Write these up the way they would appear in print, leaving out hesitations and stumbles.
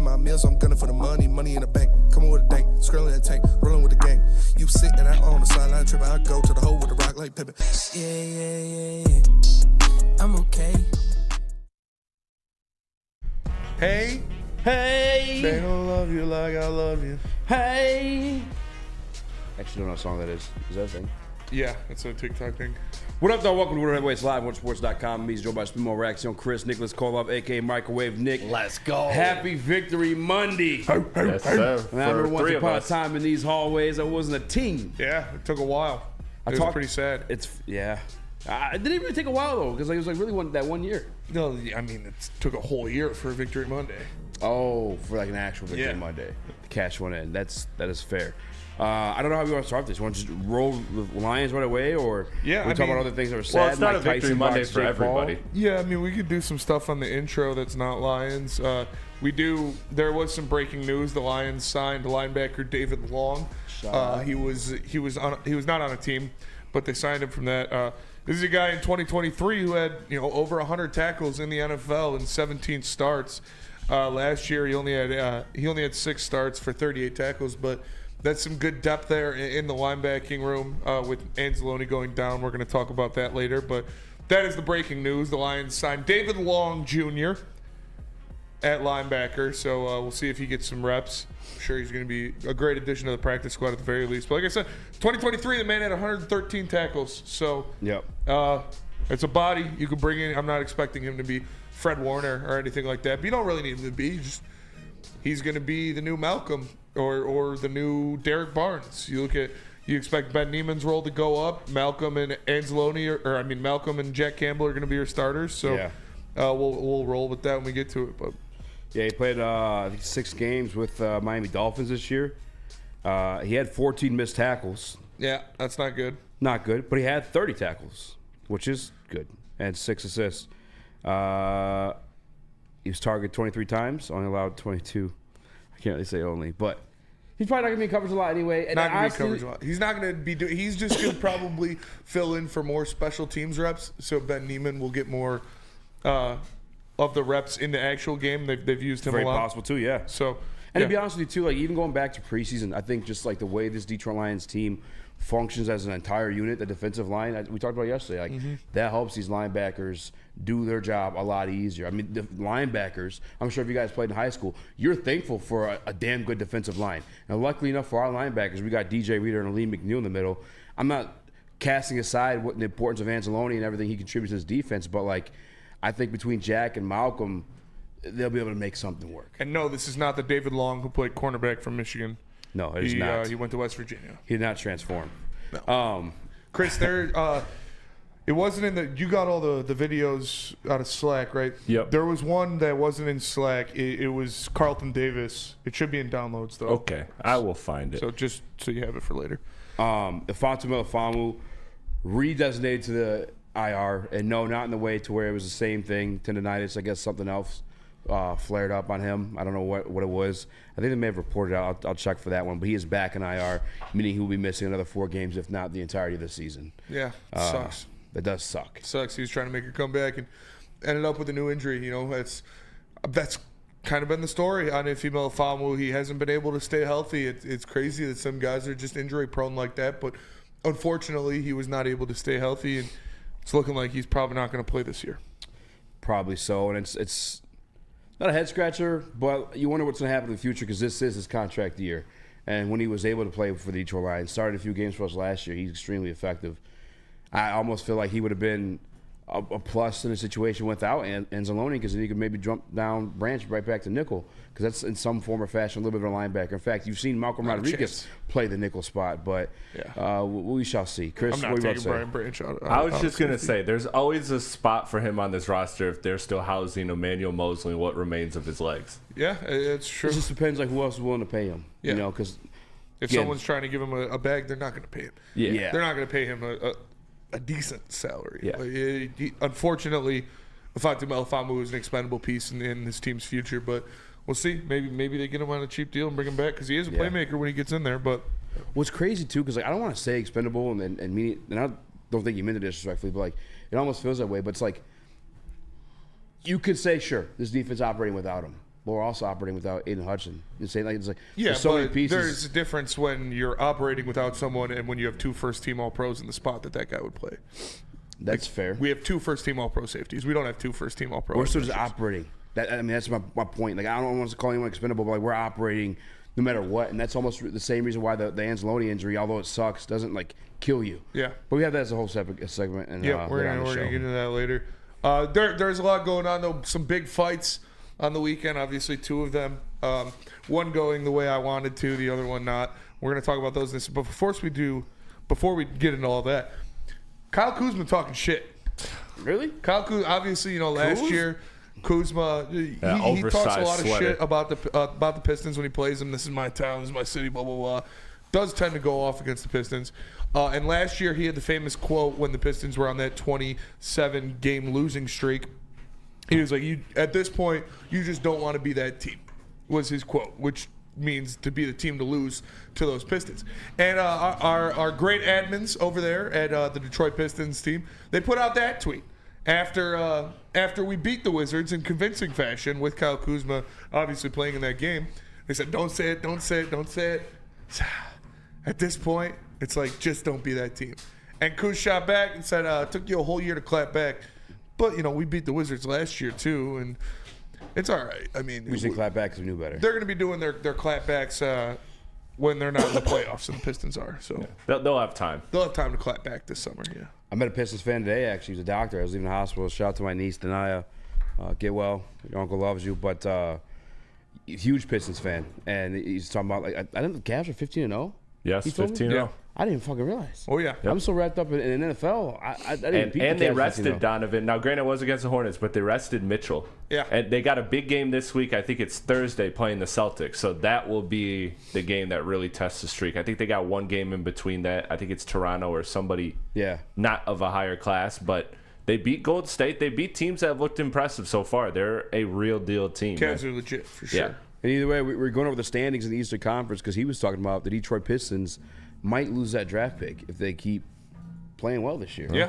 my meals, I'm gunning for the money. Money in the bank, coming with a dank. Skrilling that tank, rolling with the gang. You sitting out on the sideline tripping. I go to the hole with the rock like Pippin. Yeah. I'm okay. Hey. They don't love you like I love you. Hey. Actually, don't know what song that is. Is that a thing? Yeah, it's a TikTok thing. What up, though? Welcome to Woodward Heavyweights Live on sports.com. Me's joined by Spimo Raxter, Chris, Nicholas Koloff, a.k.a. Microwave Nick. Let's go. Happy Victory Monday. Yes, sir. And I remember once upon a time in these hallways, I wasn't a team. Yeah, it took a while. It was pretty sad. It didn't really take a while, though, because it was like really that 1 year. No, I mean, it took a whole year for Victory Monday. Oh, for like an actual Victory Monday. To cash one in. That is fair. I don't know how we want to start this. You want to just roll the Lions right away, or we talk about other things that are sad? Well, it's not Mike a Victory Tyson Monday box, for Jake everybody. Paul. Yeah, I mean, we could do some stuff on the intro that's not Lions. There was some breaking news. The Lions signed linebacker David Long. He was not on a team, but they signed him from that. This is a guy in 2023 who had over 100 tackles in the NFL and 17 starts. Last year he only had 6 starts for 38 tackles, but that's some good depth there in the linebacking room with Anzalone going down. We're going to talk about that later, but that is the breaking news. The Lions signed David Long Jr. at linebacker, so we'll see if he gets some reps. I'm sure he's going to be a great addition to the practice squad at the very least. But like I said, 2023, the man had 113 tackles, so it's a body you could bring in. I'm not expecting him to be Fred Warner or anything like that, but you don't really need him to be. He's going to be the new Malcolm or the new Derek Barnes. You expect Ben Niemann's role to go up. Malcolm and Anzalone, Malcolm and Jack Campbell are going to be your starters. So we'll roll with that when we get to it. But yeah, he played I think 6 games with Miami Dolphins this year. He had 14 missed tackles. Yeah, that's not good. Not good, but he had 30 tackles, which is good, and 6 assists. He was targeted 23 times, only allowed 22. I can't really say only, but he's probably not going to be in coverage a lot anyway. And not going to be coverage a lot. He's not going to be doing. He's just going to probably fill in for more special teams reps. So Ben Niemann will get more of the reps in the actual game. They've used him a lot. Very possible too, yeah. So, and to be honest with you too, like even going back to preseason, I think just like the way this Detroit Lions team functions as an entire unit, the defensive line, we talked about yesterday, like that helps these linebackers do their job a lot easier. I mean, the linebackers, I'm sure if you guys played in high school, you're thankful for a damn good defensive line. And luckily enough for our linebackers, we got DJ Reader and Lee McNeil in the middle. I'm not casting aside what the importance of Anzalone and everything he contributes to his defense, but like I think between Jack and Malcolm, they'll be able to make something work. And no, this is not the David Long who played cornerback from Michigan. No, it is not. He went to West Virginia. He did not transform. No. Chris, it wasn't in the. You got all the videos out of Slack, right? Yep. There was one that wasn't in Slack. It was Carlton Davis. It should be in downloads though. Okay, I will find it. So just so you have it for later. Ifeatu Melifonwu redesignated to the IR, and no, not in the way to where it was the same thing. Tendonitis, I guess something else flared up on him. I don't know what it was. I think they may have reported out. I'll check for that one. But he is back in IR, meaning he will be missing another 4 games, if not the entirety of the season. Yeah, sucks. That does suck. It sucks. He was trying to make a comeback and ended up with a new injury. That's kind of been the story on Ifeatu Melifonwu. He hasn't been able to stay healthy. It's crazy that some guys are just injury prone like that. But unfortunately, he was not able to stay healthy, and it's looking like he's probably not going to play this year. Probably so, and it's not a head scratcher, but you wonder what's going to happen in the future because this is his contract year. And when he was able to play for the Detroit Lions, started a few games for us last year, he's extremely effective. I almost feel like he would have been a plus in a situation without Anzalone, because then he could maybe jump down branch right back to nickel, because that's in some form or fashion a little bit of a linebacker. In fact, you've seen Malcolm Rodriguez play the nickel spot, but we shall see. Chris, I'm not what are you taking Brian Branch out. I was just going to say, there's always a spot for him on this roster if they're still housing Emmanuel Mosley and what remains of his legs. Yeah, it's true. It just depends like who else is willing to pay him. Yeah. Because if someone's trying to give him a bag, they're not going to pay him. Yeah. They're not going to pay him a decent salary. Yeah. Unfortunately, Ifeatu Melifonwu is an expendable piece in this team's future, but we'll see. Maybe they get him on a cheap deal and bring him back, because he is a playmaker when he gets in there. But what's crazy too, because I don't want to say expendable and mean it, and I don't think you meant it disrespectfully, but like it almost feels that way. But it's like you could say, sure, this defense operating without him, but we're also operating without Aiden Hudson. You say like it's like Yeah, there's so many but pieces. there's a difference when you're operating without someone and when you have 2 first-team All-Pros in the spot that guy would play. That's fair. We have 2 first-team All-Pro safeties. We don't have 2 first-team All-Pro. We're still just operating. That's my point. Like I don't want to call anyone expendable, but like we're operating no matter what, and that's almost the same reason why the Anzalone injury, although it sucks, doesn't like kill you. Yeah. But we have that as a whole separate segment. And Yeah, we're gonna get into that later. There's a lot going on though. Some big fights on the weekend. Obviously, 2 of them. One going the way I wanted to, the other one not. We're gonna talk about those. But before we get into all that, Kyle Kuzma talking shit. Really? Kyle Kuzma, obviously, last year, Kuzma, he talks a lot of shit about the Pistons when he plays them. This is my town, this is my city, blah, blah, blah. Does tend to go off against the Pistons. And last year, he had the famous quote when the Pistons were on that 27-game losing streak. He was like, at this point, you just don't want to be that team, was his quote, which means to be the team to lose to those Pistons. And our great admins over there at the Detroit Pistons team, they put out that tweet after we beat the Wizards in convincing fashion with Kyle Kuzma obviously playing in that game. They said, don't say it, don't say it, don't say it. At this point, it's like, just don't be that team. And Kuz shot back and said, it took you a whole year to clap back. But, we beat the Wizards last year too, and it's all right. I mean, We should clap back because we knew better. they're going to be doing their clapbacks when they're not in the playoffs, and the Pistons are. So They'll have time. they'll have time to clap back this summer. Yeah. I met a Pistons fan today, actually. He's a doctor. I was leaving the hospital. Shout out to my niece, Denaya. Get well. Your uncle loves you. But huge Pistons fan. And he's talking about, like, I think the Cavs are 15-0. Yes, He told me? 15-0. Yeah. I didn't even fucking realize. Oh yeah. I'm so wrapped up in NFL. I didn't beat And the they Cavs rested 15-0. Donovan. Now, granted, it was against the Hornets, but they rested Mitchell. Yeah. And they got a big game this week. I think it's Thursday playing the Celtics. So that will be the game that really tests the streak. I think they got one game in between that. I think it's Toronto or somebody not of a higher class. But they beat Golden State. They beat teams that have looked impressive so far. They're a real deal team. Cavs are legit for sure. Yeah. And either way, we're going over the standings in the Eastern Conference because he was talking about the Detroit Pistons might lose that draft pick if they keep playing well this year. Yeah.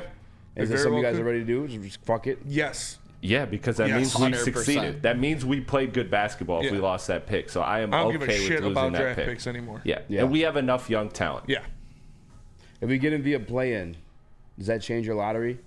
Is that something you guys are ready to do? Just fuck it? Yes. Yeah, because that Yes. means we 100%. succeeded. That means we played good basketball if we Yeah. lost that pick. So I am I don't okay give a with shit losing about that draft pick. picks anymore. Yeah. Yeah. And we have enough young talent. Yeah. If we get in via play-in, does that change your lottery?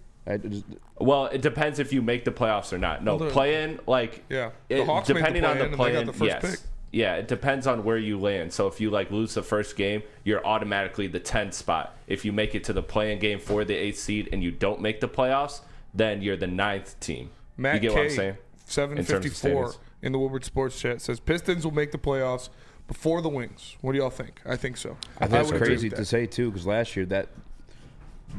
Well, it depends if you make the playoffs or not. No, Well, play-in, like, Yeah. The Hawks made the depending on play-in the and they got play-in, the first yes. pick. Yeah, it depends on where you land. So if you lose the first game, you're automatically the 10th spot. If you make it to the play-in game for the 8th seed and you don't make the playoffs, then you're the 9th team. Matt you get K, what I'm saying? 754 standings. in the Woodward Sports Chat says Pistons will make the playoffs before the Wings. What do y'all think? I think so. I think it's would agree crazy with to that. say, too, because last year that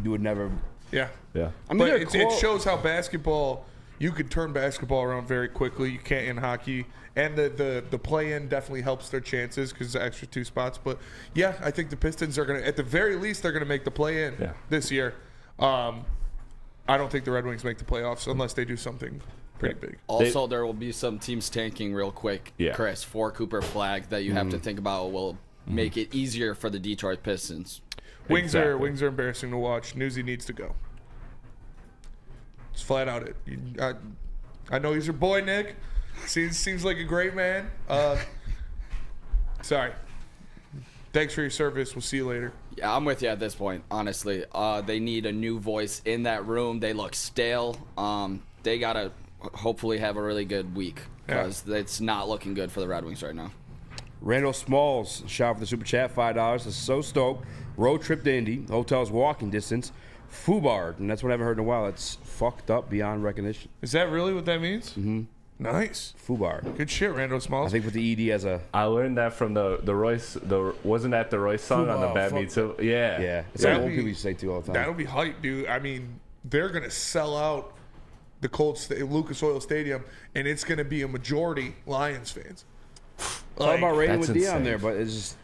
you would never. Yeah. Yeah. I mean, But they're it shows how basketball, you could turn basketball around very quickly. You can't in hockey. And the play-in definitely helps their chances because the extra 2 spots. But, yeah, I think the Pistons are going to, at the very least, they're going to make the play-in this year. I don't think the Red Wings make the playoffs unless they do something pretty big. Also, there will be some teams tanking real quick, Yeah. Chris, for Cooper Flag that you have to think about will make it easier for the Detroit Pistons. Wings Exactly. are embarrassing to watch. Newsy needs to go. It's flat out it. I know he's your boy, Nick. Seems like a great man. Sorry. Thanks for your service. We'll see you later. Yeah, I'm with you at this point, honestly. They need a new voice in that room. They look stale. They got to hopefully have a really good week because it's not looking good for the Red Wings right now. Randall Smalls, shout for the Super Chat, $5. Is so stoked. Road trip to Indy. Hotel's walking distance. Fubard, and that's what I haven't heard in a while. It's fucked up beyond recognition. Is that really what that means? Mm-hmm. Nice. Fubard. Good shit, Randall Smalls. I think with the ED as a. I learned that from the Royce. Wasn't that the Royce song on the Fubar, Bad fuck Meat too? Yeah. Yeah. It's That'd like old be- people used to say too all the time. That'll be hype, dude. I mean, they're going to sell out the Lucas Oil Stadium, and it's going to be a majority Lions fans. It's all about rating with that's Dion insane. there, but it's just.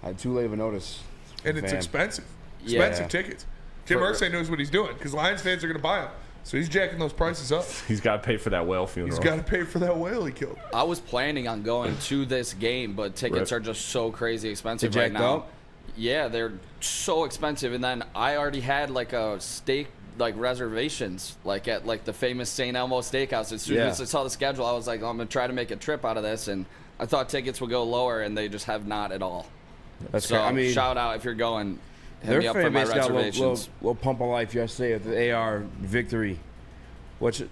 I had too late of a notice. And it's Fan. expensive. Yeah. Expensive tickets. Jim Irsay knows what he's doing because Lions fans are going to buy them. So he's jacking those prices up. He's got to pay for that whale funeral. He's got to pay for that whale he killed. I was planning on going to this game, but tickets Rip. are just so crazy expensive They right jacked now. up? Yeah, they're so expensive. And then I already had like a steak like reservations, like at like the famous St. Elmo Steakhouse. As soon as I saw the schedule, I was like, I'm gonna try to make a trip out of this, and I thought tickets would go lower, and they just have not at all. That's so I mean, shout out if you're going. Hit me up for my reservations. Little pump of life yesterday with the AR victory. What's it?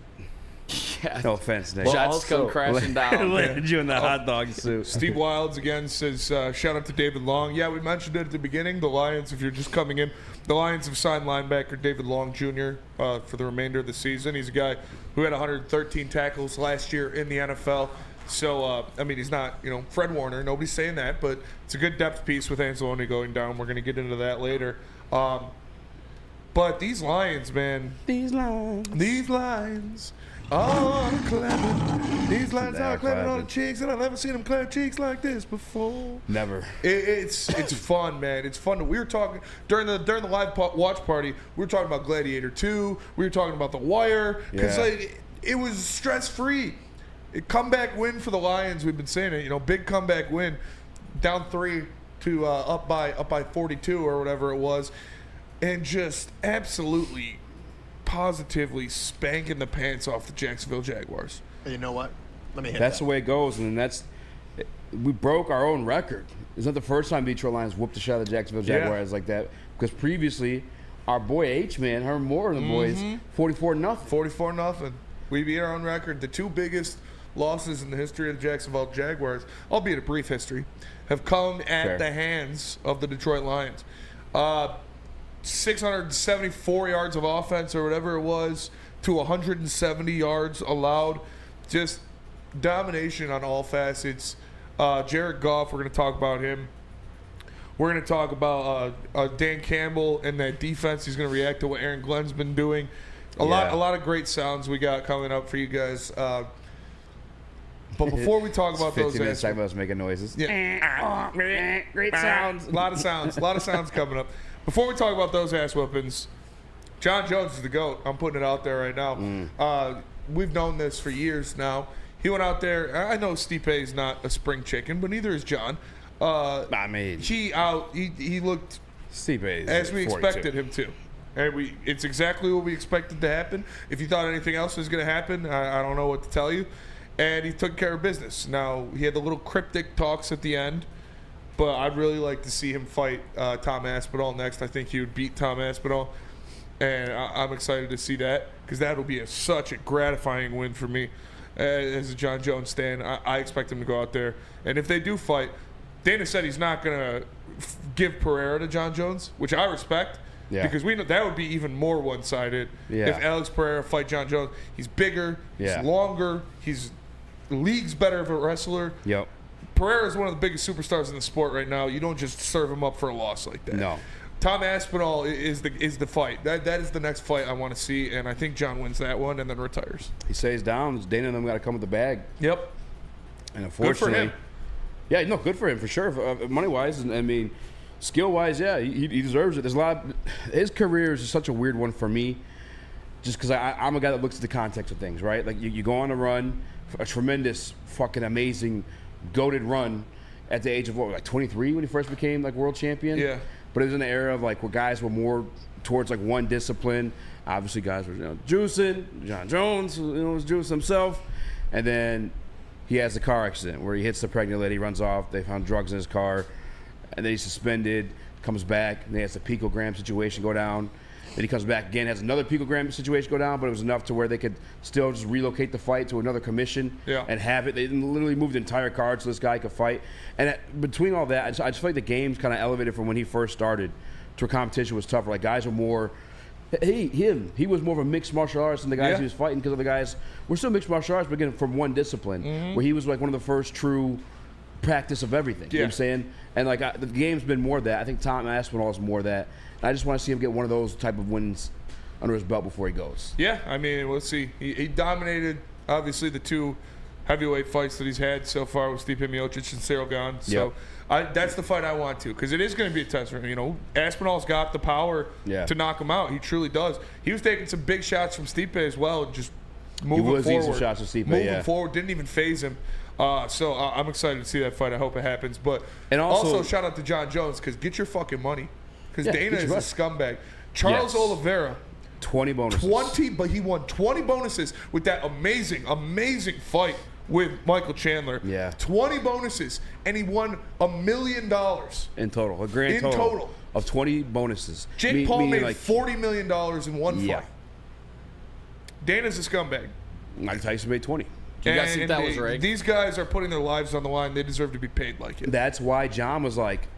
Yeah. No offense, Nick. Jets come crashing down. Landed you in the hot dog suit. Steve Wilds again says, shout out to David Long. Yeah, we mentioned it at the beginning. The Lions, if you're just coming in, the Lions have signed linebacker David Long Jr. For the remainder of the season. He's a guy who had 113 tackles last year in the NFL. So, I mean, he's not, Fred Warner. Nobody's saying that, but it's a good depth piece with Anzalone going down. We're going to get into that later. But these Lions, man. These Lions are clapping. These Lions are clapping on the cheeks, and I've never seen them clap cheeks like this before. Never. It's fun, man. It's fun. We were talking during the live watch party. We were talking about Gladiator 2. We were talking about The Wire because it was stress free. Comeback win for the Lions. We've been saying it. Big comeback win, down 3 to up by 42 or whatever it was, and just absolutely, positively spanking the pants off the Jacksonville Jaguars. You know what? Let me hit That's that. the way it goes, and we broke our own record. It's not the first time Detroit Lions whooped the shot of the Jacksonville Jaguars like that, because previously our boy H-Man, Herman Moore and the boys, 44-0. 44-0. We beat our own record. The two biggest losses in the history of the Jacksonville Jaguars, albeit a brief history, have come at the hands of the Detroit Lions. 674 yards of offense or whatever it was to 170 yards allowed. Just domination on all facets. Jared Goff, we're going to talk about him. We're going to talk about Dan Campbell and that defense. He's going to react to what Aaron Glenn's been doing. A lot of great sounds we got coming up for you guys. But before we talk about those, 15 minutes talking about us making noises. Yeah. Great sounds. A lot of sounds coming up. Before we talk about those ass whoopings, John Jones is the GOAT. I'm putting it out there right now. We've known this for years now. He went out there. I know Stipe is not a spring chicken, but neither is John. I mean, he looked Stipe as we 42. expected him to. And it's exactly what we expected to happen. If you thought anything else was going to happen, I don't know what to tell you. And he took care of business. Now, he had the little cryptic talks at the end, but I'd really like to see him fight Tom Aspinall next. I think he would beat Tom Aspinall, and I'm excited to see that because that'll be such a gratifying win for me as a John Jones stan. I expect him to go out there, and if they do fight, Dana said he's not going to give Pereira to John Jones, which I respect. Yeah. Because we know that would be even more one-sided if Alex Pereira fight John Jones. He's bigger, he's longer, he's league's better of a wrestler. Yep. Pereira is one of the biggest superstars in the sport right now. You don't just serve him up for a loss like that. No. Tom Aspinall is the fight. That is the next fight I want to see, and I think John wins that one and then retires. He stays down. Dana and them got to come with the bag. Yep. And unfortunately, good for him. Yeah, no, good for him for sure. Money-wise, and I mean, skill-wise, yeah, he deserves it. There's a lot. His career is such a weird one for me, just because I'm a guy that looks at the context of things, right? Like you go on a run, a tremendous, fucking amazing, goated run at the age of like 23 when he first became like world champion. Yeah. But it was in the era of like where guys were more towards like one discipline. Obviously, guys were juicing. John Jones, was juicing himself, and then he has a car accident where he hits the pregnant lady, runs off. They found drugs in his car, and then he's suspended. Comes back, and he has the picogram situation go down. Then he comes back again, has another picogram situation go down, but it was enough to where they could still just relocate the fight to another commission and have it. They literally moved the entire card so this guy could fight. And between all that, I just feel like the game's kind of elevated from when he first started to where competition was tougher. Like guys were more, he was more of a mixed martial artist than the guys he was fighting because other guys were still mixed martial arts, but again from one discipline, where he was like one of the first true practice of everything. You know what I'm saying? And like the game's been more of that. I think Tom Aspinall is more of that. And I just want to see him get one of those type of wins under his belt before he goes. Yeah, I mean, we'll see. He dominated, obviously, the two heavyweight fights that he's had so far with Stipe Miocic and Cyril Gane. So that's the fight I want to, because it is going to be a test for him. Aspinall's got the power to knock him out. He truly does. He was taking some big shots from Stipe as well, just moving forward. He was eating some shots with Stipe, moving forward, didn't even phase him. So I'm excited to see that fight. I hope it happens. But also shout out to John Jones, because get your fucking money. Because Dana is a scumbag. Charles Oliveira 20 bonuses. 20, but he won 20 bonuses with that amazing, amazing fight with Michael Chandler. Yeah. 20 bonuses, and he won $1 million. In total. A grand total. Of 20 bonuses. Jake Paul made $40 million in one fight. Dana's a scumbag. Mike Tyson made 20. Do you guys think that was rigged? These guys are putting their lives on the line. They deserve to be paid like it. That's why John was like,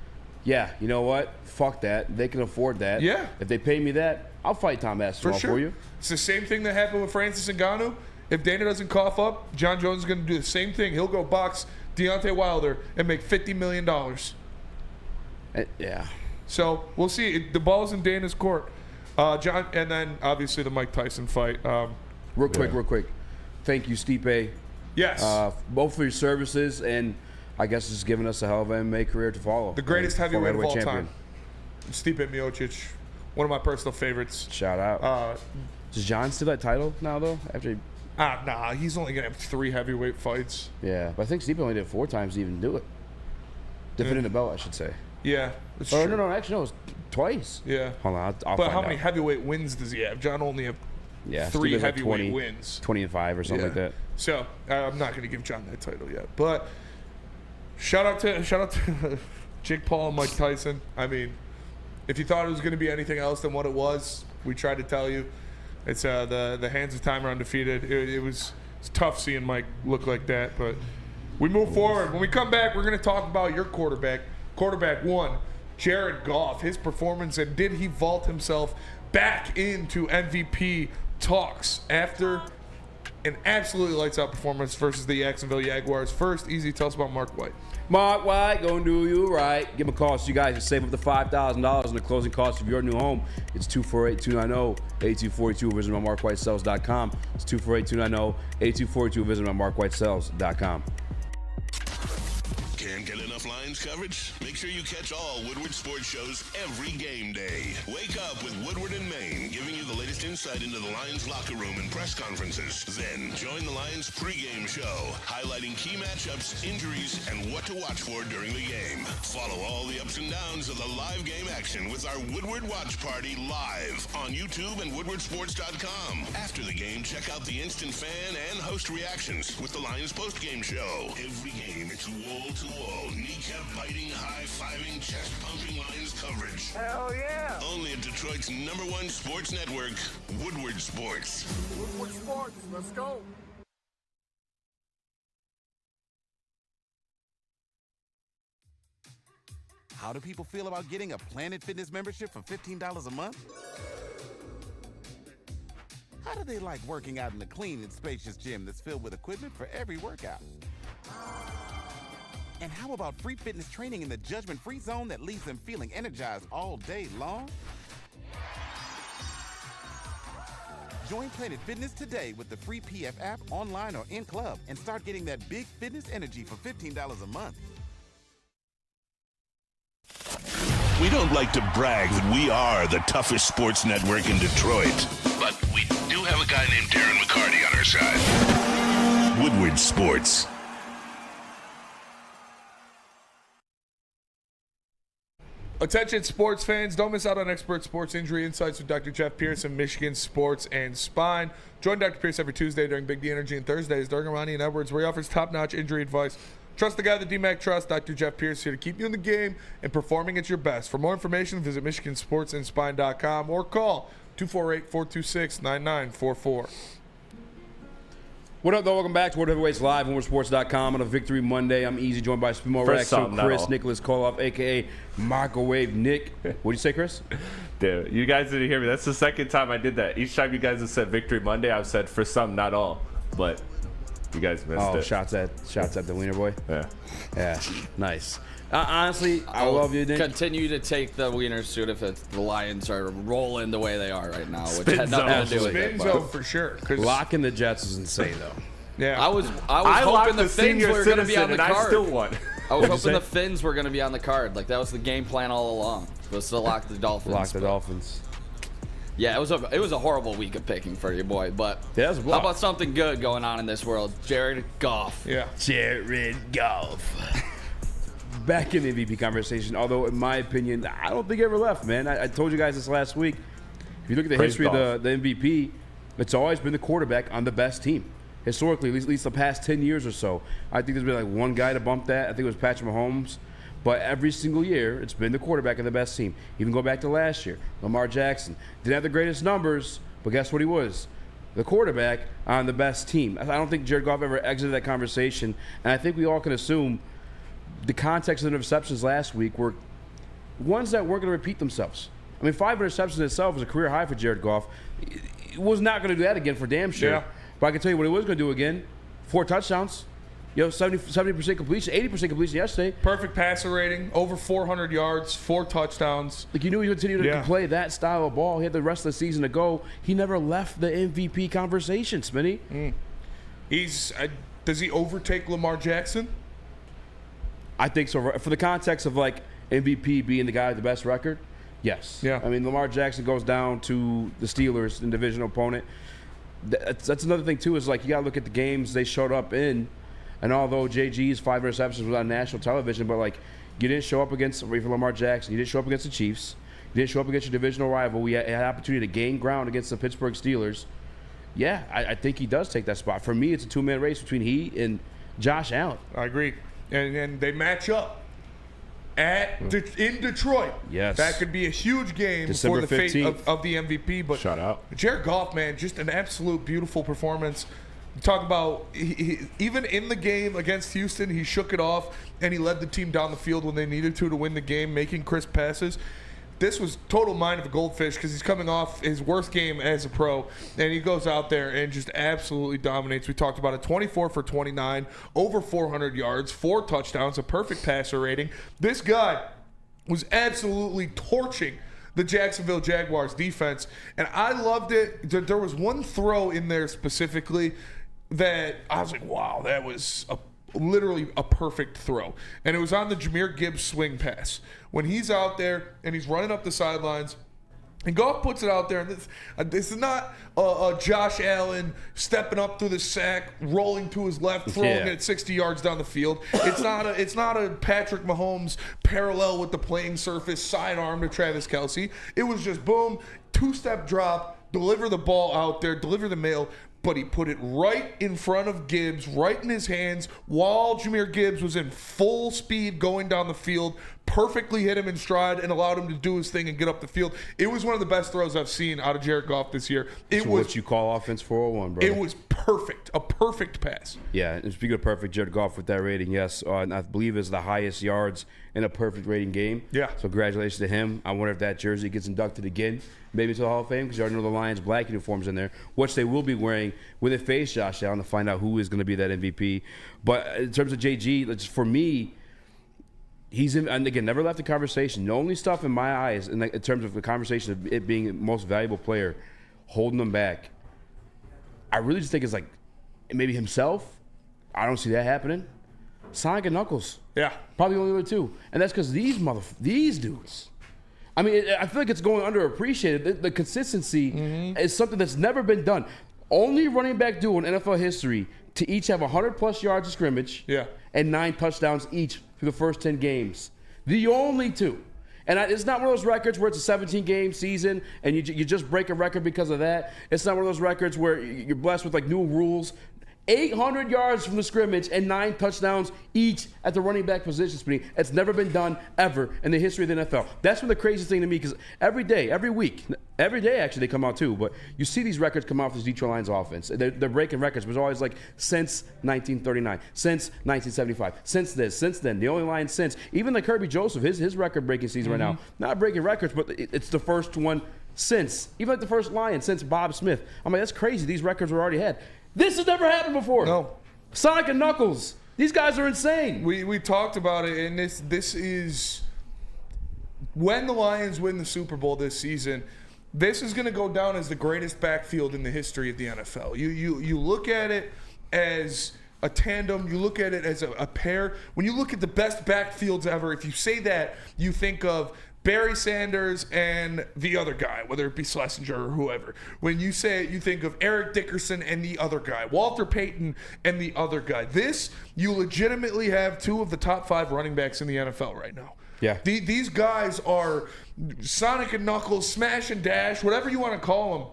yeah, you know what? Fuck that. They can afford that. Yeah. If they pay me that, I'll fight Tom Aspinall for you. It's the same thing that happened with Francis Ngannou. If Dana doesn't cough up, John Jones is going to do the same thing. He'll go box Deontay Wilder and make $50 million. Yeah. So we'll see. The ball's in Dana's court. John, and then obviously the Mike Tyson fight. Real quick. Thank you, Stipe. Yes. Both for your services and I guess just giving us a hell of an MMA career to follow. The greatest heavyweight of all champion. time. Stipe Miocic, one of my personal favorites. Shout out. Does John still that title now though? After nah, he's only gonna have 3 heavyweight fights. Yeah, but I think Stipe only did 4 times to even do it. Defending the belt, I should say. Yeah. No, actually, no, it was twice. Yeah. Hold on, I'll but find how many out. heavyweight wins does he have? John only have 3 Stipe's heavyweight wins. 20-5 or something like that. So I'm not going to give John that title yet. But shout out to Jake Paul and Mike Tyson. I mean, if you thought it was going to be anything else than what it was, we tried to tell you. It's the hands of time are undefeated. It's tough seeing Mike look like that, but we move forward. When we come back, we're going to talk about your quarterback. Quarterback 1, Jared Goff, his performance, and did he vault himself back into MVP talks after an absolutely lights-out performance versus the Jacksonville Jaguars. First, Eazy, tell us about Mark White. Mark White, gonna do you right. Give him a call so you guys can save up to $5,000 on the closing cost of your new home. It's 248-290-8242. Visit my markwhitesells.com. It's 248-290-8242. Visit my markwhitesells.com. Can't get enough Lions coverage? Make sure you catch all Woodward sports shows every game day. Wake up with Woodward and Maine, giving you the latest insight into the Lions locker room and press conferences. Then join the Lions pregame show, highlighting key matchups, injuries, and what to watch for during the game. Follow all the ups and downs of the live game action with our Woodward Watch Party live on YouTube and woodwardsports.com. After the game, check out the instant fan and host reactions with the Lions postgame show. Every game, it's wall-to-wall, kneecap-biting, high-fiving, chest-pumping Lions coverage. Hell yeah! Only at Detroit's #1 sports network, Woodward Sports. Woodward Sports, let's go! How do people feel about getting a Planet Fitness membership for $15 a month? How do they like working out in a clean and spacious gym that's filled with equipment for every workout? And how about free fitness training in the judgment-free zone that leaves them feeling energized all day long? Join Planet Fitness today with the free PF app, online or in club, and start getting that big fitness energy for $15 a month. We don't like to brag that we are the toughest sports network in Detroit, but we do have a guy named Darren McCarty on our side. Woodward Sports. Attention sports fans, don't miss out on expert sports injury insights with Dr. Jeff Pierce of Michigan Sports and Spine. Join Dr. Pierce every Tuesday during Big D Energy and Thursdays during Ermanni and Edwards, where he offers top-notch injury advice. Trust the guy that DMAC trusts. Dr. Jeff Pierce here to keep you in the game and performing at your best. For more information, visit michigansportsandspine.com or call 248-426-9944. What up, though? Welcome back to World Heavyweights Live on WoodsportsCom on a Victory Monday. I'm Eazy, joined by Spimo Raxter, Chris, Nicholas Koloff, a.k.a. Microwave Nick. What'd you say, Chris? Dude, you guys didn't hear me. That's the second time I did that. Each time you guys have said Victory Monday, I've said for some, not all. But you guys missed it. Shots at the Wiener Boy? Yeah, nice. Honestly, I love you, Nick. Continue to take the Wiener suit if the Lions are rolling the way they are right now, which had nothing to do with it. Spin zone for sure. Locking the Jets is insane, though. Yeah, I was hoping the Finns were going to be on the card. I still won. I was hoping the Finns were going to be on the card. Like that was the game plan all along. Was to lock the Dolphins. Lock the Dolphins. Yeah, it was a horrible week of picking for your boy, but yeah, how about something good going on in this world? Jared Goff. Yeah, Jared Goff. Back in the MVP conversation, although in my opinion, I don't think he ever left, man. I told you guys this last week. If you look at the history of the MVP, it's always been the quarterback on the best team. Historically, at least the past 10 years or so. I think there's been like one guy to bump that. I think it was Patrick Mahomes. But every single year, it's been the quarterback of the best team. Even go back to last year, Lamar Jackson. Didn't have the greatest numbers, but guess what he was? The quarterback on the best team. I don't think Jared Goff ever exited that conversation. And I think we all can assume the context of the interceptions last week were ones that weren't going to repeat themselves. I mean, 5 interceptions in itself was a career high for Jared Goff. He was not going to do that again for damn sure. Yeah. But I can tell you what he was going to do again. 4 touchdowns. 70% completion, 80% completion yesterday. Perfect passer rating, over 400 yards, 4 touchdowns. Like, you knew he would continue to play that style of ball. He had the rest of the season to go. He never left the MVP conversation, Smitty. Does he overtake Lamar Jackson? I think so. For the context of like MVP being the guy with the best record, yes. Yeah. I mean, Lamar Jackson goes down to the Steelers, the divisional opponent. That's another thing too. Is like you got to look at the games they showed up in, and although JG's 5 interceptions was on national television, but like you didn't show up against for Lamar Jackson. You didn't show up against the Chiefs. You didn't show up against your divisional rival. We had an opportunity to gain ground against the Pittsburgh Steelers. Yeah, I think he does take that spot. For me, it's a 2-man race between he and Josh Allen. I agree. And they match up in Detroit. Yes. That could be a huge game December for the 15th. fate of the MVP. But shout out. Jared Goff, man, just an absolute beautiful performance. Talk about even in the game against Houston, he shook it off and he led the team down the field when they needed to win the game, making crisp passes. This was total mind of a goldfish because he's coming off his worst game as a pro, and he goes out there and just absolutely dominates. We talked about it, 24 for 29, over 400 yards, 4 touchdowns, a perfect passer rating. This guy was absolutely torching the Jacksonville Jaguars defense, and I loved it. There was one throw in there specifically that I was like, wow, that was literally a perfect throw. And it was on the Jahmyr Gibbs swing pass. When he's out there and he's running up the sidelines, and Goff puts it out there, and this is not a Josh Allen stepping up through the sack, rolling to his left, throwing it 60 yards down the field. It's not a Patrick Mahomes parallel with the playing surface, sidearm to Travis Kelce. It was just boom, 2-step drop, deliver the ball out there, deliver the mail. But he put it right in front of Gibbs, right in his hands, while Jahmyr Gibbs was in full speed going down the field, perfectly hit him in stride and allowed him to do his thing and get up the field. It was one of the best throws I've seen out of Jared Goff this year. It was what you call offense 401, bro. It was perfect, a perfect pass. Yeah, and speaking of perfect, Jared Goff with that rating, yes, and I believe is the highest yards in a perfect rating game. Yeah. So congratulations to him. I wonder if that jersey gets inducted again, maybe to the Hall of Fame, because you already know the Lions black uniforms in there, which they will be wearing when they face Josh Allen to find out who is going to be that MVP. But in terms of JG, for me, he's in, and again, never left the conversation. The only stuff in my eyes, in terms of the conversation of it being the most valuable player, holding them back, I really just think it's like maybe himself. I don't see that happening. Sonic and Knuckles. Yeah. Probably the only other two. And that's because these dudes. I mean, I feel like it's going underappreciated. The consistency is something that's never been done. Only running back duo in NFL history to each have 100-plus yards of scrimmage and 9 touchdowns each through the first 10 games. The only two. And it's not one of those records where it's a 17-game season and you just break a record because of that. It's not one of those records where you're blessed with like new rules. 800 yards from the scrimmage and 9 touchdowns each at the running back position. It's never been done ever in the history of the NFL. That's one of the craziest thing to me because every day actually they come out too, but you see these records come out for this Detroit Lions offense. They're breaking records. It was always like since 1939, since 1975, since this, since then. The only line since. Even like Kirby Joseph, his record-breaking season right now, not breaking records, but it's the first one since. Even like the first Lion since Bob Smith. I'm like, that's crazy. These records were already had. This has never happened before. No. Sonic and Knuckles. These guys are insane. We talked about it, and this is when the Lions win the Super Bowl this season. This is going to go down as the greatest backfield in the history of the NFL. You look at it as a tandem. You look at it as a pair. When you look at the best backfields ever, if you say that, you think of Barry Sanders and the other guy, whether it be Schlesinger or whoever. When you say it, you think of Eric Dickerson and the other guy, Walter Payton and the other guy. You legitimately have 2 of the top 5 running backs in the NFL right now. Yeah. These guys are Sonic and Knuckles, Smash and Dash, whatever you want to call them.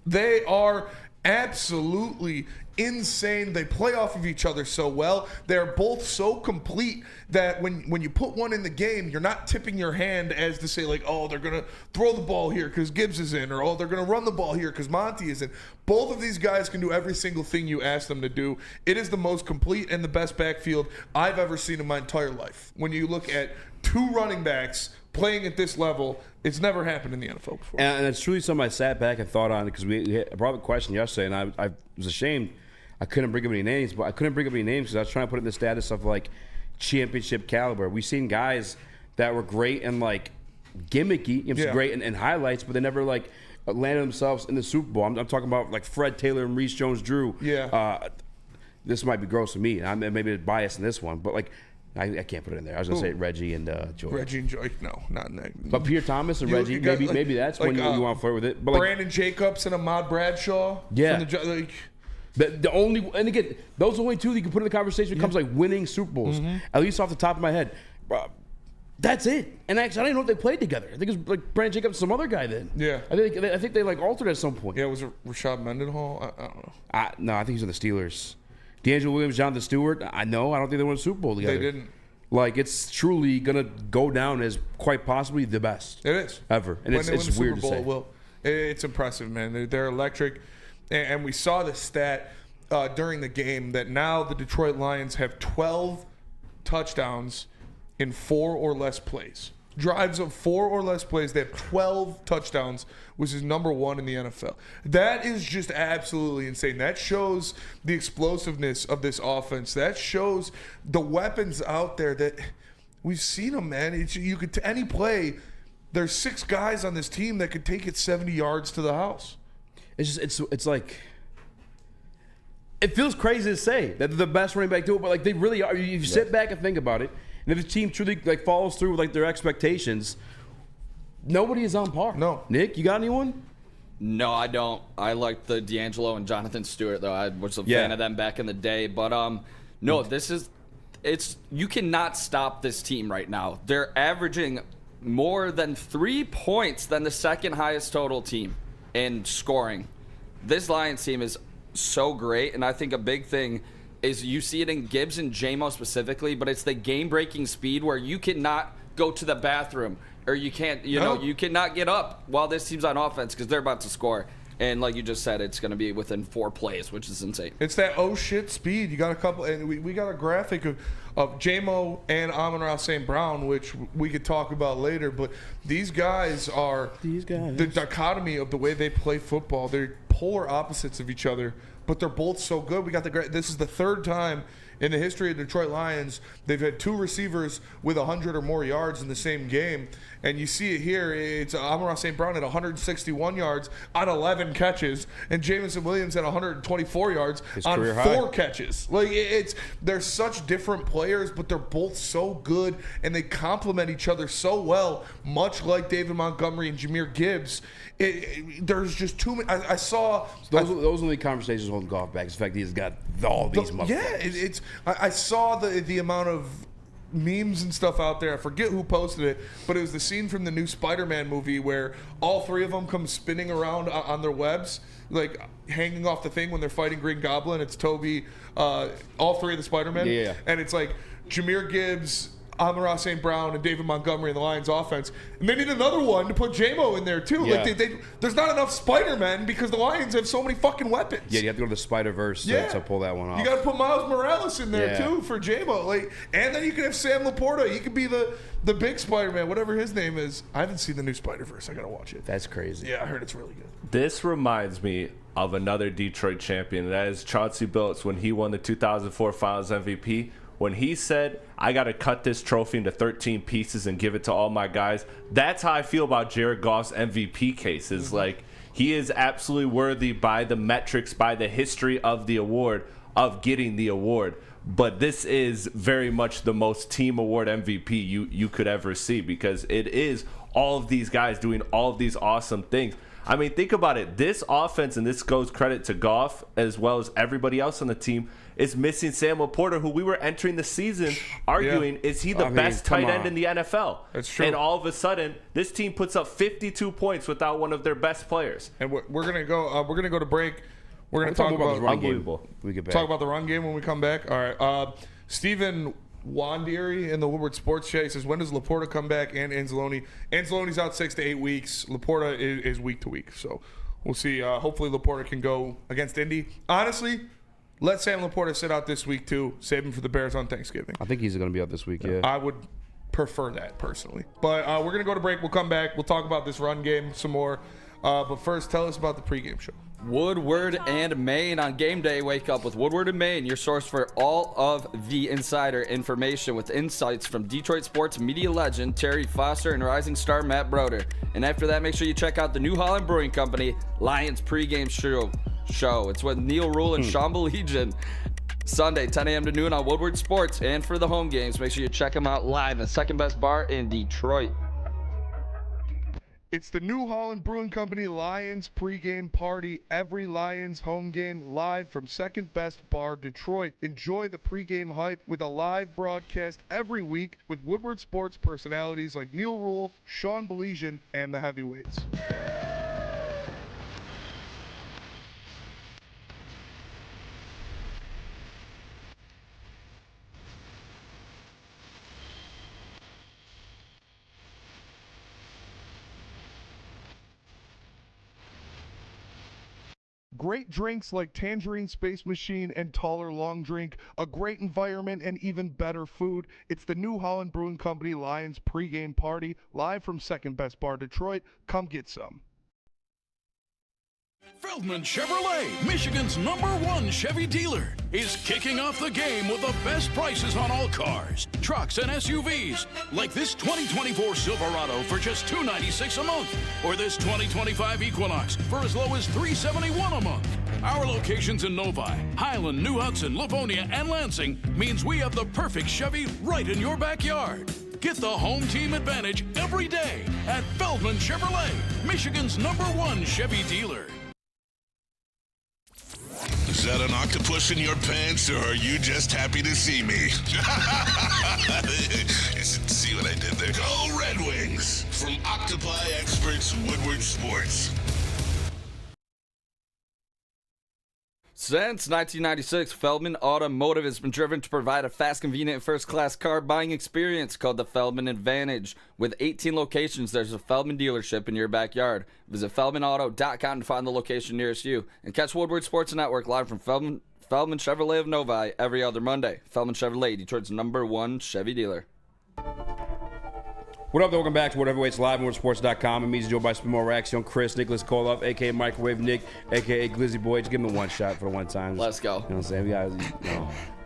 They are absolutely insane. They play off of each other so well. They're both so complete that when you put one in the game, you're not tipping your hand as to say, like, oh, they're going to throw the ball here because Gibbs is in, or oh, they're going to run the ball here because Monty is in. Both of these guys can do every single thing you ask them to do. It is the most complete and the best backfield I've ever seen in my entire life. When you look at two running backs playing at this level, it's never happened in the NFL before. And it's truly something I sat back and thought on, because I brought up a question yesterday, and I was ashamed I couldn't bring up any names, but I couldn't bring up any names because I was trying to put it in the status of, like, championship caliber. We've seen guys that were great and, like, gimmicky, great in highlights, but they never, like, landed themselves in the Super Bowl. I'm talking about, like, Fred Taylor and Reese Jones-Drew. Yeah. This might be gross to me. I'm maybe biased in this one, but, like, I can't put it in there. I was going to say Reggie and Joy. Reggie and Joy, no, not in that. But Pierre Thomas and Reggie, got, maybe that's when you want to flirt with it. But Brandon Jacobs and Ahmad Bradshaw. Yeah. The only, and again, those are the only two that you can put in the conversation when it comes to, like, winning Super Bowls. At least off the top of my head. That's it. And actually, I don't even know if they played together. I think it was like Brandon Jacobs and some other guy then. Yeah. I think they like altered at some point. Yeah, was it Rashad Mendenhall? I don't know. No, I think he's on the Steelers. D'Angelo Williams, Jonathan Stewart. I don't think they won a Super Bowl together. They didn't. Like, it's truly gonna go down as quite possibly the best. It is ever, and it's weird to say. Well, it's impressive, man. They're electric, and we saw the stat during the game that now the Detroit Lions have 12 touchdowns in 4 or less plays. Drives of 4 or less plays, they have 12 touchdowns, which is number 1 in the NFL. That is just absolutely insane. That shows the explosiveness of this offense. That shows the weapons out there that we've seen them, man. You could any play. There's 6 guys on this team that could take it 70 yards to the house. It's like, it feels crazy to say that they're the best running back do it, but like they really are. You sit back and think about it. And if the team truly, like, follows through with, like, their expectations, nobody is on par. No. Nick, you got anyone? No, I don't. I like the D'Angelo and Jonathan Stewart, though. I was a fan of them back in the day. But no, you cannot stop this team right now. They're averaging more than 3 points than the second highest total team in scoring. This Lions team is so great, and I think a big thing is you see it in Gibbs and J-Mo specifically, but it's the game-breaking speed where you cannot go to the bathroom or you can't, you cannot get up while this team's on offense because they're about to score. And like you just said, it's going to be within 4 plays, which is insane. It's that oh shit speed. You got a couple, and we got a graphic of J-Mo and Amon-Ra St. Brown, which we could talk about later. But these guys are the dichotomy of the way they play football. They're polar opposites of each other, but they're both so good. We got this is the 3rd time in the history of the Detroit Lions they've had 2 receivers with 100 or more yards in the same game. And you see it here. It's Amon-Ra St. Brown at 161 yards on 11 catches, and Jameson Williams at 124 yards on 4 catches. Like, they're such different players, but they're both so good, and they complement each other so well, much like David Montgomery and Jahmyr Gibbs. There's just too many. I saw those are the conversations holding Goff back. In fact, he's got all these motherfuckers. I saw the amount of memes and stuff out there. I forget who posted it, but it was the scene from the new Spider-Man movie where all 3 of them come spinning around on their webs, like hanging off the thing when they're fighting Green Goblin. It's Toby, all 3 of the Spider-Men. Yeah. And it's like Jahmyr Gibbs, Amon-Ra St. Brown, and David Montgomery in the Lions offense. And they need another one to put J-Mo in there, too. Yeah. Like there's not enough Spider-Men because the Lions have so many fucking weapons. Yeah, you have to go to the Spider-Verse to pull that one off. You got to put Miles Morales in there, too, for J-Mo. And then you can have Sam Laporta. He could be the big Spider-Man, whatever his name is. I haven't seen the new Spider-Verse. I got to watch it. That's crazy. Yeah, I heard it's really good. This reminds me of another Detroit champion. And that is Chauncey Billups when he won the 2004 Finals MVP. When he said, I got to cut this trophy into 13 pieces and give it to all my guys, that's how I feel about Jared Goff's MVP case. Is like, he is absolutely worthy by the metrics, by the history of the award, of getting the award. but this is very much the most team award MVP you could ever see, because it is all of these guys doing all of these awesome things. I mean, think about it. This offense, and this goes credit to Goff as well as everybody else on the team, is missing Sam Laporta, who we were entering the season arguing, is he the best tight end in the NFL? That's true. And all of a sudden, this team puts up 52 points without one of their best players. And we're gonna go to break. We're gonna talk about the run game. We get back. Talk about the run game when we come back. All right. Stephen Wandieri in the Woodward Sports Chat says, when does Laporta come back and Anzalone? Anzalone's out 6 to 8 weeks. Laporta is week to week. So we'll see. Hopefully Laporta can go against Indy. Honestly, let Sam Laporta sit out this week too. Save him for the Bears on Thanksgiving. I think he's going to be out this week, yeah. I would prefer that personally. But we're going to go to break. We'll come back. We'll talk about this run game some more. But first, tell us about the pregame show. Woodward and Maine on game day. Wake up with Woodward and Maine, your source for all of the insider information with insights from Detroit sports media legend Terry Foster and rising star Matt Broder. And after that, make sure you check out the New Holland Brewing Company Lions pregame show. It's with Neil Rule and Sean Belegian. Sunday, 10 a.m. to noon on Woodward Sports. And for the home games, make sure you check them out live at Second Best Bar in Detroit. It's the New Holland Brewing Company Lions pregame party. Every Lions home game live from Second Best Bar, Detroit. Enjoy the pregame hype with a live broadcast every week with Woodward Sports personalities like Neil Rule, Sean Belegian, and the Heavyweights. Great drinks like Tangerine Space Machine and Taller Long Drink, a great environment, and even better food. It's the New Holland Brewing Company Lions pregame party, live from Second Best Bar, Detroit. Come get some. Feldman Chevrolet, Michigan's #1 Chevy dealer, is kicking off the game with the best prices on all cars, trucks, and SUVs, like this 2024 Silverado for just $296 a month, or this 2025 Equinox for as low as $371 a month. Our locations in Novi, Highland, New Hudson, Livonia, and Lansing means we have the perfect Chevy right in your backyard. Get the home team advantage every day at Feldman Chevrolet, Michigan's #1 Chevy dealer. Is that an octopus in your pants, or are you just happy to see me? See what I did there? Go Red Wings! From Octopi Experts, Woodward Sports. Since 1996, Feldman Automotive has been driven to provide a fast, convenient, first-class car buying experience called the Feldman Advantage. With 18 locations, there's a Feldman dealership in your backyard. Visit FeldmanAuto.com to find the location nearest you. And catch Woodward Sports Network live from Feldman Chevrolet of Novi every other Monday. Feldman Chevrolet, Detroit's #1 Chevy dealer. What up, welcome back to Whatever Waits Live on WoodwardSports.com. I'm Eazy, joined by Spimo Raxter, Chris, Nicholas Koloff, a.k.a. Microwave Nick, a.k.a. Glizzy Boy. Just give him a one shot for the one time. Let's go. You know what I'm saying? We got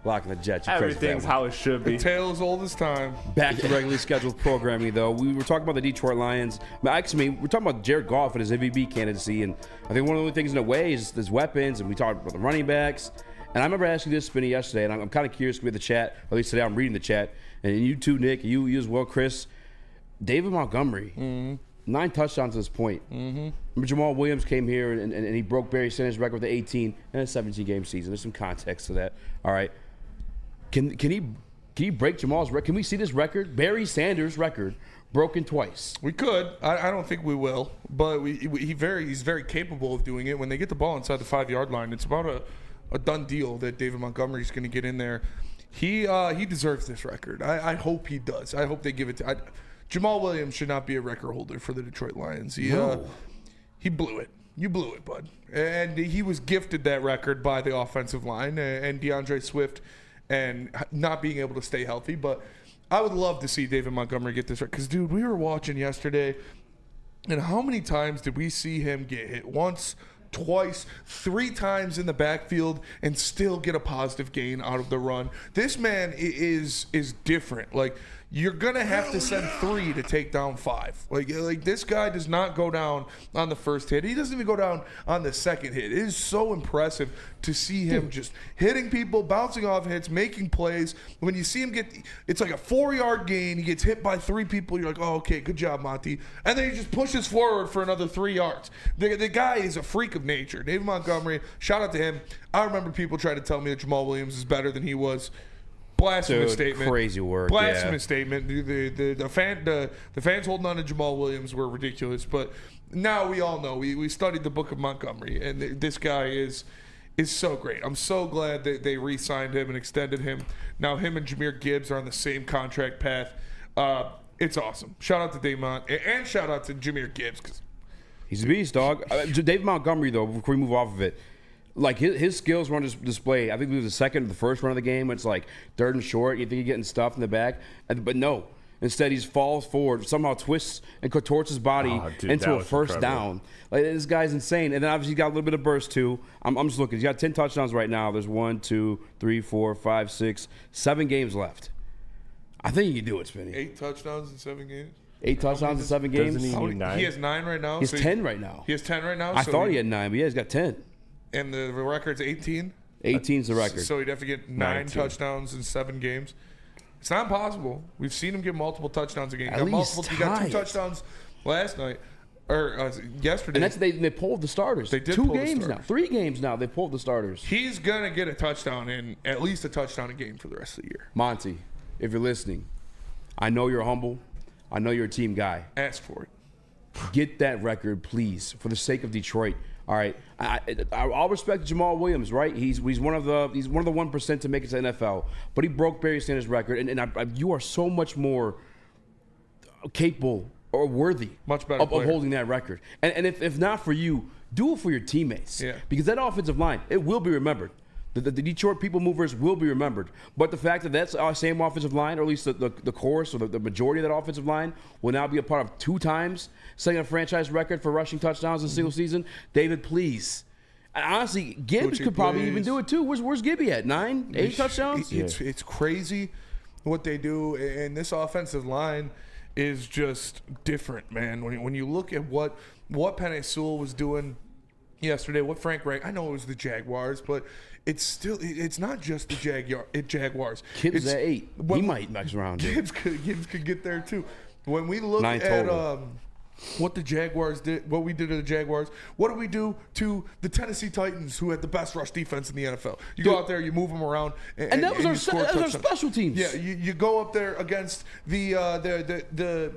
locking the Jets. Everything's how it should be. The tale as old as time. Back to regularly scheduled programming, though. We were talking about the Detroit Lions. Actually, we're talking about Jared Goff and his MVP candidacy, and I think one of the only things in a way is his weapons, and we talked about the running backs. And I remember asking this, Spinny, yesterday, and I'm kind of curious with the chat, or at least today I'm reading the chat, and you too, Nick, you as well, Chris. David Montgomery, 9 touchdowns at this point. Remember Jamal Williams came here and he broke Barry Sanders' record with the 18 and a 17-game season. There's some context to that. All right. Can he break Jamal's record? Can we see this record? Barry Sanders' record broken twice. We could. I don't think we will, but he's very capable of doing it. When they get the ball inside the 5-yard line, it's about a done deal that David Montgomery's going to get in there. He deserves this record. I hope he does. I hope they give it to Jamal Williams should not be a record holder for the Detroit Lions. He blew it. You blew it, bud. And he was gifted that record by the offensive line and DeAndre Swift and not being able to stay healthy. But I would love to see David Montgomery get this record. Because, dude, we were watching yesterday, and how many times did we see him get hit? Once, twice, 3 times in the backfield and still get a positive gain out of the run. This man is different. Like, you're gonna have to send 3 to take down 5. Like this guy does not go down on the first hit. He doesn't even go down on the second hit. It is so impressive to see him just hitting people, bouncing off hits, making plays. When you see him it's like a 4-yard gain. He gets hit by 3 people. You're like, oh, okay, good job, Monty. And then he just pushes forward for another 3 yards. The guy is a freak of nature. David Montgomery, shout out to him. I remember people trying to tell me that Jamal Williams is better than he was. Blasphemous statement. Crazy work. Blasphemous statement. The fans holding on to Jamal Williams were ridiculous. But now we all know. We studied the book of Montgomery, and this guy is so great. I'm so glad that they re-signed him and extended him. Now him and Jahmyr Gibbs are on the same contract path. It's awesome. Shout out to Damon and shout out to Jahmyr Gibbs. Cause he's a beast, dog. David Montgomery, though, before we move off of it, like his skills were on display. I think it was the second or the first run of the game when it's like 3rd and short. You think you're getting stuffed in the back. But no. Instead, he falls forward, somehow twists and contorts his body into a first down. Like, this guy's insane. And then obviously he's got a little bit of burst too. I'm just looking. He's got 10 touchdowns right now. There's 1, 2, 3, 4, 5, 6, 7 games left. I think he can do it, Spinny. 8 touchdowns in 7 games. 8 touchdowns in 7 games. He has 9 right now. He has 10 right now. He has 10 right now. I thought he had 9, but yeah, he's got 10. And the record's 18? 18's the record. So he'd have to get 9 touchdowns in 7 games. It's not impossible. We've seen him get multiple touchdowns a game. He got 2 touchdowns last night. Or yesterday. And they pulled the starters. They did 2 pull games the now. 3 games now. They pulled the starters. He's going to get a touchdown in, at least a touchdown a game for the rest of the year. Monty, if you're listening, I know you're humble. I know you're a team guy. Ask for it. Get that record, please, for the sake of Detroit. All right, I'll respect Jamal Williams, right? He's one of the 1% to make it to the NFL, but he broke Barry Sanders' record, and you are so much more capable or worthy much better of holding that record. And if not for you, do it for your teammates. Yeah. Because that offensive line, it will be remembered. The Detroit people movers will be remembered. But the fact that that's our same offensive line, or at least the chorus or the majority of that offensive line, will now be a part of 2 times setting a franchise record for rushing touchdowns in a single season. David, please. And honestly, Gibbs could probably even do it too. Where's Gibby at? 9, 8 touchdowns? It's crazy what they do. And this offensive line is just different, man. When you look at what Penei Sewell was doing yesterday, what Frank Reich, I know it was the Jaguars, but it's not just the Jaguars. Gibbs at 8. He might next round. Gibbs could get there too. When we look at what the Jaguars did, what we did to the Jaguars, what do we do to the Tennessee Titans, who had the best rush defense in the NFL? You go out there, you move them around, and that was our special teams. Yeah, you go up there against the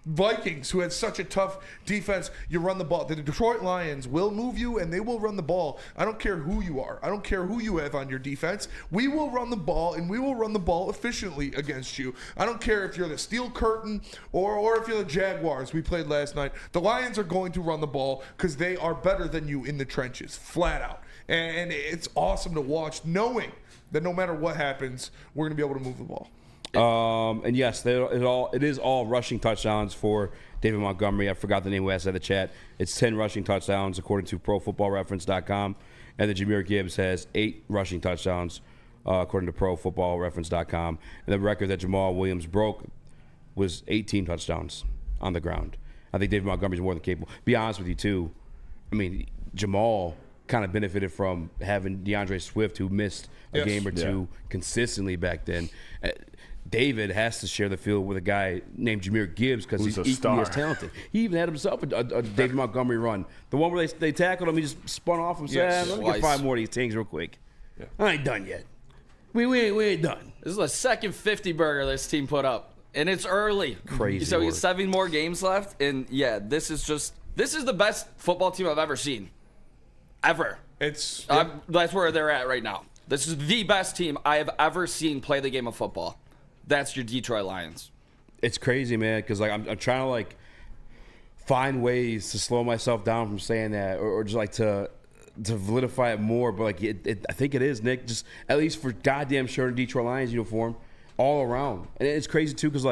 Vikings, who had such a tough defense. You run the ball. The Detroit Lions will move you, and they will run the ball. I don't care who you are. I don't care who you have on your defense. We will run the ball, and we will run the ball efficiently against you. I don't care if you're the Steel Curtain or if you're the Jaguars we played last night. The Lions are going to run the ball because they are better than you in the trenches, flat out. And it's awesome to watch, knowing that no matter what happens, we're going to be able to move the ball. And yes, it is all rushing touchdowns for David Montgomery. I forgot the name we asked in the chat. It's 10 rushing touchdowns according to ProFootballReference.com, and the Jahmyr Gibbs has 8 rushing touchdowns according to ProFootballReference.com. And the record that Jamal Williams broke was 18 touchdowns on the ground. I think David Montgomery's more than capable. Be honest with you too. I mean, Jamal kind of benefited from having DeAndre Swift, who missed a game or two consistently back then. David has to share the field with a guy named Jahmyr Gibbs because he's equally as talented. He even had himself a David Montgomery run. The one where they tackled him, he just spun off and said, let me get 5 more of these things real quick. Yeah. I ain't done yet. We ain't done. This is the second 50 burger this team put up, and it's early. Crazy. So we have 7 more games left, and yeah, this is the best football team I've ever seen. Ever. That's where they're at right now. This is the best team I have ever seen play the game of football. That's your Detroit Lions. It's crazy, man, because I'm trying to find ways to slow myself down from saying that, or just to validify it more. But I think it is, Nick. Just at least for goddamn sure in Detroit Lions uniform, all around. And it's crazy too, because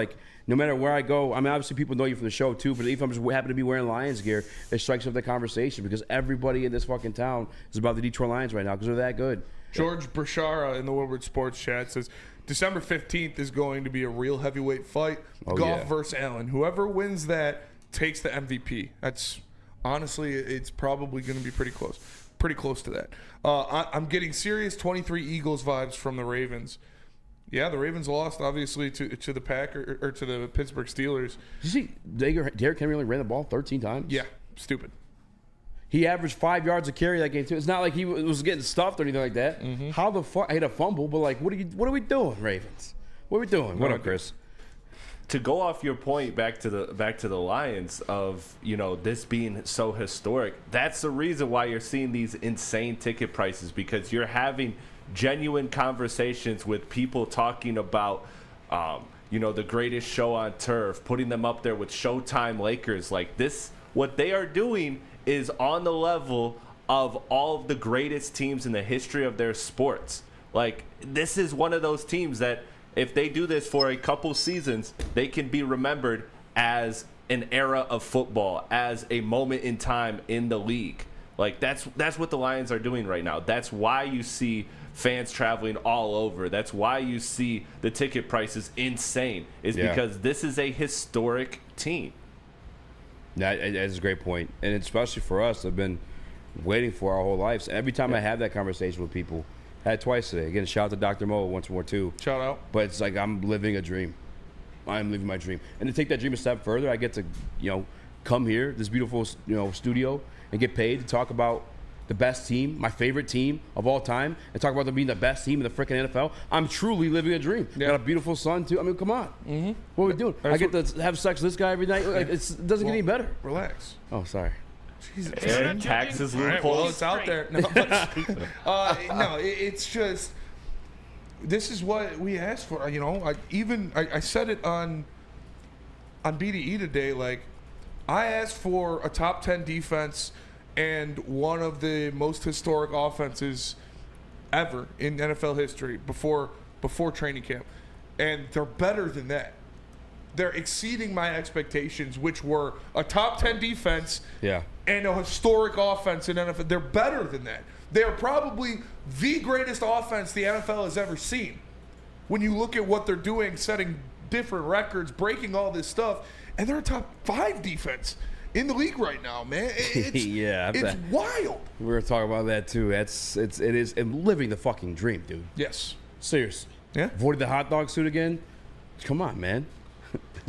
no matter where I go, I mean, obviously people know you from the show too, but if I'm just happen to be wearing Lions gear, it strikes up the conversation because everybody in this fucking town is about the Detroit Lions right now because they're that good. George Brashara in the Woodward Sports Chat says, December 15th is going to be a real heavyweight fight. Goff versus Allen. Whoever wins that takes the MVP. That's honestly, it's probably going to be pretty close. Pretty close to that. I'm getting serious 23 Eagles vibes from the Ravens. Yeah, the Ravens lost obviously to the Packers or to the Pittsburgh Steelers. Did you see Derrick Henry only ran the ball 13 times? Yeah, stupid. He averaged 5 yards a carry that game too. It's not like he was getting stuffed or anything like that. How the fuck? I hit a fumble, but like, what are we doing, Ravens? What are we doing? What up, Chris? To go off your point back to the Lions of this being so historic, that's the reason why you're seeing these insane ticket prices, because you're having genuine conversations with people talking about the greatest show on turf, putting them up there with Showtime Lakers. Like this, what they are doing is on the level of all of the greatest teams in the history of their sports. Like, this is one of those teams that if they do this for a couple seasons, they can be remembered as an era of football, as a moment in time in the league. Like, that's what the Lions are doing right now. That's why you see fans traveling all over. That's why you see the ticket prices insane, because this is a historic team. That's a great point. And especially for us, I've been waiting for our whole lives. Every time I have that conversation with people, I had twice today. Again, shout out to Dr. Mo once more too. Shout out. But it's like I'm living a dream. I'm living my dream. And to take that dream a step further, I get to, come here, this beautiful, studio, and get paid to talk about the best team, my favorite team of all time, and talk about them being the best team in the freaking NFL. I'm truly living a dream. Yeah. Got a beautiful son too. I mean, come on. Mm-hmm. What are we doing? I get to have sex with this guy every night. Like, it doesn't get any better. Relax. Oh, sorry. Jesus. Taxes loopholes. Well, it's out there. No, it's just, this is what we asked for. I said it on BDE today. Like, I asked for a top 10 defense and one of the most historic offenses ever in NFL history before training camp, and they're better than that. They're exceeding my expectations, which were a top 10 defense and a historic offense in NFL. They're better than that. They're probably the greatest offense the NFL has ever seen. When you look at what they're doing, setting different records, breaking all this stuff, and they're a top 5 defense in the league right now, man. It's wild. We were talking about that too. It is living the fucking dream, dude. Yes. Seriously. Yeah. Avoided the hot dog suit again. Come on, man.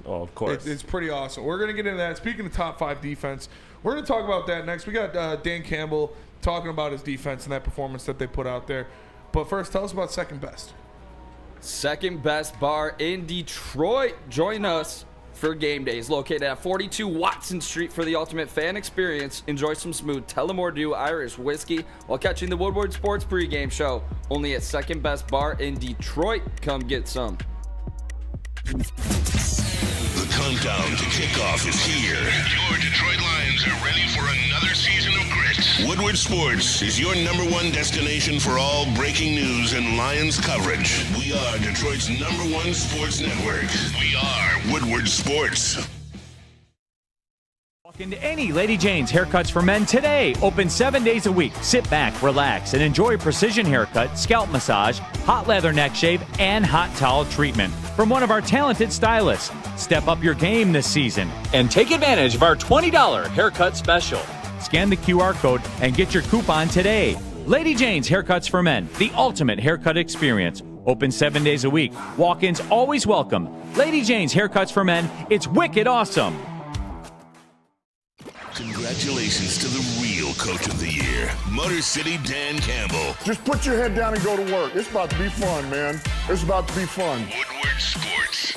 Oh, of course. It's pretty awesome. We're going to get into that. Speaking of top 5 defense, we're going to talk about that next. We got Dan Campbell talking about his defense and that performance that they put out there. But first, tell us about Second Best. Second Best Bar in Detroit. Join us for game days. Located at 42 Watson Street for the ultimate fan experience. Enjoy some smooth Tullamore Dew Irish whiskey while catching the Woodward Sports pregame show. Only at Second Best Bar in Detroit. Come get some. The countdown to kickoff is here. Your Detroit Lions are ready for another season of grit. Woodward Sports is your #1 destination for all breaking news and Lions coverage. We are Detroit's #1 sports network. We are Woodward Sports. Walk into any Lady Jane's Haircuts for Men today. Open 7 days a week. Sit back, relax, and enjoy precision haircut, scalp massage, hot leather neck shave, and hot towel treatment from one of our talented stylists. Step up your game this season and take advantage of our $20 haircut special. Scan the QR code and get your coupon today. Lady Jane's Haircuts for Men, the ultimate haircut experience. Open 7 days a week. Walk-ins always welcome. Lady Jane's Haircuts for Men. It's wicked awesome. Congratulations to the real Coach of the Year, Motor City Dan Campbell. Just put your head down and go to work. It's about to be fun, man. It's about to be fun. Woodward Sports.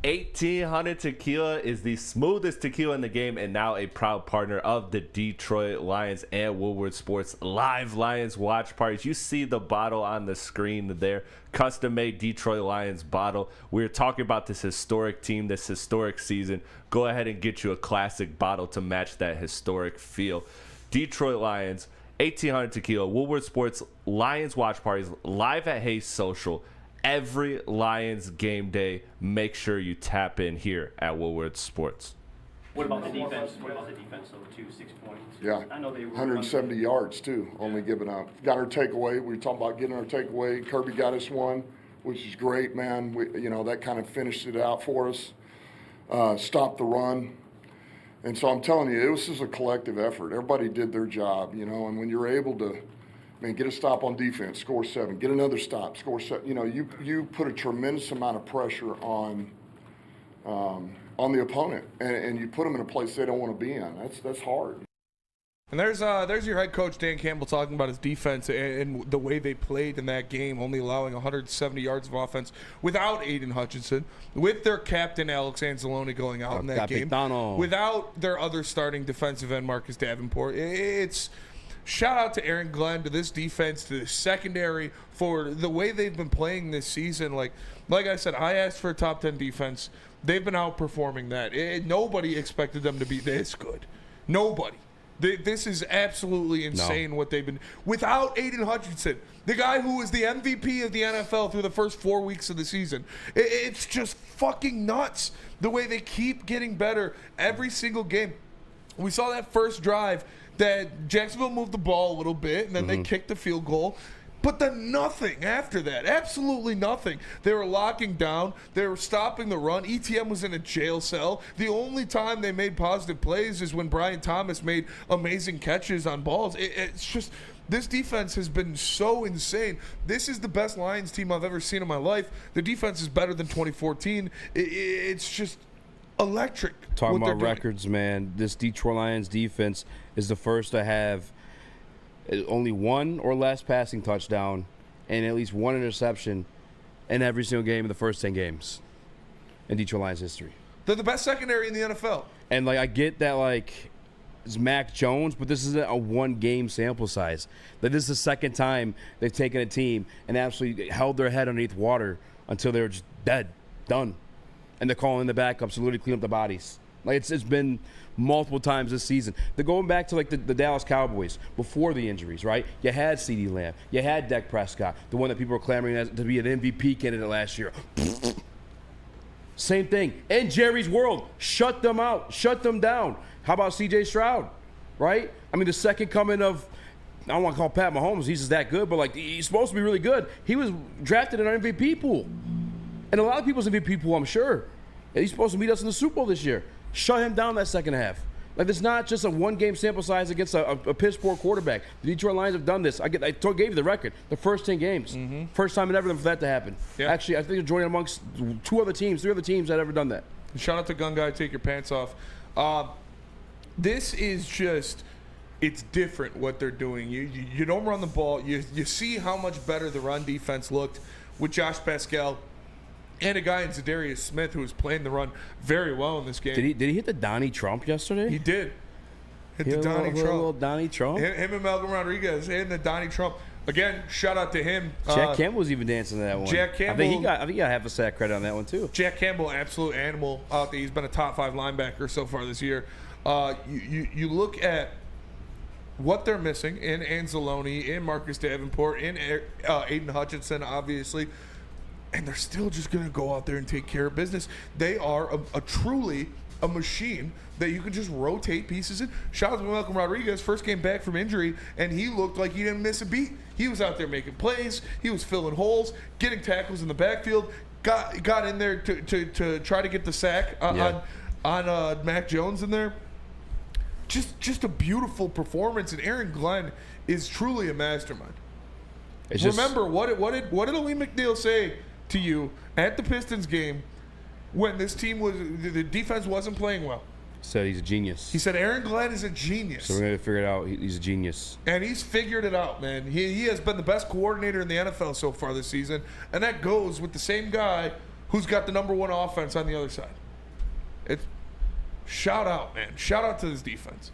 1800 Tequila is the smoothest tequila in the game and now a proud partner of the Detroit Lions and Woodward Sports live Lions watch parties. You see the bottle on the screen there, custom-made Detroit Lions bottle. We're talking about this historic team, this historic season. Go ahead and get you a classic bottle to match that historic feel. Detroit Lions, 1800 Tequila, Woodward Sports Lions watch parties live at Hayes Social. Every Lions game day, make sure you tap in here at Woodward Sports. What about the defense? Though, too? 6 points. Yeah. I know they were 170 yards too, only giving up. Got our takeaway. We were talking about getting our takeaway. Kirby got us one, which is great, man. That kind of finished it out for us. Stopped the run. And so I'm telling you, it was just a collective effort. Everybody did their job, and when you're able to, get a stop on defense, score 7, get another stop, score 7. You put a tremendous amount of pressure on the opponent, and you put them in a place they don't want to be in. That's hard. And there's your head coach Dan Campbell talking about his defense and the way they played in that game, only allowing 170 yards of offense without Aiden Hutchinson, with their captain Alex Anzalone going out in that game, without their other starting defensive end Marcus Davenport. It's shout out to Aaron Glenn, to this defense, to the secondary for the way they've been playing this season. Like I said, I asked for a top 10 defense. They've been outperforming that. Nobody expected them to be this good. Nobody. This is absolutely insane what they've been without Aiden Hutchinson, the guy who was the MVP of the NFL through the first 4 weeks of the season. It's just fucking nuts the way they keep getting better every single game. We saw that first drive that Jacksonville moved the ball a little bit, and then they kicked the field goal. But then nothing after that. Absolutely nothing. They were locking down. They were stopping the run. ETN was in a jail cell. The only time they made positive plays is when Brian Thomas made amazing catches on balls. It's just, this defense has been so insane. This is the best Lions team I've ever seen in my life. The defense is better than 2014. It's just electric. Talking about records, man, this Detroit Lions defense is the first to have only one or less passing touchdown and at least one interception in every single game in the first 10 games in Detroit Lions history. They're the best secondary in the NFL. And I get that it's Mac Jones, but this isn't a one-game sample size. This is the second time they've taken a team and absolutely held their head underneath water until they were just dead, done. And they're calling the backups to literally clean up the bodies. It's been multiple times this season. They're going back to the Dallas Cowboys before the injuries, right? You had CeeDee Lamb. You had Dak Prescott, the one that people were clamoring to be an MVP candidate last year. Same thing. In Jerry's world, shut them out. Shut them down. How about C.J. Stroud, right? The second coming of, I don't want to call Pat Mahomes. He's just that good, but he's supposed to be really good. He was drafted in our MVP pool. And a lot of people's MVP pool, I'm sure. And he's supposed to meet us in the Super Bowl this year. Shut him down that second half. It's not just a one-game sample size against a piss poor quarterback. The Detroit Lions have done this. I gave you the record. The first 10 games. First time in ever for that to happen. Yep. Actually, I think they're joining amongst 3 other teams that have ever done that. Shout out to Gun Guy, Take Your Pants Off. This is just, it's different what they're doing. You don't run the ball. You see how much better the run defense looked with Josh Pascal and a guy in Zadarius Smith who was playing the run very well in this game. Did he hit the Donnie Trump yesterday? He did. Hit the Donnie Trump. Little Donnie Trump. Him and Malcolm Rodriguez and the Donnie Trump. Again, shout out to him. Jack Campbell was even dancing to that one. Jack Campbell. I think he got half a sack credit on that one too. Jack Campbell, absolute animal out there. He's been a top 5 linebacker so far this year. You look at what they're missing in Anzalone, in Marcus Davenport, in Aiden Hutchinson, obviously. And they're still just going to go out there and take care of business. They are a truly a machine that you can just rotate pieces in. Shout out to Malcolm Rodriguez, first game back from injury, and he looked like he didn't miss a beat. He was out there making plays. He was filling holes, getting tackles in the backfield, got in there to try to get the sack on Mac Jones in there. Just a beautiful performance, and Aaron Glenn is truly a mastermind. Remember, what did Lee McNeil say to you at the Pistons game when this team the defense wasn't playing well? Said he's a genius. He said Aaron Glenn is a genius. So we're going to figure it out. He's a genius. And he's figured it out, man. He has been the best coordinator in the NFL so far this season, and that goes with the same guy who's got the number 1 offense on the other side. It's shout out, man. Shout out to this defense.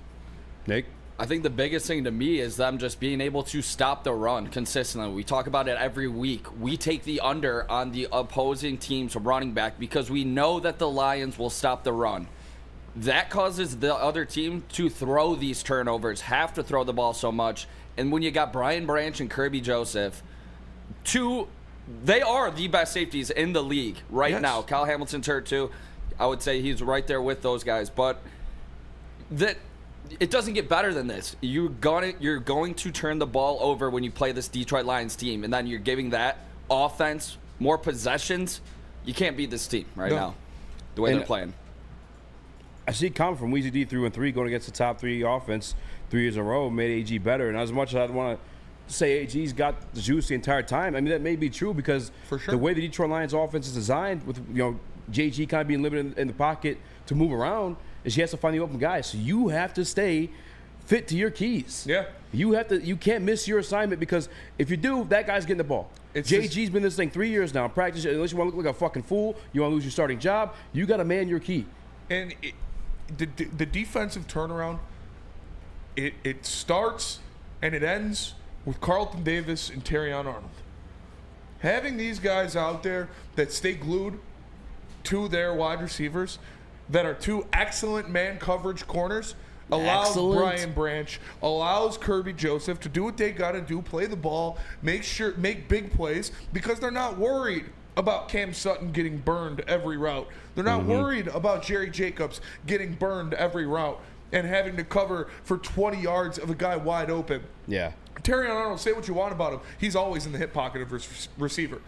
Nick? I think the biggest thing to me is them just being able to stop the run consistently. We talk about it every week. We take the under on the opposing team's running back because we know that the Lions will stop the run. That causes the other team to throw these turnovers, have to throw the ball so much. And when you got Brian Branch and Kirby Joseph, they are the best safeties in the league right now. Kyle Hamilton's hurt too. I would say he's right there with those guys. But it doesn't get better than this. You're going to turn the ball over when you play this Detroit Lions team, and then you're giving that offense more possessions. You can't beat this team now, the way they're playing. I see it coming from Eazy D 3-3 going against the top 3 offense 3 years in a row, made AG better. And as much as I'd want to say AG's got the juice the entire time, I mean, that may be true because the way the Detroit Lions offense is designed with, JG kind of being limited in the pocket to move around, is he has to find the open guy. So you have to stay fit to your keys. Yeah. You can't miss your assignment because if you do, that guy's getting the ball. JG's been this thing 3 years now. Practice, unless you want to look like a fucking fool, you want to lose your starting job, you got to man your key. And the defensive turnaround, it starts and it ends with Carlton Davis and Terrion Arnold. Having these guys out there that stay glued to their wide receivers, that are 2 excellent man coverage corners, allows Brian Branch, allows Kirby Joseph to do what they got to do, play the ball, make big plays, because they're not worried about Cam Sutton getting burned every route. They're not worried about Jerry Jacobs getting burned every route and having to cover for 20 yards of a guy wide open. Yeah. Terrion Arnold, say what you want about him, he's always in the hip pocket of his receiver.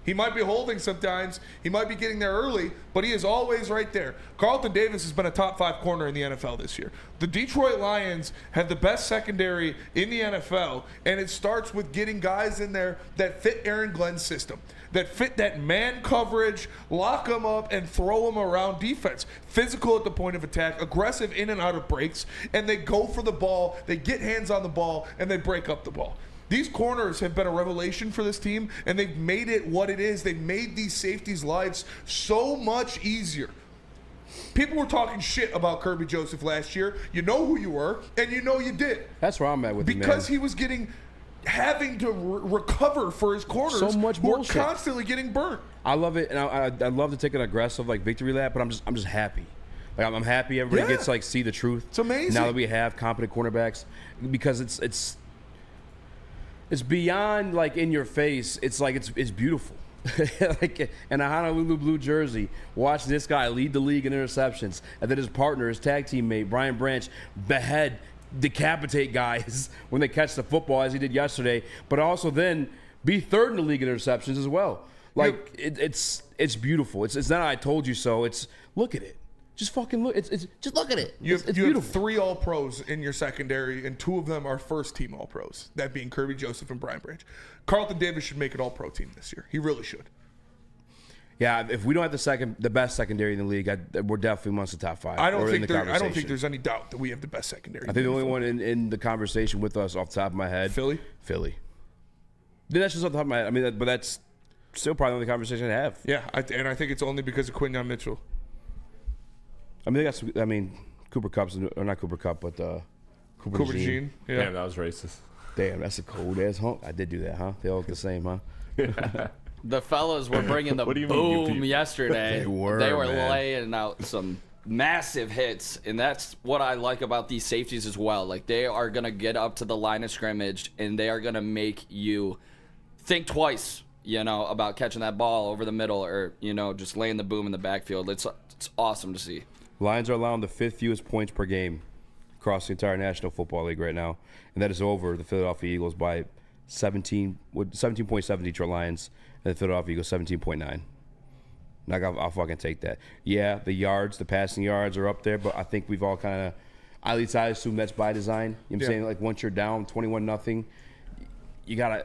He might be holding sometimes. He might be getting there early, but he is always right there. Carlton Davis has been a top 5 corner in the NFL this year. The Detroit Lions have the best secondary in the NFL, and it starts with getting guys in there that fit Aaron Glenn's system, that fit that man coverage, lock them up, and throw them around defense. Physical at the point of attack, aggressive in and out of breaks, and they go for the ball, they get hands on the ball, and they break up the ball. These corners have been a revelation for this team, and they've made it what it is. They've made these safeties' lives so much easier. People were talking shit about Kirby Joseph last year. You know who you were, and you know you did. That's where I'm at with him, because he was having to recover for his corners. So much bullshit. Who were constantly getting burnt. I love it, and I love to take an aggressive victory lap, but I'm just happy. I'm happy everybody gets see the truth. It's amazing now that we have competent cornerbacks, because it's beyond in your face. It's it's beautiful. In a Honolulu blue jersey, watch this guy lead the league in interceptions, and then his partner, his tag teammate Brian Branch, decapitate guys when they catch the football as he did yesterday, but also then be 3rd in the league in interceptions as well. It's beautiful. It's not I told you so. It's look at it. Just fucking look. Just look at it. You beautiful. have 3 All-Pros in your secondary, and 2 of them are first-team All-Pros, that being Kirby Joseph and Brian Branch. Carlton Davis should make an All-Pro team this year. He really should. Yeah, if we don't have the best secondary in the league, we're definitely amongst the top 5. I don't think there's any doubt that we have the best secondary. I think the only one in the conversation with us off the top of my head, Philly. That's just off the top of my head. But that's still probably the only conversation I have. Yeah, and I think it's only because of Quinyon Mitchell. Cooper Kupp's, or not Cooper Kupp, but Cooper DeJean. Yeah. Damn, that was racist. Damn, that's a cold ass hunk. I did do that, huh? They all look the same, huh? The fellas were bringing the boom yesterday. They were laying out some massive hits, and that's what I like about these safeties as well. They are going to get up to the line of scrimmage, and they are going to make you think twice, about catching that ball over the middle or, just laying the boom in the backfield. It's awesome to see. Lions are allowing the 5th fewest points per game across the entire National Football League right now, and that is over the Philadelphia Eagles by 17.7 Detroit Lions, and the Philadelphia Eagles 17.9. I'll fucking take that. Yeah, the passing yards are up there, but I think we've all kind of, at least I assume that's by design. You know what I'm saying? Once you're down 21-0, you gotta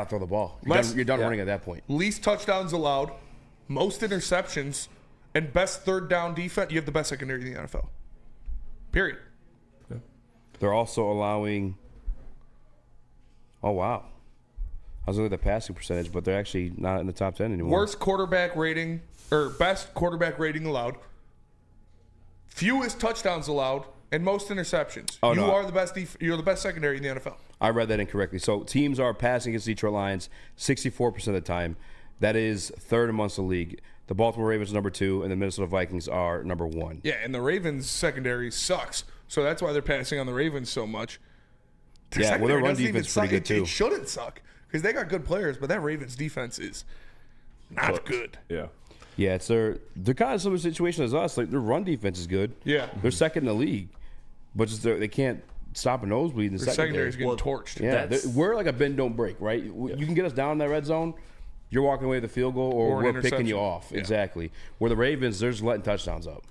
throw the ball. You're done running at that point. Least touchdowns allowed, most interceptions, and best 3rd down defense. You have the best secondary in the NFL. Period. Yeah. They're also allowing. Oh wow! I was looking at the passing percentage, but they're actually not in the top 10 anymore. Worst quarterback rating, or best quarterback rating allowed. Fewest touchdowns allowed, and most interceptions. Are the best. You're the best secondary in the NFL. I read that incorrectly. So teams are passing against Detroit Lions 64% of the time. That is 3rd amongst the league. The Baltimore Ravens are number 2, and the Minnesota Vikings are number 1. Yeah, and the Ravens secondary sucks, so that's why they're passing on the Ravens so much. Their run defense is pretty good too. It shouldn't suck because they got good players, but that Ravens defense is not good. Yeah. Yeah, they're kind of similar situation as us. Their run defense is good. Yeah. They're 2nd in the league. but just they can't stop a nosebleed in the secondary. Secondary's getting torched. Yeah, we're like a bend don't break, right? You can get us down in that red zone, you're walking away with a field goal, or we're picking you off. Yeah. Exactly. Where the Ravens, they're just letting touchdowns up.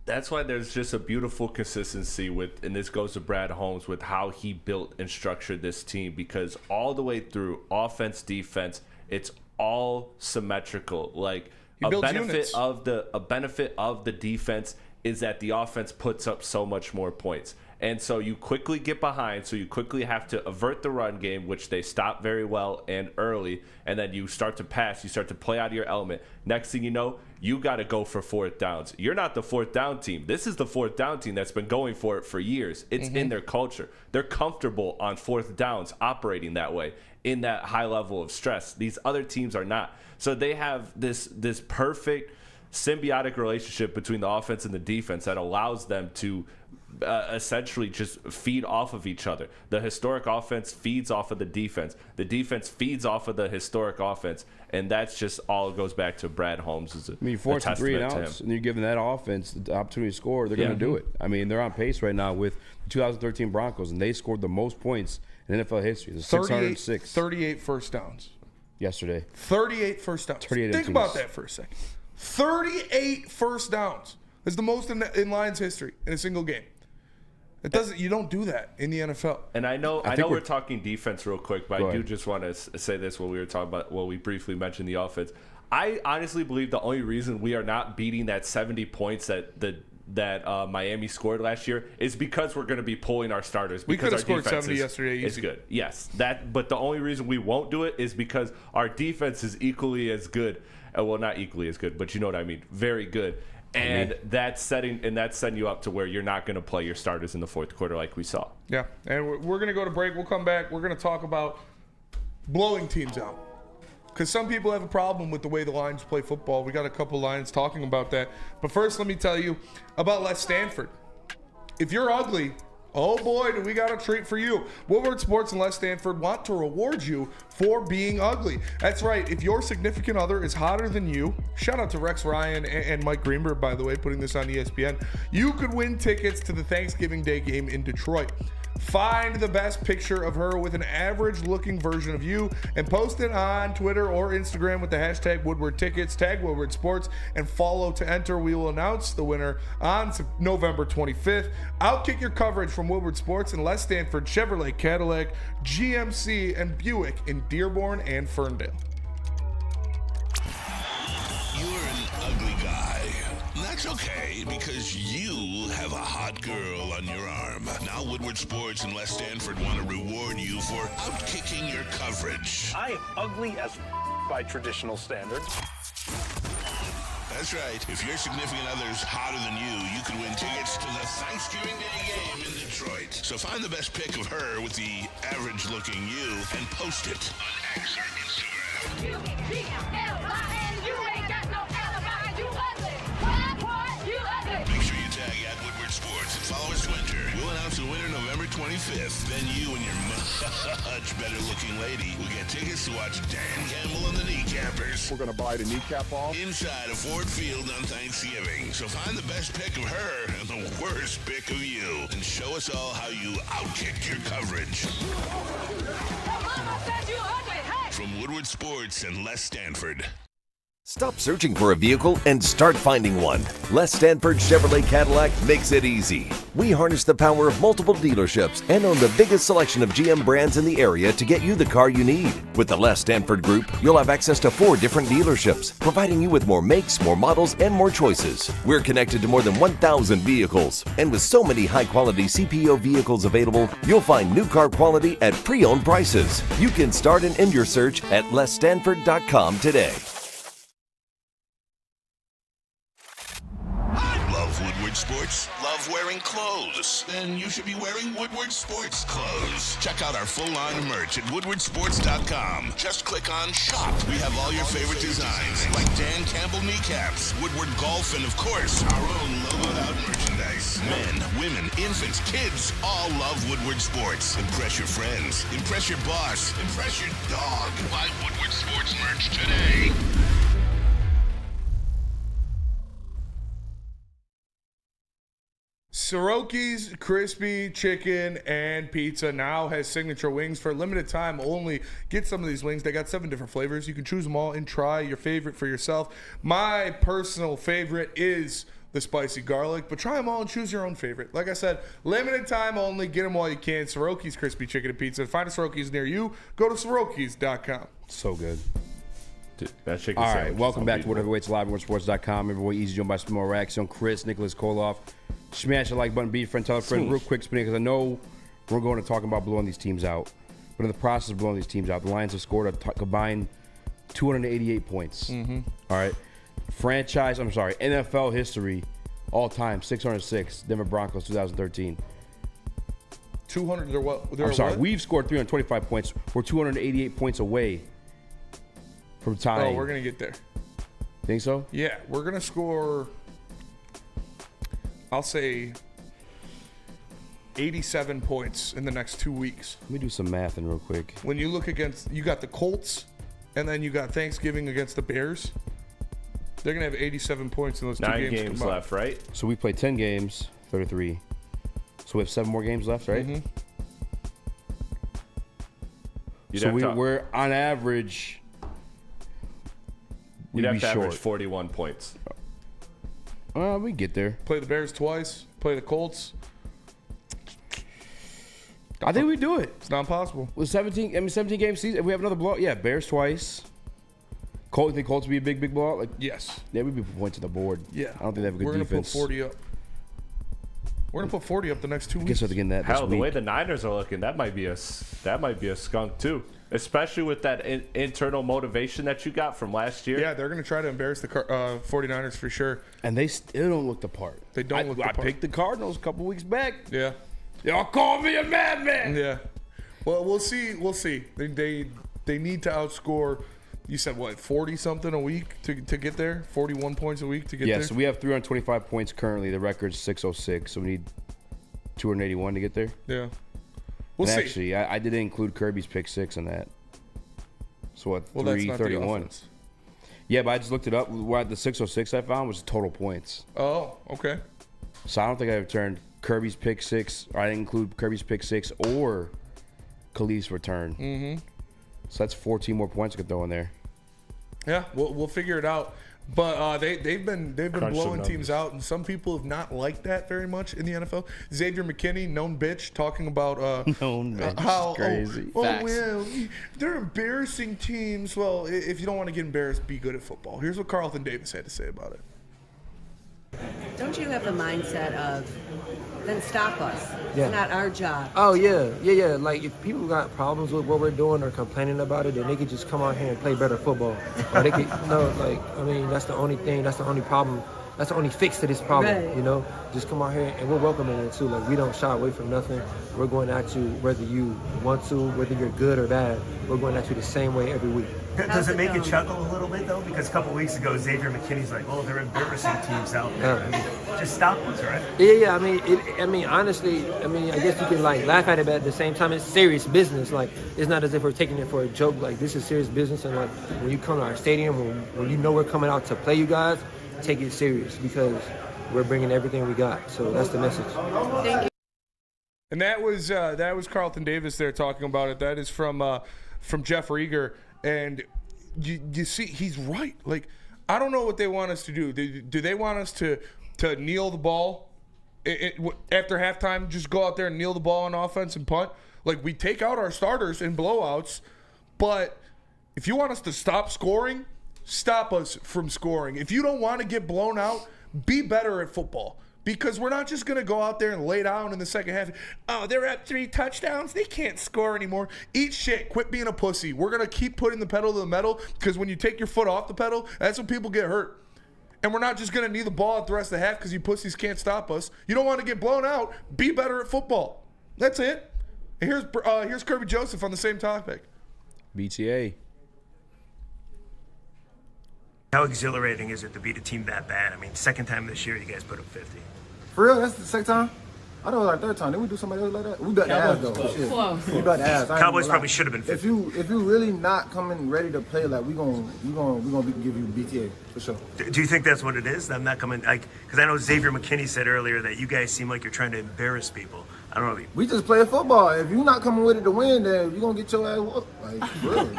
That's why there's just a beautiful consistency with, and this goes to Brad Holmes, with how he built and structured this team, because all the way through, offense, defense, it's all symmetrical. Like a benefit of the defense is that the offense puts up so much more points. And so you quickly get behind, so you quickly have to avert the run game, which they stop very well and early, and then you start to pass, you start to play out of your element. Next thing you know, you got to go for fourth downs. You're not the fourth down team. This is the fourth down team that's been going for it for years. It's in their culture. They're comfortable on fourth downs operating that way, in that high level of stress. These other teams are not. So they have this perfect symbiotic relationship between the offense and the defense that allows them to essentially just feed off of each other. The historic offense feeds off of the defense. The defense feeds off of the historic offense. And that's just all goes back to Brad Holmes. You force a 3 and outs, and you're giving that offense the opportunity to score. They're going to do it. I mean, they're on pace right now with the 2013 Broncos, and they scored the most points in NFL history. There's 606. 38 first downs. Yesterday. 38 first downs. Think about that for a second. 38 first downs. That's the most in Lions history in a single game. You don't do that in the NFL. And I know we're talking defense real quick, but I do just want to say this when we were talking about, we briefly mentioned the offense. I honestly believe the only reason we are not beating that 70 points that Miami scored last year is because we're going to be pulling our starters. We could have scored 70 yesterday. yesterday. It's good. Yes, but the only reason we won't do it is because our defense is equally as good. Well, not equally as good, but you know what I mean. Very good. And that's setting you up to where you're not going to play your starters in the fourth quarter like we saw. Yeah, and we're going to go to break. We'll come back. We're going to talk about blowing teams out, because some people have a problem with the way the Lions play football. We got a couple Lions talking about that. But first, let me tell you about Les Stanford. If you're ugly, oh boy, do we got a treat for you. Woodward Sports and Les Stanford want to reward you for being ugly. That's right. If your significant other is hotter than you, shout out to Rex Ryan and Mike Greenberg, by the way, putting this on ESPN, you could win tickets to the Thanksgiving Day game in Detroit. Find the best picture of her with an average-looking version of you and post it on Twitter or Instagram with the hashtag Woodward Tickets, tag Woodward Sports, and follow to enter. We will announce the winner on November 25th. Outkick your coverage from Woodward Sports and Les Stanford, Chevrolet, Cadillac, GMC, and Buick in Dearborn and Ferndale. You're an ugly guy. That's okay, because you have a hot girl on your arm. Now Woodward Sports and Les Stanford want to reward you for outkicking your coverage. I am ugly as by traditional standards. That's right. If your significant other's hotter than you could win tickets to the Thanksgiving Day game in Detroit. So find the best pic of her with the average-looking you and post it on X or Instagram. Make sure you tag at Woodward Sports and follow us Winter. We'll announce the winner November 25th. Then you and your much better-looking lady will get tickets to watch Dan Campbell and the Kneecappers. We're going to buy the kneecap off Inside of Ford Field on Thanksgiving. So find the best pic of her and the worst pic of you. And show us all how you outkicked your coverage. From Woodward Sports and Les Stanford. Stop searching for a vehicle and start finding one. Les Stanford Chevrolet Cadillac makes it easy. We harness the power of multiple dealerships and own the biggest selection of GM brands in the area to get you the car you need. With the Les Stanford Group, you'll have access to 4 different dealerships, providing you with more makes, more models, and more choices. We're connected to more than 1,000 vehicles. And with so many high-quality CPO vehicles available, you'll find new car quality at pre-owned prices. You can start and end your search at lesstanford.com today. Woodward Sports? Love wearing clothes? Then you should be wearing Woodward Sports clothes. Check out our full line of merch at woodwardsports.com. Just click on Shop. We have all your favorite designs, like Dan Campbell kneecaps, Woodward Golf, and of course, our own logoed out merchandise. Men, women, infants, kids all love Woodward Sports. Impress your friends. Impress your boss. Impress your dog. Buy Woodward Sports merch today. Soroki's Crispy Chicken and Pizza now has signature wings for a limited time only. Get some of these wings. They got 7 different flavors. You can choose them all and try your favorite for yourself. My personal favorite is the spicy garlic, but try them all and choose your own favorite. Like I said, limited time only. Get them while you can. Soroki's Crispy Chicken and Pizza. Find a Soroki's near you. Go to Sorokis.com. So good. Dude, that chicken all right, sandwich welcome is back to unbeatable. Whatever Waits Live on Sports.com. Everyone, Eazy, joined by Small Raxter, Chris, Nicholas Koloff. Smash the like button, be a friend, tell a friend. Real quick, because I know we're going to talk about blowing these teams out. But in the process of blowing these teams out, the Lions have scored a combined 288 points. Mm-hmm. All right. NFL history, all time, 606, Denver Broncos, 2013. 200, they're what? I'm sorry, we've scored 325 points. We're 288 points away from tying. Oh, we're going to get there. Think so? Yeah, we're going to score, I'll say, 87 points in the next 2 weeks. Let me do some math real quick. When you look against, you got the Colts, and then you got Thanksgiving against the Bears. They're going to have 87 points in those 2 games. 9 games combined. left, right? So we played 10 games, 33. So we have 7 more games left, right? Mm-hmm. So we're on average. You'd have to short. average 41 points. We get there. Play the Bears twice. Play the Colts. I think we do it. It's not impossible. With 17 game season, if we have another blowout, yeah, Bears twice. You think Colts would be a big blowout? Like, yes. They would be points to the board. Yeah. I don't think they have a good defense. We're going to put 40 up. We're going to put 40 up the next 2 weeks. I guess they're getting that Hell, this the week. way the Niners are looking, that might be a skunk too. Especially with that internal motivation that you got from last year. Yeah, they're going to try to embarrass the 49ers for sure. And they still don't look the part. They don't look the part. I picked the Cardinals a couple weeks back. Yeah. Y'all call me a madman. Yeah. Well, we'll see. We'll see. They need to outscore, you said what, 40-something a week to get there? 41 points a week to get there? Yeah, so we have 325 points currently. The record's 606, so we need 281 to get there. Yeah. We'll see. Actually, I didn't include Kirby's pick 6 in that. So what, well, that's not the 331? offense. Yeah, but I just looked it up. What the 606 I found was total points. Oh, okay. So I don't think I returned Kirby's pick 6, or I didn't include Kirby's pick 6 or Khalif's return. Mm-hmm. So that's 14 more points I could throw in there. Yeah, we'll figure it out. But they've been blowing teams out, and some people have not liked that very much in the NFL. Xavier McKinney, known bitch, talking about known bitch, how crazy. well, they're embarrassing teams. Well, if you don't want to get embarrassed, be good at football. Here's what Carlton Davis had to say about it. Don't you have the mindset of, then stop us? Yeah. It's not our job. Oh, yeah. Like, if people got problems with what we're doing or complaining about it, then they could just come out here and play better football. Or they could, that's the only thing, that's the only problem, that's the only fix to this problem, right. Just come out here, and we're welcoming it, too. Like, we don't shy away from nothing. We're going at you whether you want to, whether you're good or bad. We're going at you the same way every week. Does it make you chuckle a little bit, though? Because a couple weeks ago, Xavier McKinney's like, oh, they're embarrassing teams out there. I mean, just stop us, right? Yeah. Honestly, I guess you can, laugh at it, but at the same time, it's serious business. Like, it's not as if we're taking it for a joke. Like, this is serious business. And, when you come to our stadium, when you know we're coming out to play you guys, take it serious because we're bringing everything we got. So that's the message. Thank you. And that was Carlton Davis there talking about it. That is from Jeff Rieger. And you see, he's right. Like, I don't know what they want us to do. Do they want us to kneel the ball after halftime, just go out there and kneel the ball on offense and punt? Like, we take out our starters in blowouts, but if you want us to stop scoring, stop us from scoring. If you don't want to get blown out, be better at football. Because we're not just going to go out there and lay down in the second half. Oh, they're at 3 touchdowns. They can't score anymore. Eat shit. Quit being a pussy. We're going to keep putting the pedal to the metal because when you take your foot off the pedal, that's when people get hurt. And we're not just going to knee the ball at the rest of the half because you pussies can't stop us. You don't want to get blown out. Be better at football. That's it. And here's Kirby Joseph on the same topic. BTA. How exhilarating is it to beat a team that bad? I mean, second time this year, you guys put up 50. For real? That's the second time? I know it was our third time. Didn't we do somebody else like that? We got the ass though. Shit. Close. We got the ass. Cowboys probably should have been 50. If you really not coming ready to play, like we gonna give you BTA for sure. Do you think that's what it is? I'm not coming, because I know Xavier McKinney said earlier that you guys seem like you're trying to embarrass people. I don't know. We just play football. If you're not coming with it to win, then you're gonna get your ass whooped. Like, really.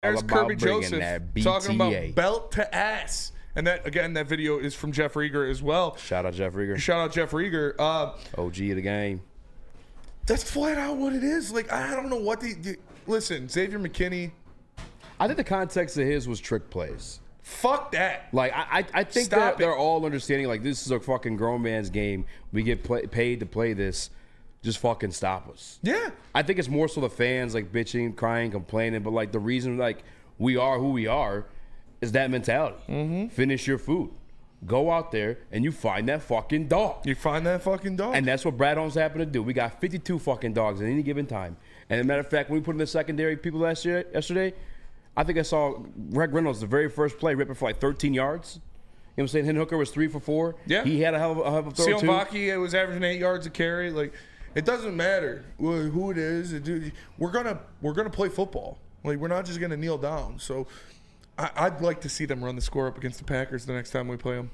There's Kirby Joseph talking about belt to ass. And that video is from Jeff Rieger as well. Shout out Jeff Rieger. OG of the game. That's flat out what it is. Like, I don't know what listen, Xavier McKinney. I think the context of his was trick plays. Fuck that. Like, I think that they're all understanding, like, this is a fucking grown man's game. We get paid to play this. Just fucking stop us. Yeah. I think it's more so the fans, like, bitching, crying, complaining. But, like, the reason, like, we are who we are is that mentality. Mm-hmm. Finish your food. Go out there and you find that fucking dog. You find that fucking dog. And that's what Brad Holmes happened to do. We got 52 fucking dogs at any given time. And as a matter of fact, when we put in the secondary people yesterday, I think I saw Greg Reynolds, the very first play, ripping for like 13 yards. You know what I'm saying? Henry Hooker was 3 for 4. Yeah. He had a hell of a throw, too. Siomvaki was averaging 8 yards a carry. Like, it doesn't matter who it is. We're gonna play football. Like, we're not just gonna kneel down. So I'd like to see them run the score up against the Packers the next time we play them.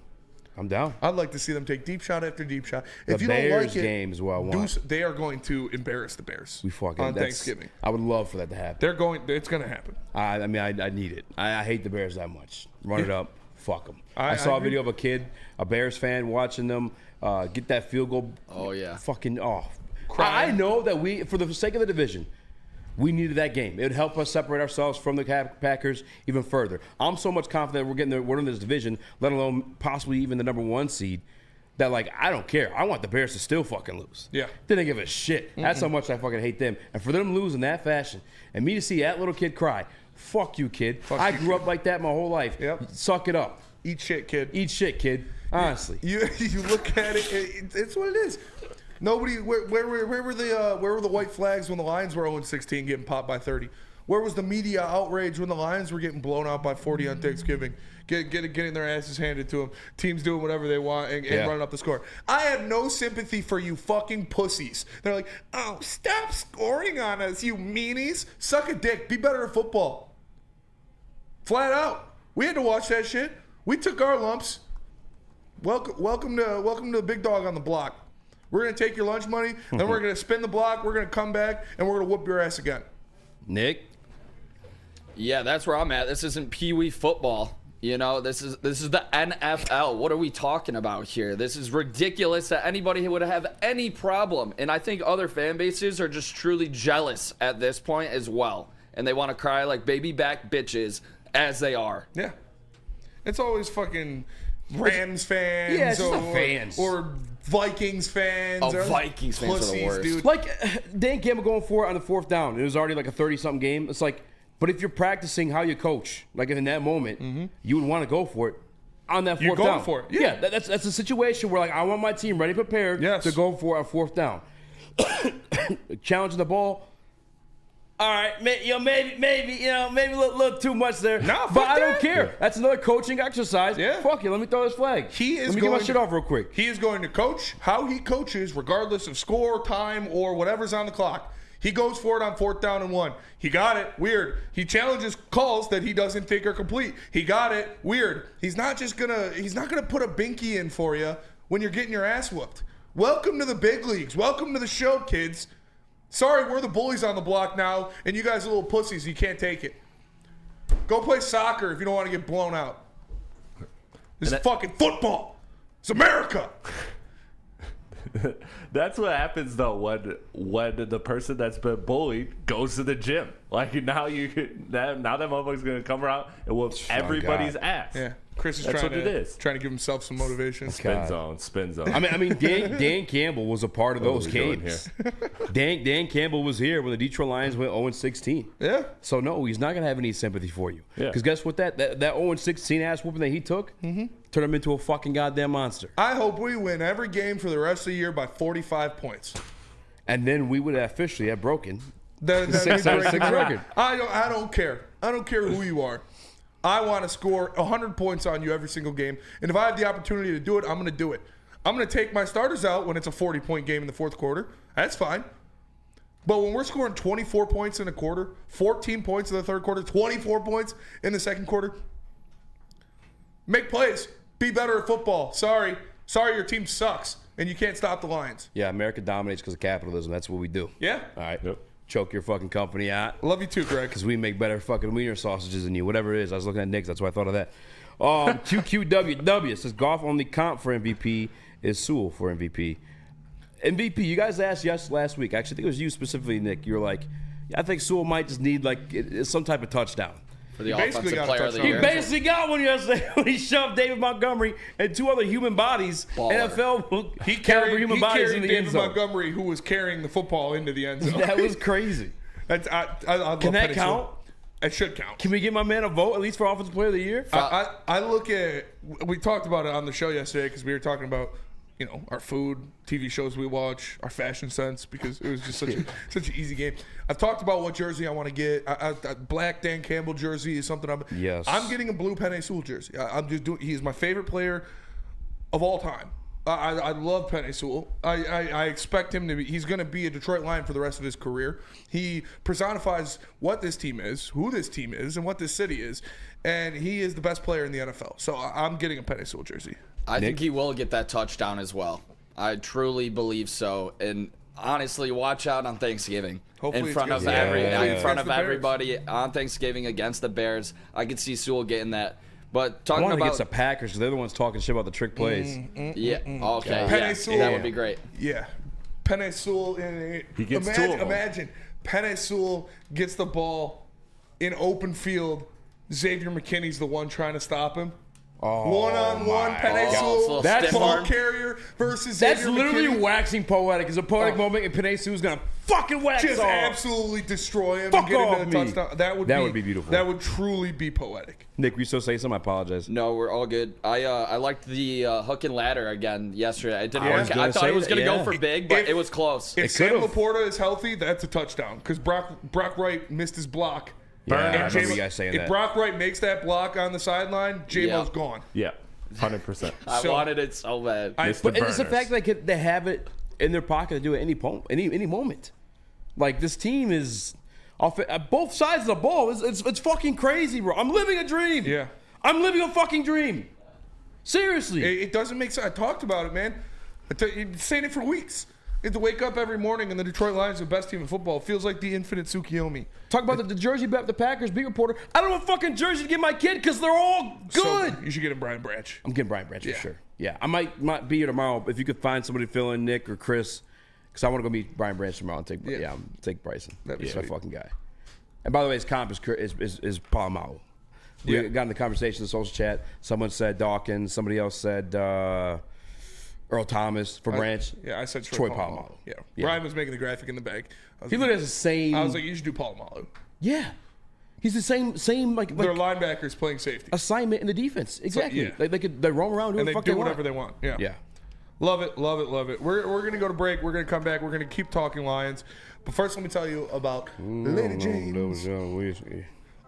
I'm down. I'd like to see them take deep shot after deep shot. If you don't like it, game is what I want. They are going to embarrass the Bears. On Thanksgiving. I would love for that to happen. It's going to happen. I mean, I need it. I hate the Bears that much. Run it up. Fuck them. I saw I a video of a kid, a Bears fan, watching them get that field goal. Oh, yeah. Fucking off. I know that for the sake of the division, we needed that game. It would help us separate ourselves from the Packers even further. I'm so much confident we're in this division, let alone possibly even the number 1 seed, that, like, I don't care. I want the Bears to still fucking lose. Yeah. They didn't give a shit. That's how much I fucking hate them. And for them to lose in that fashion, and me to see that little kid cry, fuck you, kid. I grew up like that my whole life. Yep. Suck it up. Eat shit, kid. Eat shit, kid. Honestly. You look at it, it's what it is. Nobody. Where were the white flags when the Lions were 0-16 getting popped by 30? Where was the media outrage when the Lions were getting blown out by 40 on Thanksgiving? Getting their asses handed to them. Teams doing whatever they want and running up the score. I have no sympathy for you fucking pussies. They're like, oh, stop scoring on us, you meanies. Suck a dick. Be better at football. Flat out. We had to watch that shit. We took our lumps. Welcome to the big dog on the block. We're going to take your lunch money, then we're going to spin the block, we're going to come back, and we're going to whoop your ass again. Nick? Yeah, that's where I'm at. This isn't Pee-wee football. You know, this is the NFL. What are we talking about here? This is ridiculous that anybody would have any problem. And I think other fan bases are just truly jealous at this point as well. And they want to cry like baby back bitches as they are. Yeah. It's always fucking Rams fans, yeah, it's just the fans. Or Vikings fans. Oh, Vikings fans are the worst. Dude. Like, Dan Campbell going for it on the 4th down. It was already like a 30-something game. It's like, but if you're practicing how you coach, like in that moment, you would want to go for it on that 4th down. You're going for it. Yeah, that's a situation where, like, I want my team ready, prepared to go for a 4th down. Challenging the ball. All right, maybe a little too much there. No, but I don't that. care. Yeah. That's another coaching exercise. Yeah. Fuck you. Let me throw this flag. Let me get my shit off real quick. He is going to coach how he coaches, regardless of score, time, or whatever's on the clock. He goes for it on 4th down and 1. He got it. Weird. He challenges calls that he doesn't think are complete. He got it. Weird. He's not gonna put a binky in for you when you're getting your ass whooped. Welcome to the big leagues. Welcome to the show, kids. Sorry, we're the bullies on the block now, and you guys are little pussies. You can't take it. Go play soccer if you don't want to get blown out. This is fucking football. It's America. That's what happens though when the person that's been bullied goes to the gym. Like now that motherfucker's gonna come around and whoop everybody's ass. Yeah, Chris is trying to give himself some motivation. Spin zone. I mean, Dan Campbell was a part of those games. Dan Campbell was here when the Detroit Lions went 0-16. Yeah. So no, he's not gonna have any sympathy for you. Yeah. Because guess what? That 0-16 ass whooping that he took turned him into a fucking goddamn monster. I hope we win every game for the rest of the year by 45 points. And then we would officially have broken the 6-6 record. I don't care. I don't care who you are. I want to score 100 points on you every single game. And if I have the opportunity to do it, I'm going to do it. I'm going to take my starters out when it's a 40-point game in the fourth quarter. That's fine. But when we're scoring 24 points in a quarter, 14 points in the third quarter, 24 points in the second quarter, make plays. Be better at football. Sorry, your team sucks, and you can't stop the Lions. Yeah, America dominates because of capitalism. That's what we do. Yeah. All right. Yep. Choke your fucking company out. Love you too, Greg. Because we make better fucking wiener sausages than you. Whatever it is. I was looking at Nick's. That's why I thought of that. QQWW says Goff only comp for MVP is Sewell for MVP. MVP, you guys asked last week. Actually, I think it was you specifically, Nick. You were like, I think Sewell might just need some type of touchdown. For the offensive player of the year. He basically got one yesterday when he shoved David Montgomery and 2 other human bodies. Baller. NFL caliber human bodies in the end zone. David Montgomery, who was carrying the football into the end zone. That was crazy. I Can that count? It should count. Can we give my man a vote, at least for Offensive Player of the Year? I look at, we talked about it on the show yesterday because we were talking about, our food, TV shows we watch, our fashion sense, because it was just such an easy game. I've talked about what jersey I want to get. A black Dan Campbell jersey is something I'm getting a blue Penei Sewell jersey. He's my favorite player of all time. I love Penei Sewell. I expect him to be. He's going to be a Detroit Lion for the rest of his career. He personifies what this team is, who this team is, and what this city is, and he is the best player in the NFL. So I'm getting a Penei Sewell jersey. I think he will get that touchdown as well. I truly believe so. And honestly, watch out on Thanksgiving. Hopefully in front of everybody on Thanksgiving against the Bears. I could see Sewell getting that. But talking about against the Packers, they're the ones talking shit about the trick plays. Okay, Sewell, that would be great. Yeah, Penei Sewell. Imagine Penei Sewell gets the ball in open field. Xavier McKinney's the one trying to stop him. One-on-one, Penei Sewell, that's ball carrier versus Xavier That's literally McKinney. waxing poetic. It's a poetic moment, and Penei Sewell's going to fucking wax Just off. absolutely destroy him Fuck and get off into the me. touchdown. That would be beautiful. That would truly be poetic. Nick, we still say something? I apologize. No, we're all good. I liked the hook and ladder again yesterday. It didn't Yeah. work. I thought it was going to go for big, but it was close. If Sam Laporta is healthy, that's a touchdown because Brock Wright missed his block. Yeah, I remember you guys saying that. If Brock Wright makes that block on the sideline, J-Mo's gone. Yeah. 100%. I wanted it so bad. But it's the fact that they have it in their pocket to do it any moment. Like, this team is off both sides of the ball. It's fucking crazy, bro. I'm living a dream. Yeah. I'm living a fucking dream. Seriously. It doesn't make sense. I talked about it, man. I've saying it for weeks. You have to wake up every morning and the Detroit Lions are the best team in football. It feels like the infinite Tsukiyomi. Talk about the jersey bet the Packers beat reporter. I don't know what fucking jersey to get my kid because they're all good. So, you should get him Brian Branch. I'm getting Brian Branch for sure. Yeah, I might be here tomorrow if you could find somebody to fill in, Nick or Chris, because I want to go meet Brian Branch tomorrow and take Bryson. He's my fucking guy. And by the way, his comp is Palomalo. We got in the conversation in the social chat. Someone said Dawkins. Somebody else said Earl Thomas for Branch. I said Troy Polamalu. Yeah. Brian was making the graphic in the bag. He looked at the same. I was like, you should do Polamalu. Yeah. He's the same like their linebackers playing safety. Assignment in the defense. Exactly. So, they roam around and they do whatever they want. Yeah. Yeah. Love it. We're gonna go to break. We're gonna come back. We're gonna keep talking Lions. But first, let me tell you about Lady James.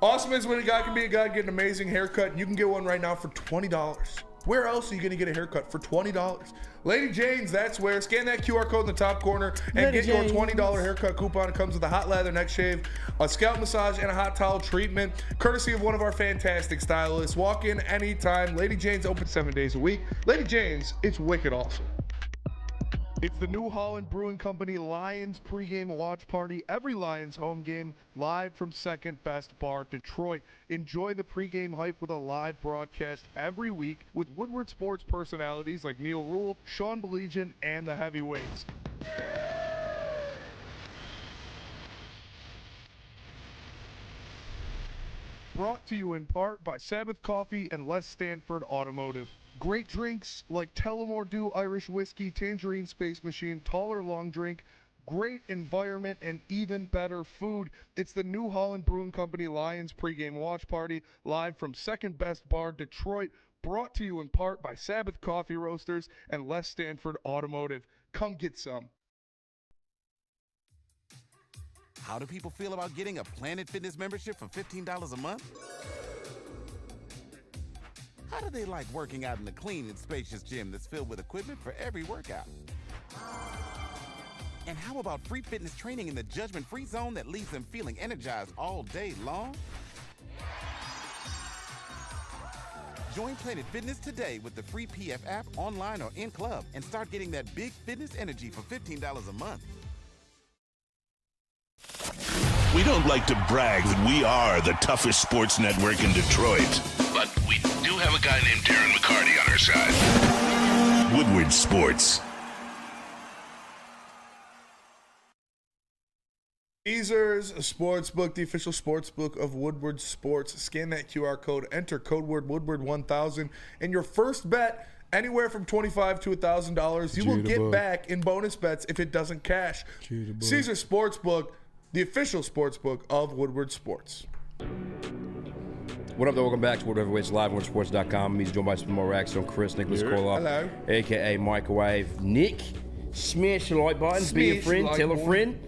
Awesome is when a guy can be a guy, get an amazing haircut. You can get one right now for $20. Where else are you going to get a haircut for $20? Lady Jane's, that's where. Scan that QR code in the top corner and get your $20 haircut coupon. It comes with a hot lather neck shave, a scalp massage, and a hot towel treatment, courtesy of one of our fantastic stylists. Walk in anytime. Lady Jane's open 7 days a week. Lady Jane's, it's wicked awesome. It's the New Holland Brewing Company Lions pregame watch party. Every Lions home game live from Second Best Bar, Detroit. Enjoy the pregame hype with a live broadcast every week with Woodward sports personalities like Neil Rule, Sean Belegian, and the Heavyweights. Brought to you in part by Sabbath Coffee and Les Stanford Automotive. Great drinks like Tullamore Dew Irish Whiskey, Tangerine Space Machine, Taller Long Drink, great environment, and even better food. It's the New Holland Brewing Company Lions pregame watch party live from Second Best Bar, Detroit. Brought to you in part by Sabbath Coffee Roasters and Les Stanford Automotive. Come get some. How do people feel about getting a Planet Fitness membership for $15 a month? How do they like working out in the clean and spacious gym that's filled with equipment for every workout? And how about free fitness training in the judgment-free zone that leaves them feeling energized all day long? Join Planet Fitness today with the free PF app online or in club and start getting that big fitness energy for $15 a month. We don't like to brag that we are the toughest sports network in Detroit, but we do have a guy named Darren McCarty on our side. Woodward Sports. Caesars Sportsbook, the official sportsbook of Woodward Sports. Scan that QR code, enter code word Woodward1000, and your first bet, anywhere from $25 to $1,000, you will get back in bonus bets if it doesn't cash. Caesars Sportsbook, the official sportsbook of Woodward Sports. What up, though? Welcome back to Woodward Heavyweights Live on WoodwardSports.com. He's joined by some more Raxter, Chris, Nicholas Koloff, Hello. a.k.a. Microwave Nick. Smash the like button, be a friend, tell a friend.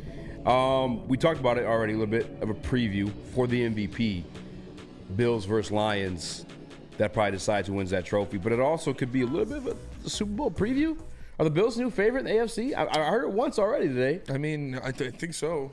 We talked about it already, a little bit of a preview for the MVP. Bills versus Lions. That probably decides who wins that trophy. But it also could be a little bit of a Super Bowl preview. Are the Bills' new favorite in the AFC? I heard it once already today. I mean, I think so.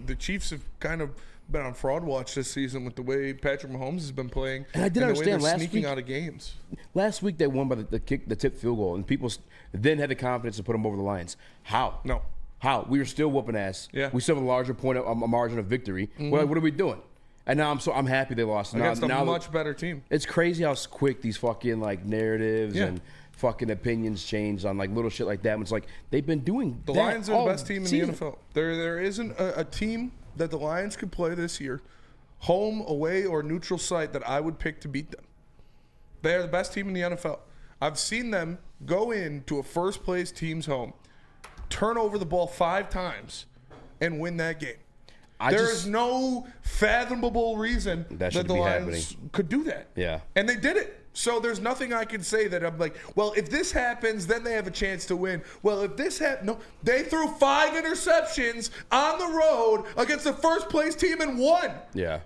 The Chiefs have kind of been on fraud watch this season with the way Patrick Mahomes has been playing. And I didn't understand last sneaking week, out of games. Last week they won by the tip field goal, and people then had the confidence to put them over the Lions. How? No. How? We were still whooping ass. Yeah. We still have a larger margin of victory. Mm-hmm. What are we doing? And now I'm happy they lost. Against a much better team. It's crazy how quick these fucking narratives and fucking opinions change on little shit like that. It's like they've been doing the that Lions are all the best team in season. the NFL. There isn't a team that the Lions could play this year, home, away, or neutral site, that I would pick to beat them. They are the best team in the NFL. I've seen them go into a first place team's home, turn over the ball 5 times, and win that game. There is no fathomable reason that the Lions could do that. Yeah. And they did it. So there's nothing I can say that I'm like, well, if this happens, then they have a chance to win. Well, if this happens, no. They threw 5 interceptions on the road against the first place team and won. Yeah.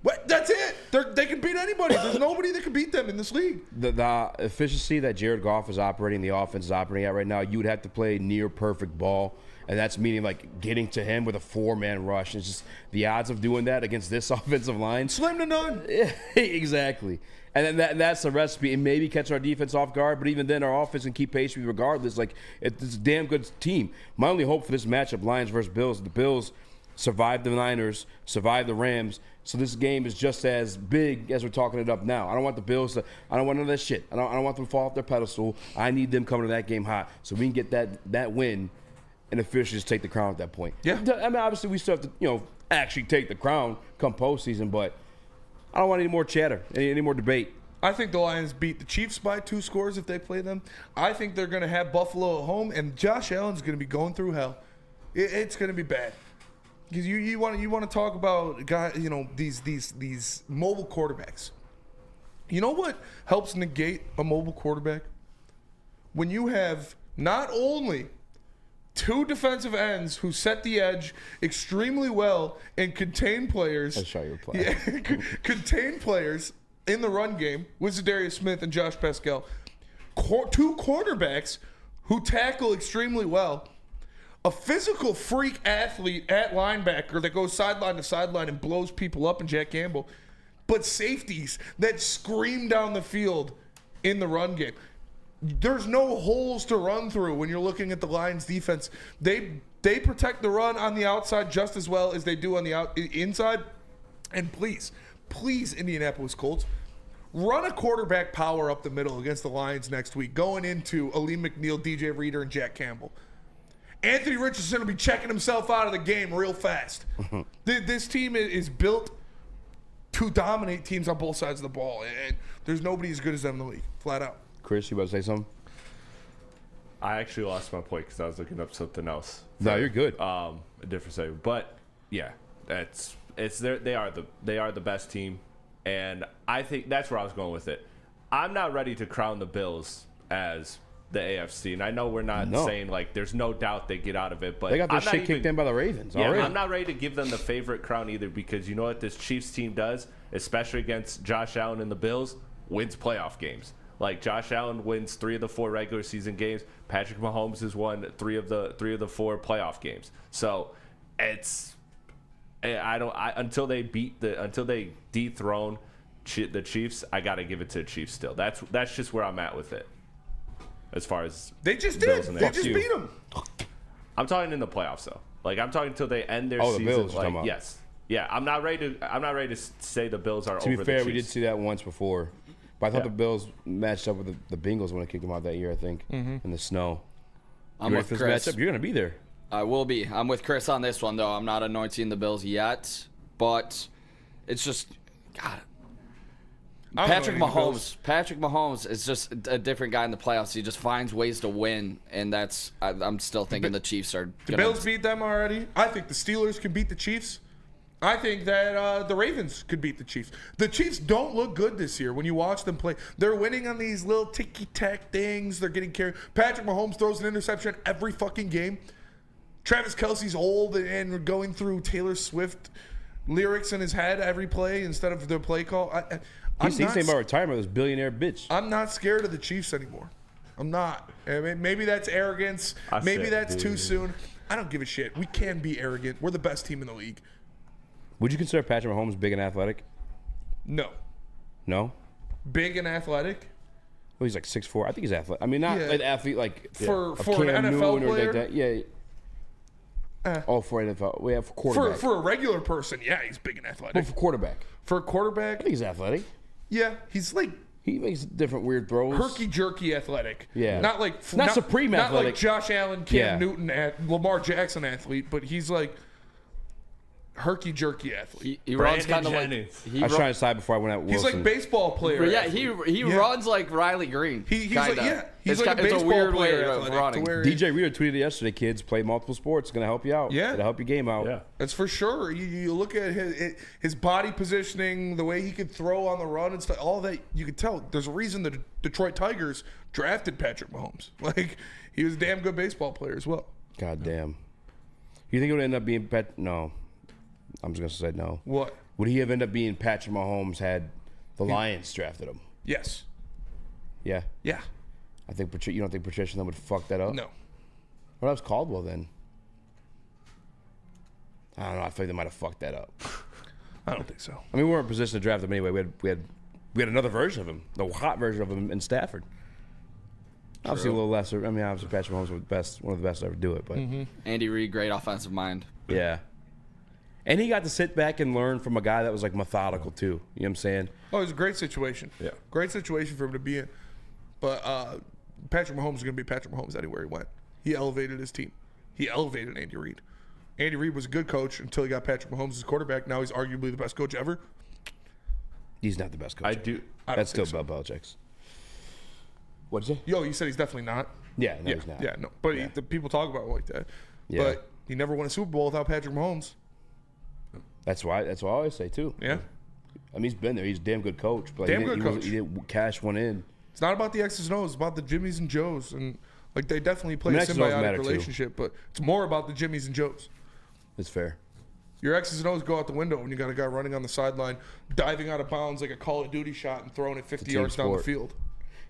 What? That's it. They can beat anybody. There's nobody that can beat them in this league. The efficiency that Jared Goff is operating, the offense is operating at right now, you would have to play near perfect ball. And that's meaning getting to him with a 4-man rush. It's just the odds of doing that against this offensive line. Slim to none. Exactly. And then that's the recipe. And maybe catch our defense off guard, but even then our offense can keep pace with you regardless. It's a damn good team. My only hope for this matchup, Lions versus Bills, the Bills survived the Niners, survived the Rams. So this game is just as big as we're talking it up now. I don't want the Bills to. I don't want none of that shit. I don't want them to fall off their pedestal. I need them coming to that game hot so we can get that win and officially just take the crown at that point. Yeah. I mean, obviously we still have to actually take the crown come postseason, but I don't want any more chatter, any more debate. I think the Lions beat the Chiefs by 2 scores if they play them. I think they're going to have Buffalo at home, and Josh Allen's going to be going through hell. It's going to be bad. Because you want to talk about these mobile quarterbacks. You know what helps negate a mobile quarterback? When you have not only 2 defensive ends who set the edge extremely well and contain players. I saw your play. Yeah, contain players in the run game with Zadarius Smith and Josh Pascal. 2 cornerbacks who tackle extremely well. A physical freak athlete at linebacker that goes sideline to sideline and blows people up in Jack Campbell. But safeties that scream down the field in the run game. There's no holes to run through when you're looking at the Lions defense. They protect the run on the outside just as well as they do on the inside. And please, Indianapolis Colts, run a quarterback power up the middle against the Lions next week, going into Aleem McNeil, DJ Reader, and Jack Campbell. Anthony Richardson will be checking himself out of the game real fast. This team is built to dominate teams on both sides of the ball, and there's nobody as good as them in the league, flat out. Chris, you about to say something? I actually lost my point because I was looking up something else. No, you're good. A different segment, but yeah, they are the best team, and I think that's where I was going with it. I'm not ready to crown the Bills as the AFC, and I know we're not saying there's no doubt they get out of it, but they got their shit kicked in by the Ravens. Yeah, already. I'm not ready to give them the favorite crown either, because you know what this Chiefs team does, especially against Josh Allen and the Bills? wins playoff games. Like Josh Allen wins 3 of the 4 regular season games. Patrick Mahomes has won 3 of the 4 playoff games. So it's until they dethrone the Chiefs, I got to give it to the Chiefs still. That's just where I'm at with it. As far as they just did, they just beat them. I'm talking in the playoffs though. Like I'm talking until they end their season. The Bills, like, yes, yeah. I'm not ready to say the Bills are over. To be fair, the we did see that once before, but I thought the Bills matched up with the Bengals when I kicked them out that year. I think in the snow. I'm with Chris. Matchup? You're gonna be there. I will be. I'm with Chris on this one though. I'm not anointing the Bills yet, but it's just God. Patrick Mahomes is just a different guy in the playoffs. He just finds ways to win, and I'm still thinking the Chiefs are. The Bills beat them already. I think the Steelers could beat the Chiefs. I think that the Ravens could beat the Chiefs. The Chiefs don't look good this year when you watch them play. They're winning on these little ticky-tack things. They're getting carried. Patrick Mahomes throws an interception every fucking game. Travis Kelce's old and going through Taylor Swift lyrics in his head every play instead of their play call. He's thinking about retirement with this billionaire bitch. I'm not scared of the Chiefs anymore. I'm not. I mean, maybe that's arrogance. Maybe that's too soon. I don't give a shit. We can be arrogant. We're the best team in the league. Would you consider Patrick Mahomes big and athletic? No. No? Big and athletic? Well, he's like 6'4". I think he's athletic. I mean, not an athlete like for an NFL player. Like that. Yeah. For NFL. We have for quarterback. For a regular person, yeah, he's big and athletic. But for quarterback. For a quarterback? I think he's athletic. Yeah, he's like... He makes different weird throws. Herky-jerky athletic. Yeah. Not like... Not supreme athletic. Not like Josh Allen, Cam Newton, Lamar Jackson athlete, but he's like... herky-jerky athlete. He runs kind of like... I was trying to decide before I went at Wilson. He's like baseball player. Yeah, he runs like Riley Green. He's like, he's like a it's baseball a weird player way of running. DJ Reader tweeted yesterday, kids, play multiple sports. It's going to help you out. Yeah. It'll help your game out. Yeah. That's for sure. You look at his body positioning, the way he could throw on the run and stuff, all that, you could tell. There's a reason the Detroit Tigers drafted Patrick Mahomes. Like, he was a damn good baseball player as well. God damn. You think it would end up being No. I'm just going to say no. What? Would he have ended up being Patrick Mahomes had the Lions drafted him? Yes. Yeah? Yeah. You don't think Patricia then would fuck that up? No. What else Caldwell then? I don't know. I feel like they might have fucked that up. I don't think so. I mean, we weren't in position to draft him anyway. We had another version of him, the hot version of him in Stafford. True. Obviously a little lesser. I mean, obviously Patrick Mahomes was one of the best to ever do it. But Andy Reid, great offensive mind. Yeah. And he got to sit back and learn from a guy that was like methodical too. You know what I'm saying? Oh, it was a great situation. Yeah. Great situation for him to be in. But Patrick Mahomes is going to be Patrick Mahomes anywhere he went. He elevated his team. He elevated Andy Reid. Andy Reid was a good coach until he got Patrick Mahomes as quarterback. Now he's arguably the best coach ever. He's not the best coach. That's still Bill Belichick's. What'd you say? You said he's definitely not. Yeah, no, he's not. Yeah, no. But the people talk about it like that. Yeah. But he never won a Super Bowl without Patrick Mahomes. That's what I always say too. Yeah. I mean, he's been there. He's a damn good coach. But Damn good coach. He didn't cash one in. It's not about the X's and O's. It's about the Jimmies and Joes. And like they definitely play a symbiotic relationship. But it's more about the Jimmies and Joes. It's fair. Your X's and O's go out the window when you got a guy running on the sideline, diving out of bounds like a Call of Duty shot and throwing it 50 yards down the field.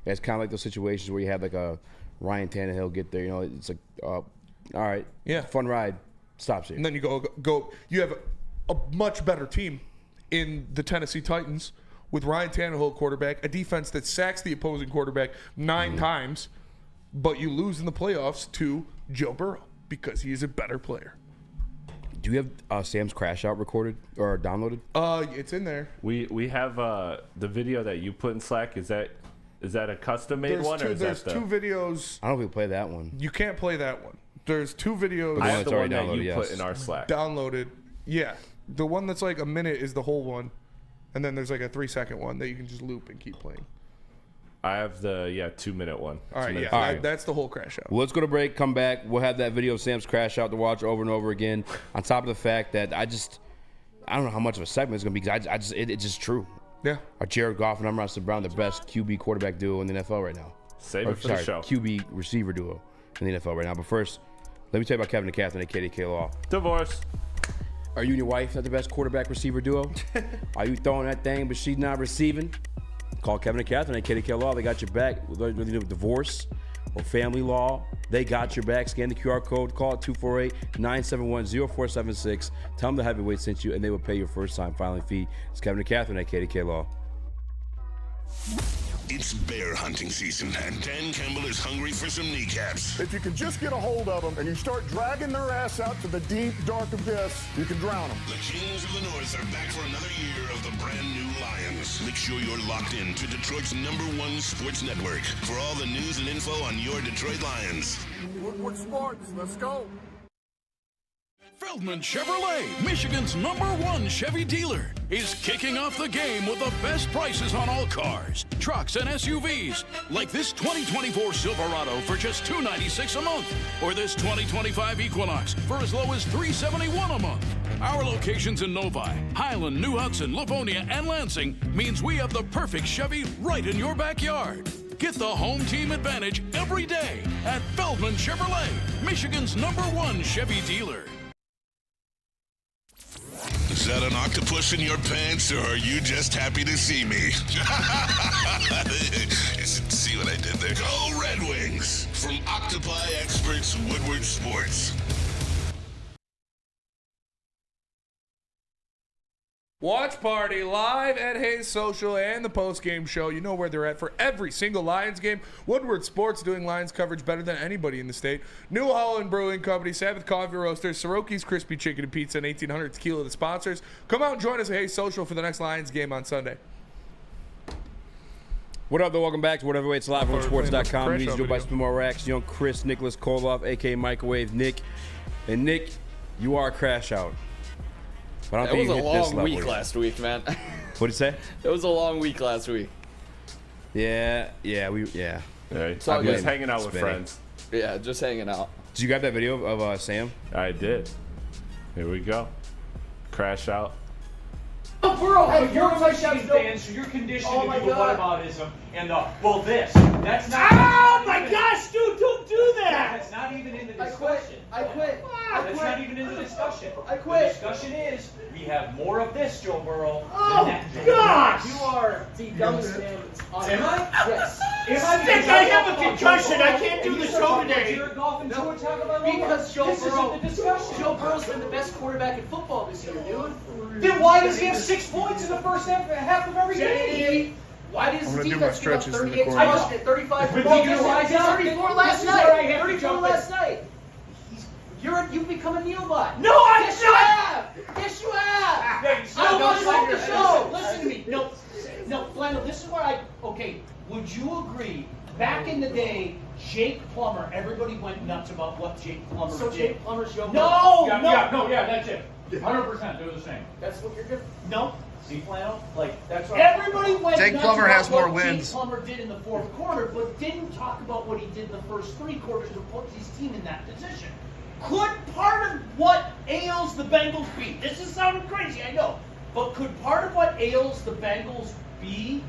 Yeah, it's kind of like those situations where you have like a Ryan Tannehill get there. You know, it's like, all right, fun ride, stops here. And then you go. You have a much better team in the Tennessee Titans with Ryan Tannehill quarterback, a defense that sacks the opposing quarterback 9 times, but you lose in the playoffs to Joe Burrow because he is a better player. Do you have Sam's crash out recorded or downloaded? It's in there. We have the video that you put in Slack. Is that a custom made one? There's 2 videos. I don't think we play that one. You can't play that one. There's 2 videos. I have the one that you put in our Slack. Downloaded. Yeah. The one that's like a minute is the whole one. And then there's like a 3-second one that you can just loop and keep playing. I have the 2-minute one. All right, that's the whole crash out. Well, let's go to break, come back. We'll have that video of Sam's crash out to watch over and over again. On top of the fact that I don't know how much of a segment it's going to be because it's just true. Yeah. Are Jared Goff and Amon-Ra Brown the best QB quarterback duo in the NFL right now? Save it for the show. QB receiver duo in the NFL right now. But first, let me tell you about Kevin and Catherine at KDK Law. Divorce. Are you and your wife not the best quarterback receiver duo? Are you throwing that thing but she's not receiving? Call Kevin and Catherine at KDK Law. They got your back. Whether you do divorce or family law, they got your back. Scan the QR code. Call it 248-971-0476. Tell them the Heavyweight sent you, and they will pay your first-time filing fee. It's Kevin and Catherine at KDK Law. It's bear hunting season, and Dan Campbell is hungry for some kneecaps. If you can just get a hold of them and you start dragging their ass out to the deep, dark abyss, you can drown them. The Kings of the North are back for another year of the brand new Lions. Make sure you're locked in to Detroit's #1 sports network for all the news and info on your Detroit Lions. Woodward Sports, let's go. Feldman Chevrolet, Michigan's #1 Chevy dealer, is kicking off the game with the best prices on all cars, trucks, and SUVs, like this 2024 Silverado for just $296 a month, or this 2025 Equinox for as low as $371 a month. Our locations in Novi, Highland, New Hudson, Livonia, and Lansing means we have the perfect Chevy right in your backyard. Get the home team advantage every day at Feldman Chevrolet, Michigan's #1 Chevy dealer. Is that an octopus in your pants, or are you just happy to see me? See what I did there? Go Red Wings! From Octopi experts, Woodward Sports. Watch Party live at Hayes Social and the post-game show. You know where they're at for every single Lions game. Woodward Sports doing Lions coverage better than anybody in the state. New Holland Brewing Company, Sabbath Coffee Roasters, Soroki's Crispy Chicken and Pizza, and 1800 Tequila, the sponsors. Come out and join us at Hayes Social for the next Lions game on Sunday. What up, though? Welcome back to What Heavyweights Live on sports.com. He's joined by Spimo Rax, young Chris, Nicholas Koloff, a.k.a. Microwave Nick. And Nick, you are a crash out. But It was a long week last week, man. What'd you say? It was a long week last week. Yeah. So I was hanging out with friends. Yeah, just hanging out. Did you grab that video of Sam? I did. Here we go. Crash out. Oh, bro, you're a touchdown fan, so you're conditioned to do the whataboutism and the, well, this. That's not. Oh, my gosh, dude, don't do that! That's not even in the discussion. I quit. That's not even in the discussion. I quit. The discussion is, we have more of this, Joe Burrow. Oh, gosh! You are the dumbest man. Am I? Yes. I have a concussion. I can't do the show today. Jared Goff and Tua talk about because Joe Burrow. Joe Burrow's been the best quarterback in football this year, dude. Then why does he have 6 points in the first half of every game? Why does I'm the gonna do my defense give up stretches in the 38 corner. rushed at 35 for But because why I did 34 last night. 34 last night. You've become a Neobot. No, I'm yes, not. You have. Yes, you have. I don't want the show. Listen to me. No, Flannel. This is where okay. Would you agree? Back in the day, Jake Plummer. Everybody went nuts about what Jake Plummer did. So Jake Plummer's your No, that's it. 100%. They're the same. That's what you're doing. No. See, Flannel? Like, that's right. Everybody went Jake nuts Plummer about has more what wins. Jake Plummer did in the fourth quarter, but didn't talk about what he did in the first 3 quarters to put his team in that position. Could part of what ails the Bengals be? This is sounding crazy, I know. But could part of what ails the Bengals be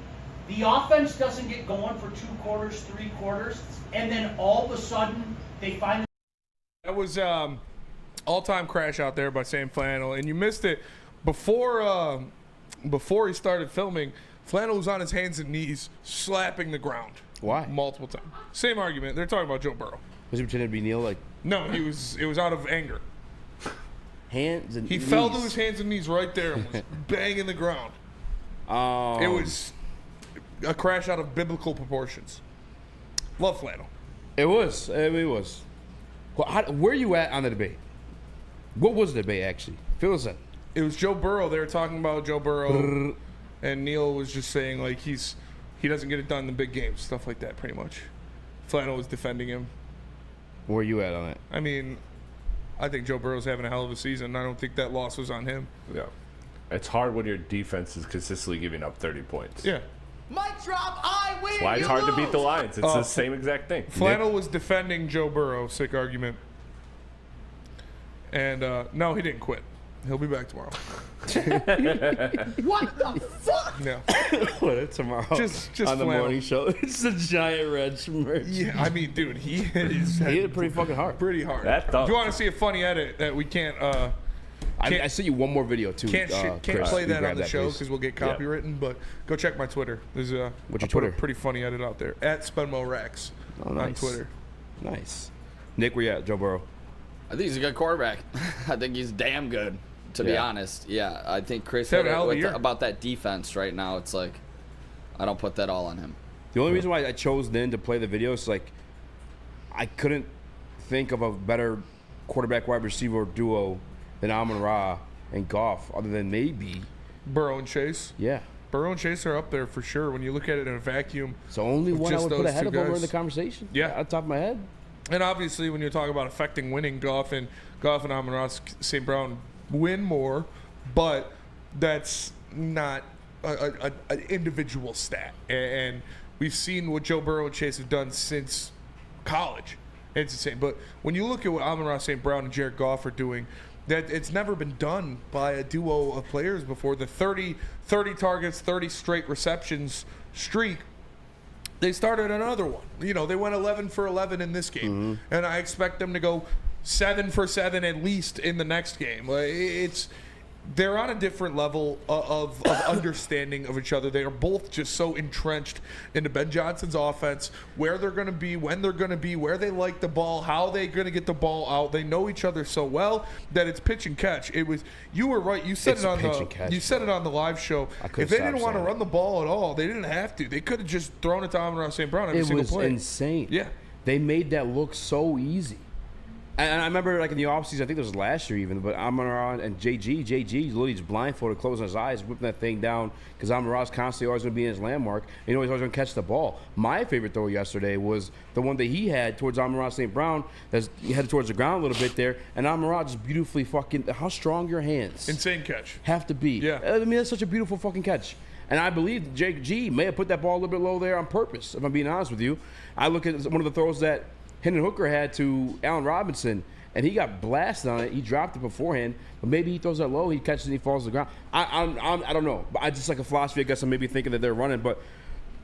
the offense doesn't get going for 2 quarters, 3 quarters, and then all of a sudden they finally... That was all-time crash out there by Sam Flannel, and you missed it before he started filming. Flannel was on his hands and knees slapping the ground. Why? Multiple times. Same argument. They're talking about Joe Burrow. Was he pretending to be Neil? Like no, it was out of anger. Hands and he knees. fell to his hands and knees right there and was banging the ground. It was a crash out of biblical proportions. Love Flannel. It was. It was. Well, where are you at on the debate? What was the debate actually? Fill us in. It was Joe Burrow. They were talking about Joe Burrow, and Neil was just saying like he doesn't get it done in the big games, stuff like that. Pretty much. Flannel was defending him. Where are you at on it? I mean, I think Joe Burrow's having a hell of a season. I don't think that loss was on him. Yeah. It's hard when your defense is consistently giving up 30 points. Yeah. Mic drop, I win. That's why it's hard to beat the Lions. It's the same exact thing. Flannel was defending Joe Burrow, sick argument. And no, he didn't quit. He'll be back tomorrow. What the fuck? Yeah. What, tomorrow? Just on the Flannel. morning show. It's a giant red merch. Yeah, I mean, dude, he hit it pretty fucking hard. Pretty hard. That If you want to see a funny edit that we can't, I sent you one more video too. Can't Chris. play You that on grab the show please. because we'll get copywritten. But go check my Twitter. There's What's your put Twitter? a pretty funny edit out there at SpenmoRax on Twitter. Nice. Nick, where you at? Joe Burrow. I think he's a good quarterback. I think he's damn good, to be honest. Yeah, I think Chris He's said having a hell of a year. about that defense right now. It's like, I don't put that all on him. The only reason why I chose then to play the video is like I couldn't think of a better quarterback wide receiver duo than Amon-Ra and Goff, other than maybe Burrow and Chase. Yeah. Burrow and Chase are up there for sure. When you look at it in a vacuum, it's the only with one I just would put those ahead two of over guys. in the conversation. Yeah, on top of my head. And obviously, when you talk about affecting winning, Goff and Amon-Ra St. Brown win more, but that's not an individual stat. And we've seen what Joe Burrow and Chase have done since college. It's insane. But when you look at what Amon-Ra St. Brown and Jared Goff are doing, that it's never been done by a duo of players before. The 30 targets, 30 straight receptions streak, they started another one. You know, they went 11 for 11 in this game. And I expect them to go 7 for 7 at least in the next game. They're on a different level of understanding of each other. They are both just so entrenched into Ben Johnson's offense, where they're going to be, when they're going to be, where they like the ball, how they're going to get the ball out. They know each other so well that it's pitch and catch. You were right. You said it on the live show. If they didn't want to run the ball at all, they didn't have to. They could have just thrown it to Amon-Ra St. Brown every single play. It was insane. Yeah, they made that look so easy. And I remember, like, in the offseason, I think it was last year even, but Amon-Ra and JG literally just blindfolded, closing his eyes, whipping that thing down, because Amon-Ra's constantly always going to be in his landmark. He's always going to catch the ball. My favorite throw yesterday was the one that he had towards Amon-Ra St. Brown, that's headed towards the ground a little bit there, and Amon-Ra just beautifully fucking, how strong your hands insane catch have to be. Yeah. I mean, that's such a beautiful fucking catch. And I believe JG may have put that ball a little bit low there on purpose, if I'm being honest with you. I look at one of the throws that Hendon Hooker had to Allen Robinson, and he got blasted on it. He dropped it beforehand, but maybe he throws that low, he catches it, and he falls to the ground. I don't know. But I just like a philosophy. I guess I'm maybe thinking that they're running, but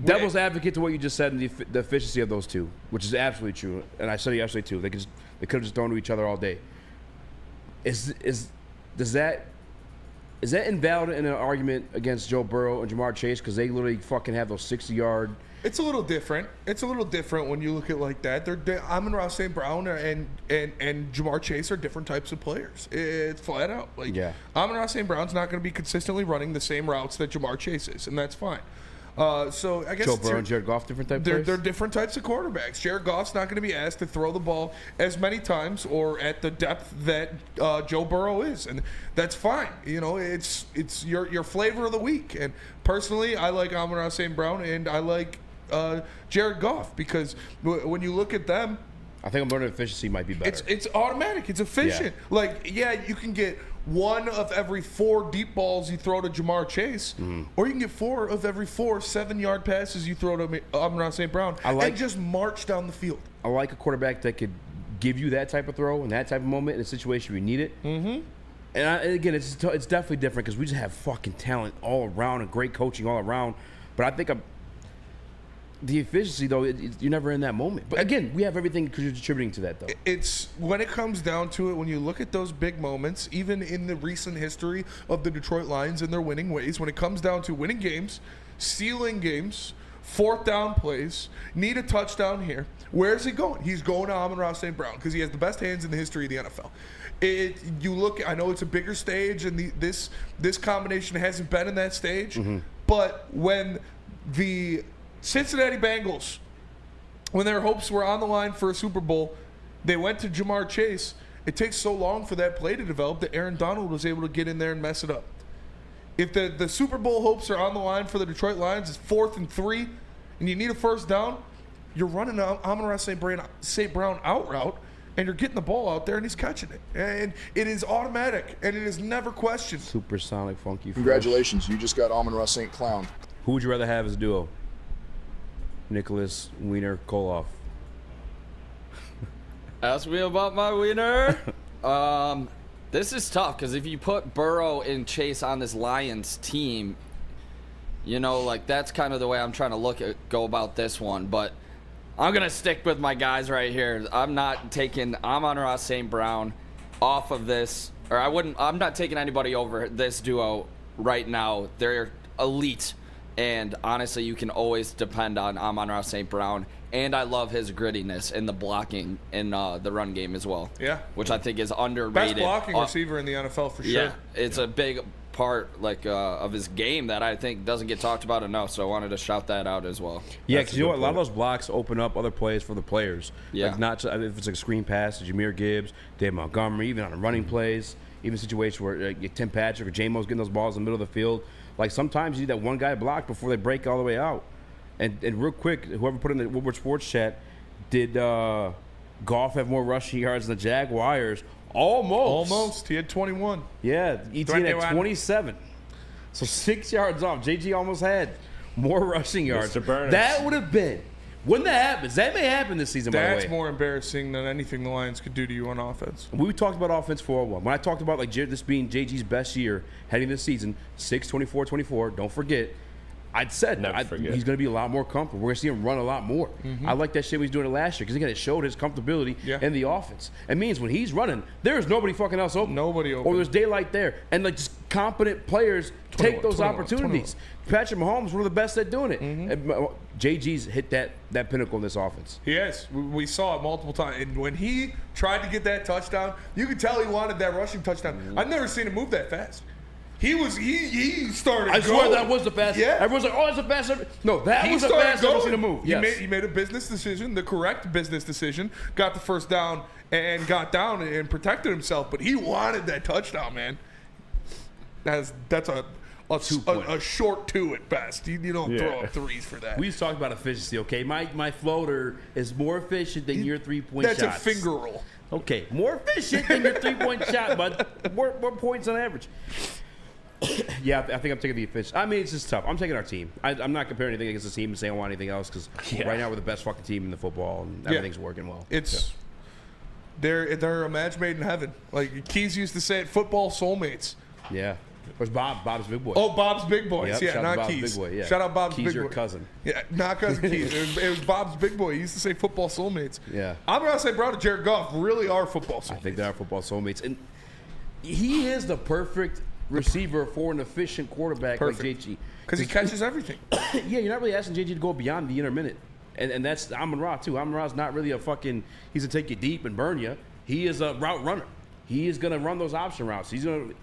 devil's advocate to what you just said and the efficiency of those two, which is absolutely true. And I said it yesterday too. They could have just thrown to each other all day. Is that invalid in an argument against Joe Burrow and Jamar Chase because they literally fucking have those 60-yard? It's a little different. It's a little different when you look at it like that. Amon-Ra St. Brown and Jamar Chase are different types of players. It's flat out. Amon-Ra St. Brown's not going to be consistently running the same routes that Jamar Chase is, and that's fine. So I guess Joe Burrow and Jared Goff, different types of players? They're different types of quarterbacks. Jared Goff's not going to be asked to throw the ball as many times or at the depth that Joe Burrow is, and that's fine. You know, it's your flavor of the week. And personally, I like Amon-Ra St. Brown and I like Jared Goff because when you look at them, I think learning efficiency might be better. It's automatic. It's efficient. Yeah. You can get 1 of every 4 deep balls you throw to Jamar Chase, or you can get 4 of every 4 7-yard passes you throw to Amon-Ra St. Brown, and just march down the field. I like a quarterback that could give you that type of throw and that type of moment in a situation where you need it. Mm-hmm. And again, it's definitely different because we just have fucking talent all around and great coaching all around. But I think the efficiency, though, you're never in that moment. But again, we have everything contributing to that, though. It's when it comes down to it, when you look at those big moments, even in the recent history of the Detroit Lions and their winning ways, when it comes down to winning games, sealing games, 4th down plays, need a touchdown here, where is he going? He's going to Amon-Ra St. Brown because he has the best hands in the history of the NFL. You look, I know it's a bigger stage, and this combination hasn't been in that stage, but when the Cincinnati Bengals, when their hopes were on the line for a Super Bowl, they went to Jamar Chase. It takes so long for that play to develop that Aaron Donald was able to get in there and mess it up. If the Super Bowl hopes are on the line for the Detroit Lions, it's 4th and 3, and you need a first down, you're running Amon-Ra St. Brown out route, and you're getting the ball out there, and he's catching it. And it is automatic, and it is never questioned. Supersonic, funky. Congratulations, you just got Amon-Ra St. Clown. Who would you rather have as a duo? Nicholas Wiener Koloff. Ask me about my wiener. This is tough because if you put Burrow and Chase on this Lions team, you know, like that's kind of the way I'm trying to go about this one. But I'm gonna stick with my guys right here. I'm not taking Amon-Ra St. Brown off of this I'm not taking anybody over this duo right now. They're elite. And honestly, you can always depend on Amon-Ra St. Brown. And I love his grittiness in the blocking in the run game as well. Yeah. Which I think is underrated. Best blocking receiver in the NFL for sure. Yeah, it's a big part of his game that I think doesn't get talked about enough. So I wanted to shout that out as well. Yeah, because you know what? A lot of those blocks open up other plays for the players. Yeah. Like not just, if it's like a screen pass to Jahmyr Gibbs, Dave Montgomery, even on the running plays, even situations where Tim Patrick or J-Mo's getting those balls in the middle of the field. Like sometimes you need that one guy block before they break all the way out. And real quick, whoever put in the Woodward Sports chat, did Goff have more rushing yards than the Jaguars? Almost. He had 21. Yeah, ETN had 27. So 6 yards off. JG almost had more rushing yards. Mr. Burns. That would have been. When that happens, that may happen this season, by the way. That's more embarrassing than anything the Lions could do to you on offense. We talked about offense for a while. When I talked about like this being JG's best year heading this season, 6-24-24, don't forget, I'd said he's going to be a lot more comfortable. We're going to see him run a lot more. I like that shit he was doing it last year because, again, it showed his comfortability in the offense. It means when he's running, there's nobody fucking else open. Nobody open. Or there's daylight there. And, like, just competent players take those opportunities. 21. Patrick Mahomes is one of the best at doing it. And JG's hit that pinnacle in this offense. He has. We saw it multiple times. And when he tried to get that touchdown, you could tell he wanted that rushing touchdown. I've never seen him move that fast. He started. I swear that was the fastest. Yeah. Everyone's like, "Oh, it's the fastest." No, that was the fastest I've ever seen him move. Yes. He made a business decision, the correct business decision. Got the first down and got down and protected himself. But he wanted that touchdown, man. That's a short two at best. You don't throw up threes for that. We just talked about efficiency. Okay, my floater is more efficient than your 3-point shots. That's a finger roll. Okay, more efficient than your 3-point shot, but more points on average. Yeah, I think I'm taking the efficient. I mean, it's just tough. I'm taking our team. I'm not comparing anything against the team and saying I want anything else because right now we're the best fucking team in the football and everything's working well. They're a match made in heaven. Like Keys used to say it, football soulmates. Yeah. Where's Bob? Bob's Big Boy. Oh, Bob's Big Boys. Yep, not Bob's Keys. Big Boy, yeah. Shout out Bob's Keys, Big Boy. your cousin. Yeah, not cousin Keys. It was Bob's Big Boy. He used to say football soulmates. Yeah. I'm going to say Brown and Jared Goff really are football soulmates. I think they are football soulmates. And he is the perfect receiver for an efficient quarterback like JG. Because he catches everything. Yeah, you're not really asking JG to go beyond the intermittent. And that's Amon-Ra, too. Amon-Ra's not really he's going to take you deep and burn you. He is a route runner. He is going to run those option routes. He's going to,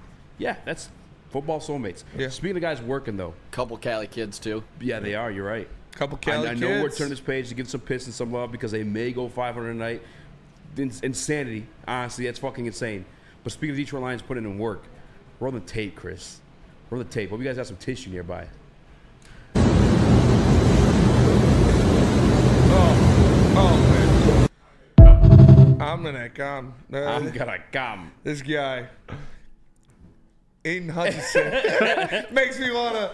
that's football soulmates. Yeah. Speaking of guys working, though. Couple Cali kids, too. Yeah, they are. You're right. Couple Cali kids. I know we're turning this page to give some Pistons some love because they may go 500 tonight. Insanity. Honestly, that's fucking insane. But speaking of Detroit Lions putting in work, roll the tape, Chris. Roll the tape. Hope you guys have some tissue nearby. Oh man. I'm gonna come. This guy, Aiden Hutchinson, makes me wanna.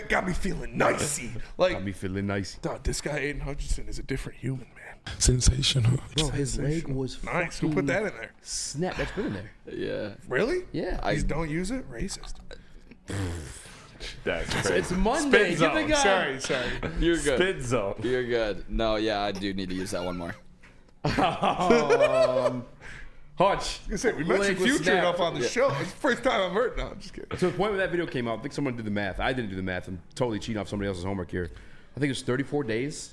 Got me feeling nicey. Got me feeling nicey. Dog, this guy Aiden Hutchinson is a different human, man. Sensational. Bro, his leg was nice. Who put that in there? Snap. That's been in there. Yeah. Really? Yeah. Don't use it. Racist. That's crazy. It's Monday. Spin Give the zone. guy. Sorry. You're good. Spin zone. You're good. No, yeah, I do need to use that one more. Hutch. I say, we mentioned Future enough on the show. It's the first time I've heard. No, I'm just kidding. To the point where that video came out, I think someone did the math. I didn't do the math. I'm totally cheating off somebody else's homework here. I think it was 34 days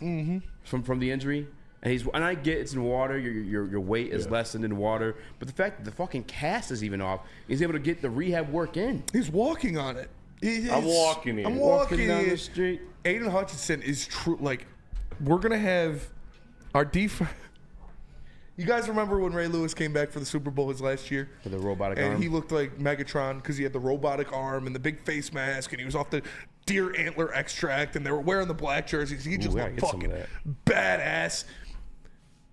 from the injury. And I get it's in water. Your weight is lessened in water. But the fact that the fucking cast is even off, he's able to get the rehab work in. He's walking on it. I'm walking down the street. Aiden Hutchinson is true. Like, we're going to have our defense. You guys remember when Ray Lewis came back for the Super Bowl his last year? For the robotic arm? And he looked like Megatron because he had the robotic arm and the big face mask, and he was off the deer antler extract, and they were wearing the black jerseys. He just looked fucking badass.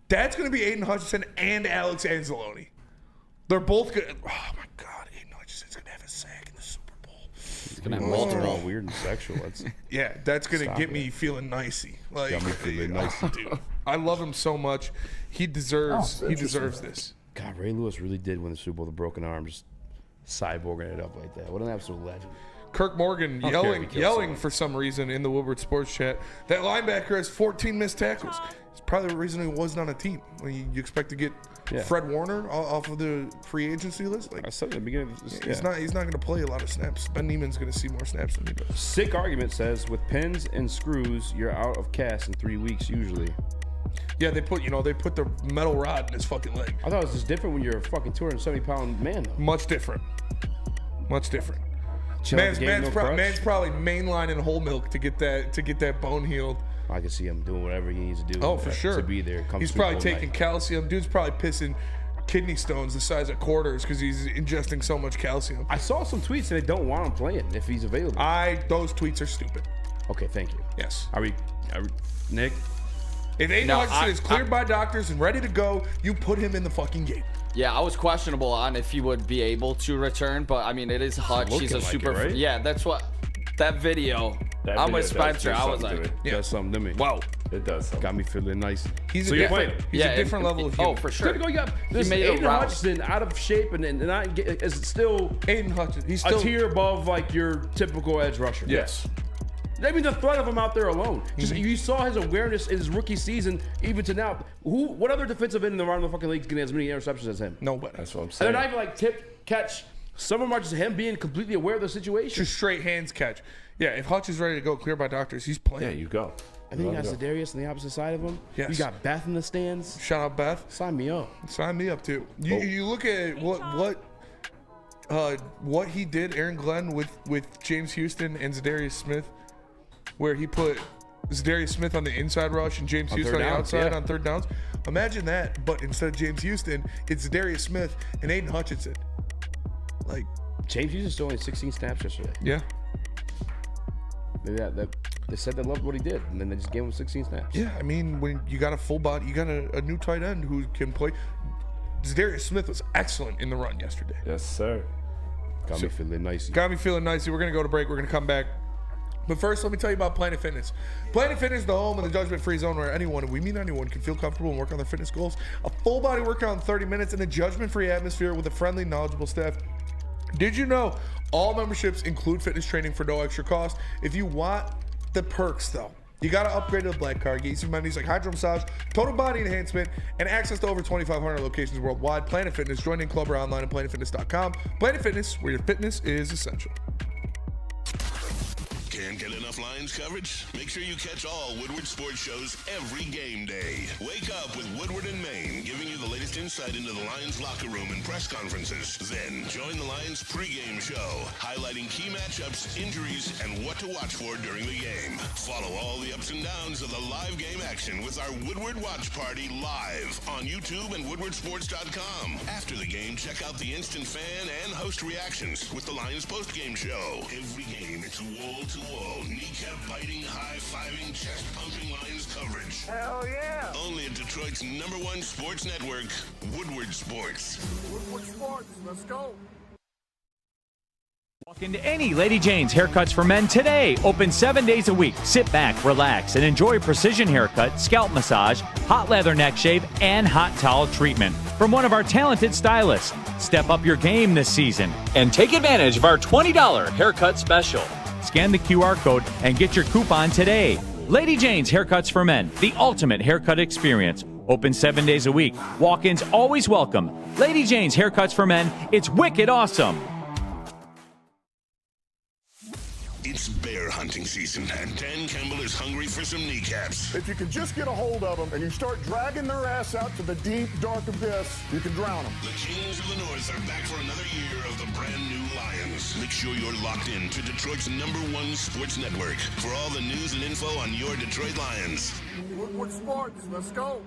That's going to be Aiden Hutchinson and Alex Anzalone. They're both good. Oh, my God. Aiden Hutchinson's going to have a sack in the Super Bowl. He's going to have multiple. All weird and sexual. That's going to get me feeling nicey. Like, got me feeling nicey. Dude, I love him so much. He deserves this. God, Ray Lewis really did win the Super Bowl with a broken arm, just cyborging it up like that. What an absolute legend. Kirk Morgan yelling for some reason in the Woodward Sports chat. That linebacker has 14 missed tackles. It's probably the reason he wasn't on a team. You expect to get Fred Warner off of the free agency list. Like I said at the beginning of this, he's not going to play a lot of snaps. Ben Neiman's going to see more snaps than he does. Sick argument says with pins and screws, you're out of cast in 3 weeks usually. Yeah, they put the metal rod in his fucking leg. I thought it was just different when you're a fucking 270-pound man, though. Much different. Man's no probably mainlining whole milk to get that bone healed. I can see him doing whatever he needs to do. Oh, for sure. To be there. He's probably taking calcium. Dude's probably pissing kidney stones the size of quarters because he's ingesting so much calcium. I saw some tweets that they don't want him playing if he's available. Those tweets are stupid. Okay, thank you. Yes. Are we Nick? If Aiden Hutchinson is cleared by doctors and ready to go, you put him in the fucking game. Yeah, I was questionable on if he would be able to return, but I mean, it is Hutch. He's a super. Like it, right? Yeah, that's what that video. I'm with Spencer. I was like, it does something to me. Wow, it does. Something. Got me feeling nice. He's a different level of human. Oh, for sure. You got Aiden Hutchinson out of shape and not is still Aiden Hutchinson. He's still a tier above like your typical edge rusher. Yes. I mean, the threat of him out there alone. Just you saw his awareness in his rookie season, even to now. What other defensive end around the fucking league is getting as many interceptions as him? Nobody. That's what I'm saying. And they're not even like tip, catch. Some of them are just him being completely aware of the situation. Just straight hands catch. Yeah, if Hutch is ready to go clear by doctors, he's playing. Yeah, you go. I think you got Za'Darius on the opposite side of him. Yes. You got Beth in the stands. Shout out Beth. Sign me up. Sign me up too. You look at what he did, Aaron Glenn, with James Houston and Za'Darius Smith, where he put Za'Darius Smith on the inside rush and James Houston on the outside on third downs. Imagine that, but instead of James Houston, it's Za'Darius Smith and Aiden Hutchinson. Like James Houston still only 16 snaps yesterday. Yeah. Maybe they said they loved what he did, and then they just gave him 16 snaps. Yeah, I mean, when you got a full body, you got a new tight end who can play. Za'Darius Smith was excellent in the run yesterday. Yes, sir. Got me feeling nicey. Got me feeling nicey. We're going to go to break. We're going to come back. But first, let me tell you about Planet Fitness. Planet Fitness is the home of the judgment-free zone where anyone, and we mean anyone, can feel comfortable and work on their fitness goals. A full-body workout in 30 minutes in a judgment-free atmosphere with a friendly, knowledgeable staff. Did you know all memberships include fitness training for no extra cost? If you want the perks, though, you got to upgrade to the Black Card. Get some amenities like hydro massage, total body enhancement, and access to over 2,500 locations worldwide. Planet Fitness. Join in club or online at planetfitness.com. Planet Fitness, where your fitness is essential. Can't get enough Lions coverage? Make sure you catch all Woodward sports shows every game day. Wake up with Woodward and Main, giving you the latest insight into the Lions locker room and press conferences. Then join the Lions pregame show, highlighting key matchups, injuries, and what to watch for during the game. Follow all the ups and downs of the live game action with our Woodward Watch Party live on YouTube and WoodwardSports.com. After the game, check out the instant fan and host reactions with the Lions postgame show. Every game, it's wall-to-wall, kneecap-biting, high-fiving, chest-pumping Lions coverage. Hell yeah! Only at Detroit's #1 sports network, Woodward Sports. Woodward Sports, let's go. Walk into any Lady Jane's Haircuts for Men today. Open 7 days a week. Sit back, relax, and enjoy precision haircut, scalp massage, hot leather neck shave, and hot towel treatment from one of our talented stylists. Step up your game this season and take advantage of our $20 haircut special. Scan the QR code and get your coupon today. Lady Jane's Haircuts for Men, the ultimate haircut experience. Open 7 days a week. Walk-ins always welcome. Lady Jane's Haircuts for Men, it's wicked awesome. It's bear hunting season, and Dan Campbell is hungry for some kneecaps. If you can just get a hold of them and you start dragging their ass out to the deep, dark abyss, you can drown them. The Kings of the North are back for another year of the brand new Lions. Make sure you're locked in to Detroit's #1 sports network for all the news and info on your Detroit Lions. Woodward Sports, let's go.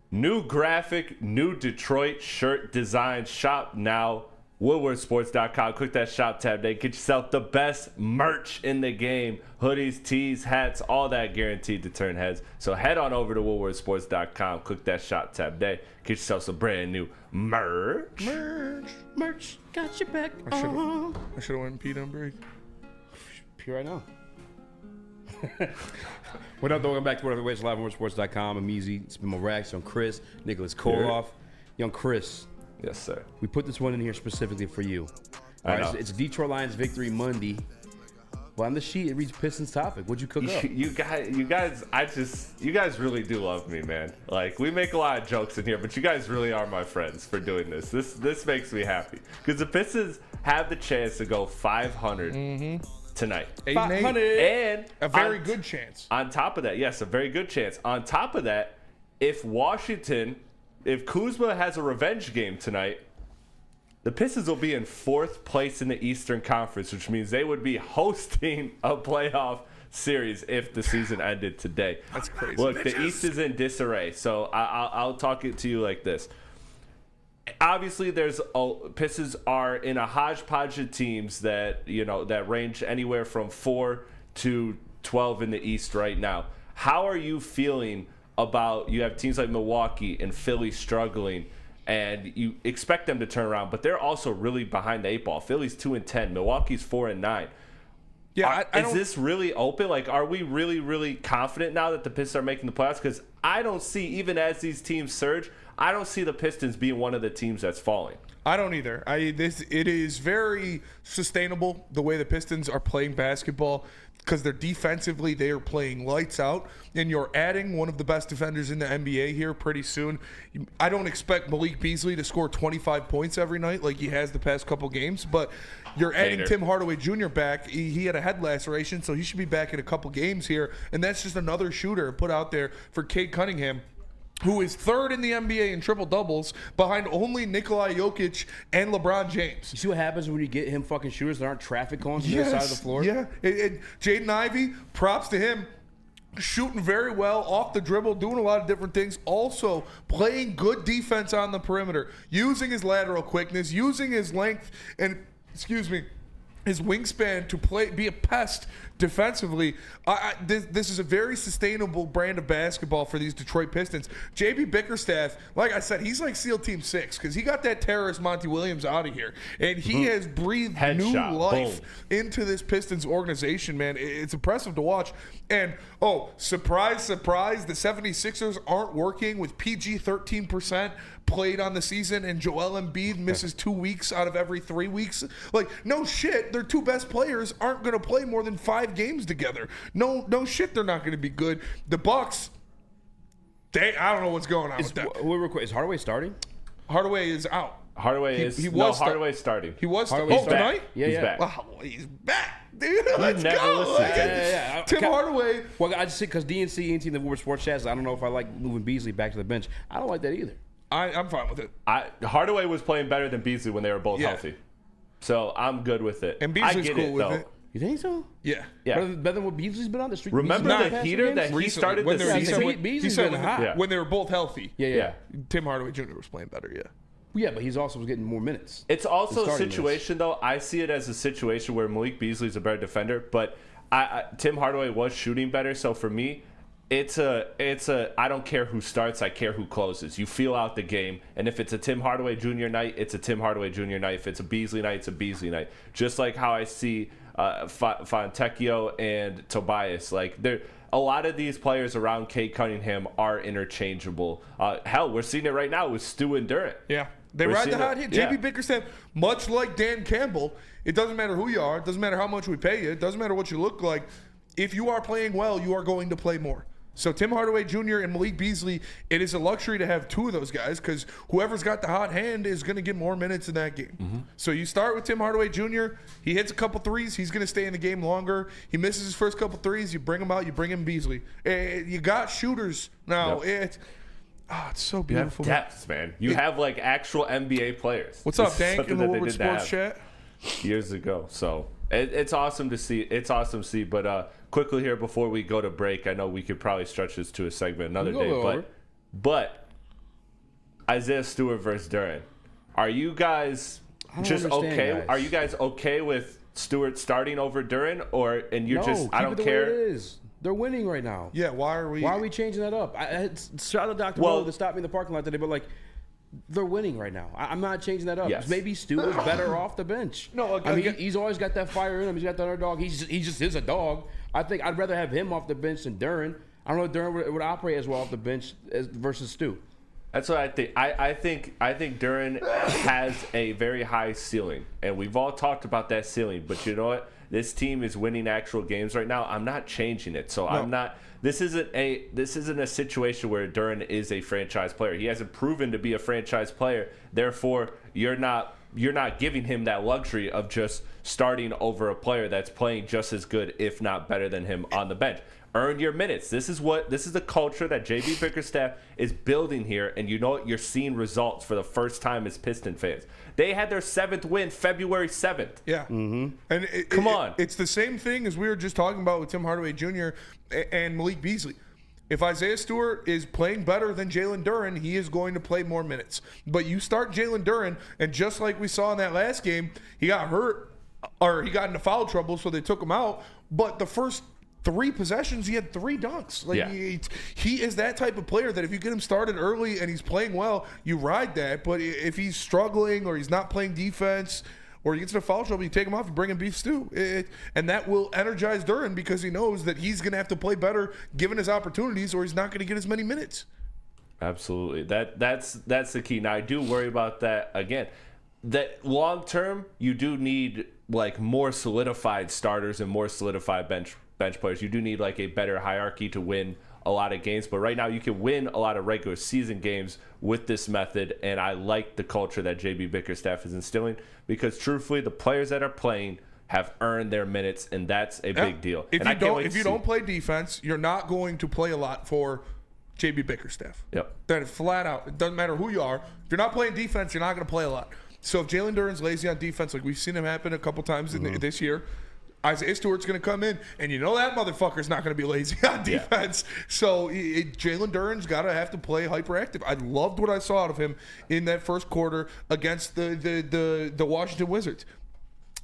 New graphic, new Detroit shirt design. Shop now. WoodwardSports.com. Click that shop tab there. Get yourself the best merch in the game. Hoodies, tees, hats, all that guaranteed to turn heads. So head on over to WoodwardSports.com. Click that shop tab there. Get yourself some brand new merch. Merch. Got your back. I should have went and peed on break. Pee right now. What up, though? Welcome back to Whatever Waits Live on WoodwardSports.com. I'm Eazy. It's been my Raxter, young Chris, Nicholas Koloff. Young Chris. Yes, sir. We put this one in here specifically for you. All right, it's Detroit Lions Victory Monday. Well, on the sheet, it reads Pistons topic. What'd you cook up? You guys really do love me, man. Like, we make a lot of jokes in here, but you guys really are my friends for doing this. This makes me happy because the Pistons have the chance to go 500 tonight. 500 and a very good chance. On top of that, yes, a very good chance. On top of that, if Kuzma has a revenge game tonight, the Pistons will be in 4th place in the Eastern Conference, which means they would be hosting a playoff series if the season ended today. That's crazy. Look, the East is in disarray, so I'll talk it to you like this. Obviously, Pistons are in a hodgepodge of teams that range anywhere from 4 to 12 in the East right now. How are you feeling about you have teams like Milwaukee and Philly struggling? And you expect them to turn around, but they're also really behind the 8 ball. Philly's 2-10, Milwaukee's 4-9. Yeah, is this really open? Like, are we really, really confident now that the Pistons are making the playoffs? Because I don't see, even as these teams surge, I don't see the Pistons being one of the teams that's falling. I don't either. It is very sustainable the way the Pistons are playing basketball because they're defensively, they are playing lights out, and you're adding one of the best defenders in the NBA here pretty soon. I don't expect Malik Beasley to score 25 points every night like he has the past couple games, but you're adding Tim Hardaway Jr. back. He had a head laceration, so he should be back in a couple games here, and that's just another shooter put out there for Cade Cunningham, who is 3rd in the NBA in triple-doubles behind only Nikola Jokic and LeBron James. You see what happens when you get him fucking shooters that aren't traffic cones to the side of the floor? Yeah. Jaden Ivey, props to him. Shooting very well off the dribble, doing a lot of different things. Also playing good defense on the perimeter, using his lateral quickness, using his length and, his wingspan to be a pest defensively. This is a very sustainable brand of basketball for these Detroit Pistons. JB Bickerstaff, like I said, he's like SEAL Team 6 because he got that terrorist Monty Williams out of here. And he has breathed new life into this Pistons organization, man. It's impressive to watch. And, surprise, surprise, the 76ers aren't working with PG 13% played on the season, and Joel Embiid misses 2 weeks out of every 3 weeks. Like, no shit, their 2 best players aren't going to play more than 5 games together. No shit, they're not going to be good. The Bucks, I don't know what's going on with that. Is Hardaway starting? Hardaway is out. Hardaway's starting. He was starting. Tonight? Yeah, he's back. Wow, he's back. Dude, let's go. Yeah. Tim Hardaway. Well, I just say because DNC and Team the Woodward Sports Chat, I don't know if I like moving Beasley back to the bench. I don't like that either. I'm fine with it. Hardaway was playing better than Beasley when they were both healthy. So I'm good with it. And Beasley's cool with it. You think so? Yeah. Better than what Beasley's been on the street. Remember the heater that he started the season? Beasley's been hot. When they were both healthy. Yeah. Tim Hardaway Jr. was playing better, Yeah, but he's also getting more minutes. It's also a situation, though. I see it as a situation where Malik Beasley's a better defender, but Tim Hardaway was shooting better. So for me, it's a I don't care who starts, I care who closes. You feel out the game, and if it's a Tim Hardaway Jr. night, it's a Tim Hardaway Jr. night. If it's a Beasley night, it's a Beasley night. Just like how I see Fontecchio and Tobias. Like, a lot of these players around Cade Cunningham are interchangeable. Hell, we're seeing it right now with Stu and Durant. Yeah. They ride the hot hit. JB Bickerstaff, much like Dan Campbell, it doesn't matter who you are. It doesn't matter how much we pay you. It doesn't matter what you look like. If you are playing well, you are going to play more. So Tim Hardaway Jr. and Malik Beasley, it is a luxury to have 2 of those guys because whoever's got the hot hand is going to get more minutes in that game. So you start with Tim Hardaway Jr. He hits a couple threes. He's going to stay in the game longer. He misses his first couple threes. You bring him out. You bring in Beasley. You got shooters now. Yep. It's so beautiful. You have depth, man. You have like actual NBA players. What's up, Dank, in the Woodward Sports Chat? Years ago. So it's awesome to see. But quickly here before we go to break, I know we could probably stretch this to a segment another day. But Isaiah Stewart versus Duran. Are you guys just okay? Guys. Are you guys okay with Stewart starting over Duran, I don't care? Way it is. They're winning right now. Yeah, why are we changing that up? I shot out Dr. Mo to stop me in the parking lot today, but they're winning right now. I'm not changing that up. Yes. Maybe Stu is better off the bench. No, he's always got that fire in him. He's got the underdog. He just is a dog. I think I'd rather have him off the bench than Duran. I don't know if Duran would operate as well off the bench versus Stu. That's what I think. I think Duran has a very high ceiling, and we've all talked about that ceiling. But you know what? this team is winning actual games right now, I'm not changing it. So I'm not. This isn't a situation where Duren is a franchise player. He hasn't proven to be a franchise player. Therefore, you're not giving him that luxury of just starting over a player that's playing just as good, if not better than him on the bench. Earn your minutes. This is the culture that JB Bickerstaff is building here, and you know what? You're seeing results for the first time as Piston fans. They had their 7th win February 7th. Yeah. Mm-hmm. And come on. It's the same thing as we were just talking about with Tim Hardaway Jr. and Malik Beasley. If Isaiah Stewart is playing better than Jalen Duren, he is going to play more minutes. But you start Jalen Duren, and just like we saw in that last game, he got hurt or he got into foul trouble, so they took him out. But the first 3 possessions, he had 3 dunks. He is that type of player that if you get him started early and he's playing well, you ride that. But if he's struggling or he's not playing defense or he gets into foul trouble, you take him off, you bring in beef stew. And that will energize Duren because he knows that he's going to have to play better given his opportunities or he's not going to get as many minutes. Absolutely. That's the key. Now, I do worry about that again. That long term, you do need more solidified starters and more solidified bench players. You do need a better hierarchy to win a lot of games, but right now you can win a lot of regular season games with this method, and I like the culture that JB Bickerstaff is instilling because truthfully the players that are playing have earned their minutes, and that's a big deal. If you don't play defense, you're not going to play a lot for JB Bickerstaff. Yep. That is flat out. It doesn't matter who you are. If you're not playing defense, you're not going to play a lot. So if Jalen Duren's lazy on defense, like we've seen him happen a couple times this year, Isaiah Stewart's going to come in, and you know that motherfucker's not going to be lazy on defense. Yeah. So Jalen Duren's got to have to play hyperactive. I loved what I saw out of him in that first quarter against the Washington Wizards.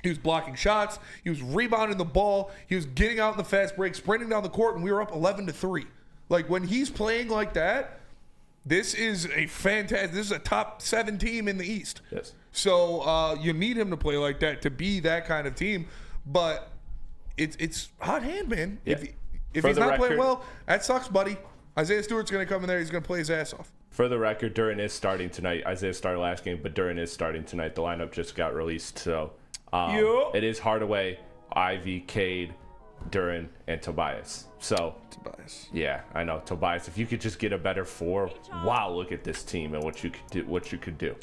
He was blocking shots. He was rebounding the ball. He was getting out in the fast break, sprinting down the court, and we were up 11-3. When he's playing like that, this is a fantastic. This is a top 7 team in the East. Yes. So you need him to play like that to be that kind of team. But it's hot hand, man. Yeah. If he's not playing well, that sucks, buddy. Isaiah Stewart's going to come in there. He's going to play his ass off. For the record, Duren is starting tonight. Isaiah started last game, but Duren is starting tonight. The lineup just got released, so it is Hardaway, Ivy, Cade, Duren, and Tobias. So Tobias. Yeah, I know Tobias. If you could just get a better 4, wow! Look at this team and what you could do.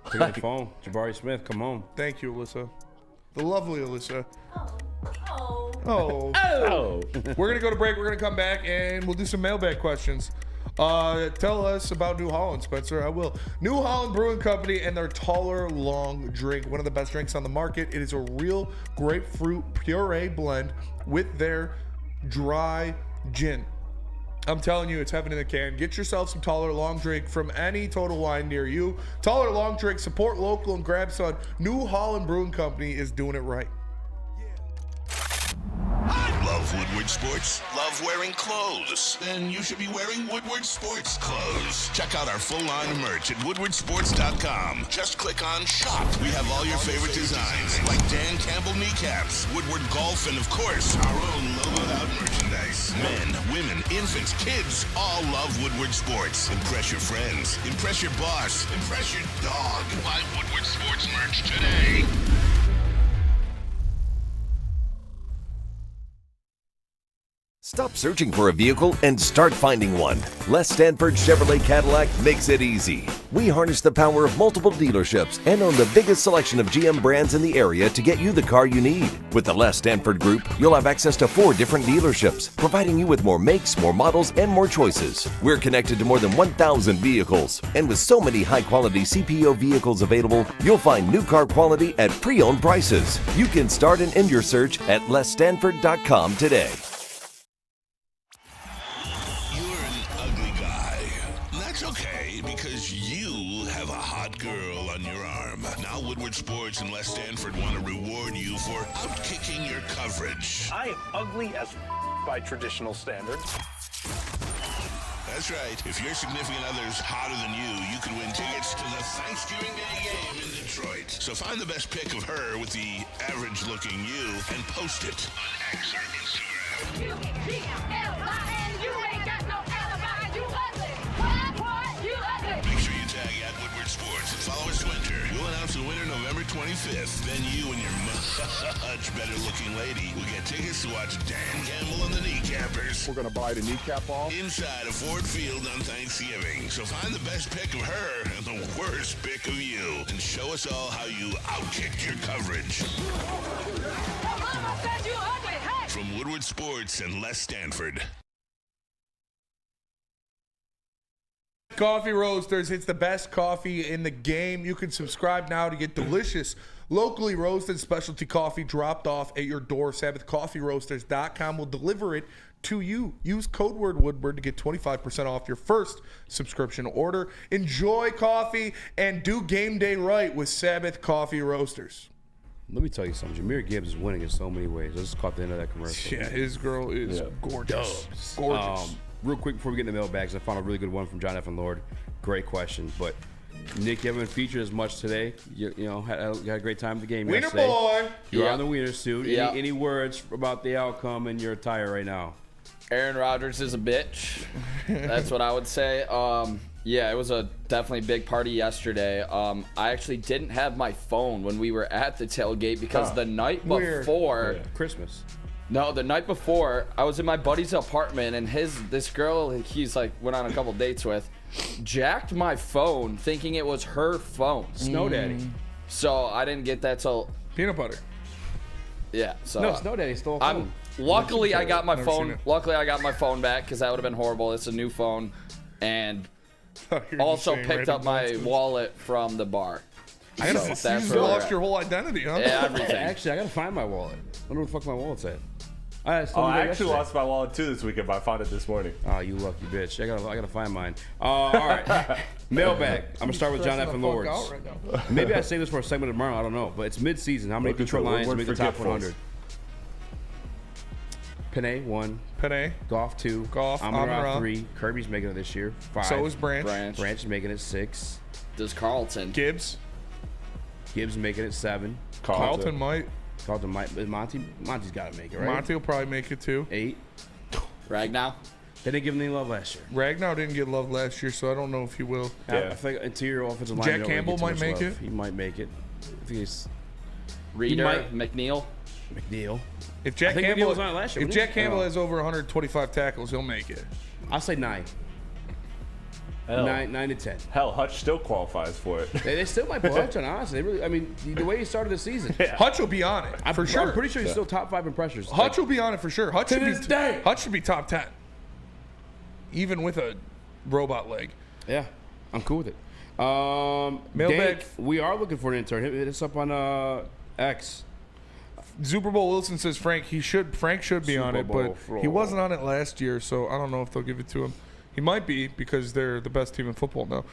Pick up the phone, Jabari Smith. Come on. Thank you, Alyssa. The lovely Alyssa. Oh. We're going to go to break. We're going to come back, and we'll do some mailbag questions. Tell us about New Holland, Spencer. I will. New Holland Brewing Company and their Taller Long drink. One of the best drinks on the market. It is a real grapefruit puree blend with their dry gin. I'm telling you, it's heaven in a can. Get yourself some Taller Long Drink from any Total Wine near you. Taller Long Drink, support local and grab some. New Holland Brewing Company is doing it right. Love Woodward Sports? Love wearing clothes? Then you should be wearing Woodward Sports clothes. Check out our full line of merch at woodwardsports.com. Just click on shop. We have all your favorite designs, like Dan Campbell kneecaps, Woodward golf, and of course, our own logoed out merchandise. Men, women, infants, kids all love Woodward Sports. Impress your friends. Impress your boss. Impress your dog. Buy Woodward Sports merch today. Stop searching for a vehicle and start finding one. Les Stanford Chevrolet Cadillac makes it easy. We harness the power of multiple dealerships and own the biggest selection of GM brands in the area to get you the car you need. With the Les Stanford Group, you'll have access to 4 different dealerships, providing you with more makes, more models, and more choices. We're connected to more than 1,000 vehicles. And with so many high-quality CPO vehicles available, you'll find new car quality at pre-owned prices. You can start and end your search at lesstanford.com today. Girl on your arm. Now Woodward Sports and Les Stanford want to reward you for outkicking your coverage. I am ugly as by traditional standards. That's right. If your significant other's hotter than you can win tickets to the Thanksgiving Day game in Detroit. So find the best pic of her with the average-looking you and post it on X or Instagram. Make sure you tag at Woodward Sports and follow us Twitter. We'll announce the winner November 20th. 25th. Then you and your much better looking lady will get tickets to watch Dan Campbell and the Kneecappers. We're going to bite a kneecap off. Inside of Ford Field on Thanksgiving. So find the best pick of her and the worst pick of you. And show us all how you outkicked your coverage. From Woodward Sports and Les Stanford. Coffee Roasters, it's the best coffee in the game. You can subscribe now to get delicious, locally roasted specialty coffee dropped off at your door. SabbathCoffeeRoasters.com will deliver it to you. Use code word Woodward to get 25% off your first subscription order. Enjoy coffee and do game day right with Sabbath Coffee Roasters. Let me tell you something. Jameer Gibbs is winning in so many ways. I just caught the end of that commercial. Yeah, his girl is gorgeous. Gorgeous. Real quick before we get in the mailbags, I found a really good one from John F. and Lord. Great question. But Nick, you haven't featured as much today. You know, had a great time at the game Wiener yesterday. boy. You're on the wiener suit. Yeah. Any words about the outcome and your attire right now? Aaron Rodgers is a bitch. That's what I would say. Yeah, it was a definitely big party yesterday. I actually didn't have my phone when we were at the tailgate because the night before Christmas. No, the night before, I was in my buddy's apartment, and this girl he's like went on a couple dates with, jacked my phone thinking it was her phone. Snow Daddy. So I didn't get that till peanut butter. Yeah. So No, Snow Daddy stole a phone. Luckily I got my Never seen phone. it. Luckily I got my phone back because that would have been horrible. It's a new phone, and also picked up my wallet from the bar. I gotta, So that's you where we're lost at. your whole identity, huh? Yeah, everything. Actually, I gotta find my wallet. I wonder where the fuck my wallet's at. I actually lost my wallet too this weekend, but I found it this morning. Oh, you lucky bitch! I gotta find mine. All right, mailbag. I'm gonna start with John F. and Lords. Maybe I say this for a segment tomorrow. I don't know, but it's mid-season. How many Detroit Lions made the top 100? Panay 1. Panay. Goff 2. Goff. Amon-Ra 3. Kirby's making it this year. 5. So is Branch. Branch is making it 6. Does Carlton? Gibbs. Gibbs making it 7. Carlton might. Carlton might. Monty's got to make it, right? Monty will probably make it too. 8. Ragnow. They didn't give him any love last year. Ragnow didn't get love last year, so I don't know if he will. Yeah. I think interior offensive line. Jack Campbell might make it. He might make it. I think he's Reader. McNeil. If Jack I think Campbell was on it last year. if Jack Campbell has over 125 tackles, he'll make it. I'll say 9. Hell. 9 to 10. Hell, Hutch still qualifies for it. They still might put Hutch on, honestly. They really, I mean, the way he started the season. Hutch will be on it for sure. I'm pretty sure he's still top 5 in pressures. Hutch will be on it for sure. Hutch To should be top 10, even with a robot leg. Yeah, I'm cool with it. Mailbag. Dave, we are looking for an intern. Hit us up on X. Super Bowl Wilson says Frank should be on Super it, Bowl but he wasn't on it last year, so I don't know if they'll give it to him. He might be because they're the best team in football now.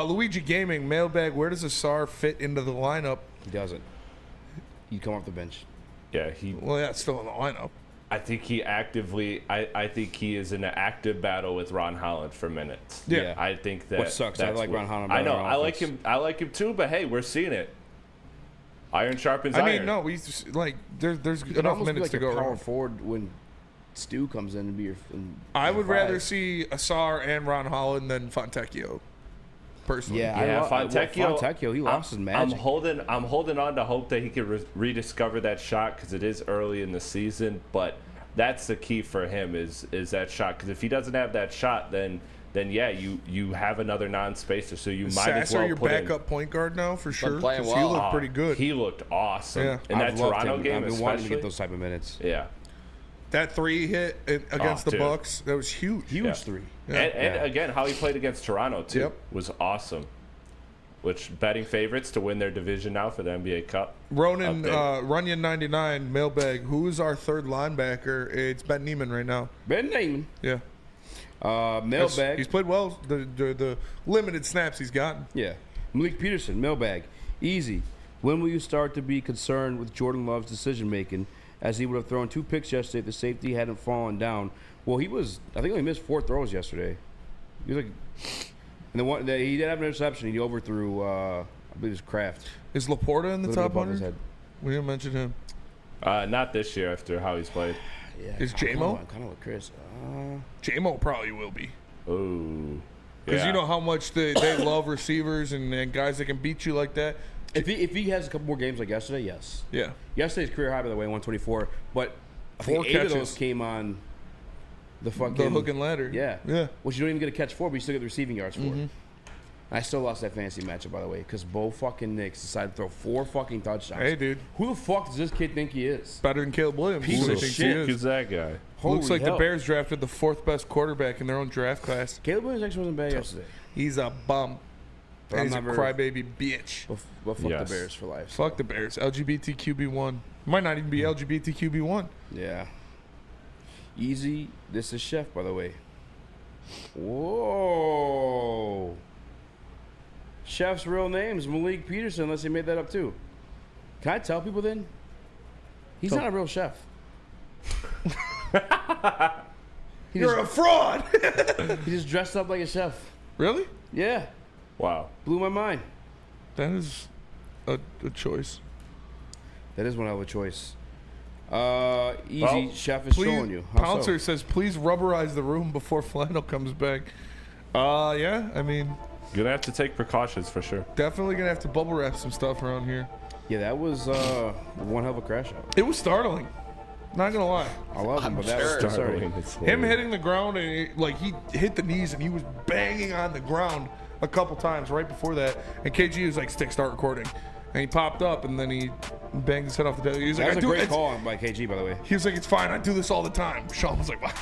Luigi Gaming, mailbag, where does Asar fit into the lineup? He doesn't. He'd come off the bench. Yeah, it's still in the lineup. I think he actively. I think he is in an active battle with Ron Holland for minutes. Yeah. I think that. What sucks, I like Ron Holland I know. better on I like offense. him. I like him too. But hey, we're seeing it. Iron sharpens I iron. mean, no, we just, like there's He could enough almost be minutes like to a go power around. forward when Stu comes in and be your. I would rather see Asar and Ron Holland than Fontecchio, personally. Fontecchio, he lost his magic. I'm holding on to hope that he could rediscover that shot because it is early in the season. But that's the key for him is that shot. Because if he doesn't have that shot, then yeah, you have another non-spacer. So you might as well your put backup point guard now for sure. playing 'cause well. He looked pretty good. He looked awesome. Yeah. In that I've loved Toronto him. game, I've been especially. wanting to get those type of minutes. Yeah. That 3 hit against the dude. Bucks, that was huge. Huge 3. Yeah. And again, how he played against Toronto too Yep. was awesome. Which betting favorites to win their division now for the NBA Cup. Ronan Update. Runyon 99 mailbag. Who's our third linebacker? It's Ben Neiman right now. Ben Neiman. Yeah. Mailbag. He's played well. The limited snaps he's gotten. Yeah. Malik Peterson, mailbag. Easy. When will you start to be concerned with Jordan Love's decision making, as he would have thrown 2 picks yesterday if the safety hadn't fallen down? Well, I think he missed 4 throws yesterday. He was like, and he did have an interception. He overthrew, I believe it was Kraft. Is Laporta in the top above his 100? head. We didn't mention him. Not this year after how he's played. Yeah, Is J-Mo? Kind of with Chris. J-Mo probably will be. Ooh. Because you know how much they love receivers and guys that can beat you like that. If he has a couple more games like yesterday, yes. Yeah. Yesterday's career high, by the way, 124. But I think 8 of those came on the hook and ladder. Yeah. Yeah. Which you don't even get a catch for, but you still get the receiving yards for. I still lost that fantasy matchup, by the way, because Bo fucking Nix decided to throw 4 fucking touchdowns. Hey, dude. Who the fuck does this kid think he is? Better than Caleb Williams. Piece of shit. Who's that guy? Looks like hell. the Bears drafted the 4th best quarterback in their own draft class. Caleb Williams actually wasn't bad yesterday. He's a bum. But He's a crybaby bitch. But fuck the Bears for life. Fuck the Bears. LGBTQB1. Might not even be LGBTQB1. Yeah. Eazy. This is Chef, by the way. Whoa. Chef's real name is Malik Peterson, unless he made that up too. Can I tell people then? He's not a real chef. You're a fraud. He just dressed up like a chef. Really? Yeah. Wow. Blew my mind. That is a choice. That is one hell of a choice. Easy Chef is showing you. How Pouncer so? says, please rubberize the room before Flannel comes back. Yeah, I mean... Gonna have to take precautions for sure. Definitely gonna have to bubble wrap some stuff around here. Yeah, that was one hell of a crash out. It was startling. Not gonna lie. I love him, but that was startling. Him hitting the ground, and he hit the knees, and he was banging on the ground a couple times right before that. And KG was like, "Stick, start recording." And he popped up, and then he banged his head off the desk. He was That like, was a great call by KG, by the way. He was like, "It's fine. I do this all the time." Sean was like, "What?"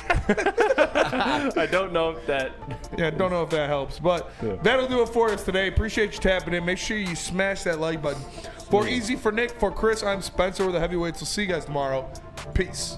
I don't know if that. Yeah, don't know if that helps, but that'll do it for us today. Appreciate you tapping in. Make sure you smash that like button. For Eazy, for Nick, for Chris, I'm Spencer with the Heavyweights. We'll see you guys tomorrow. Peace.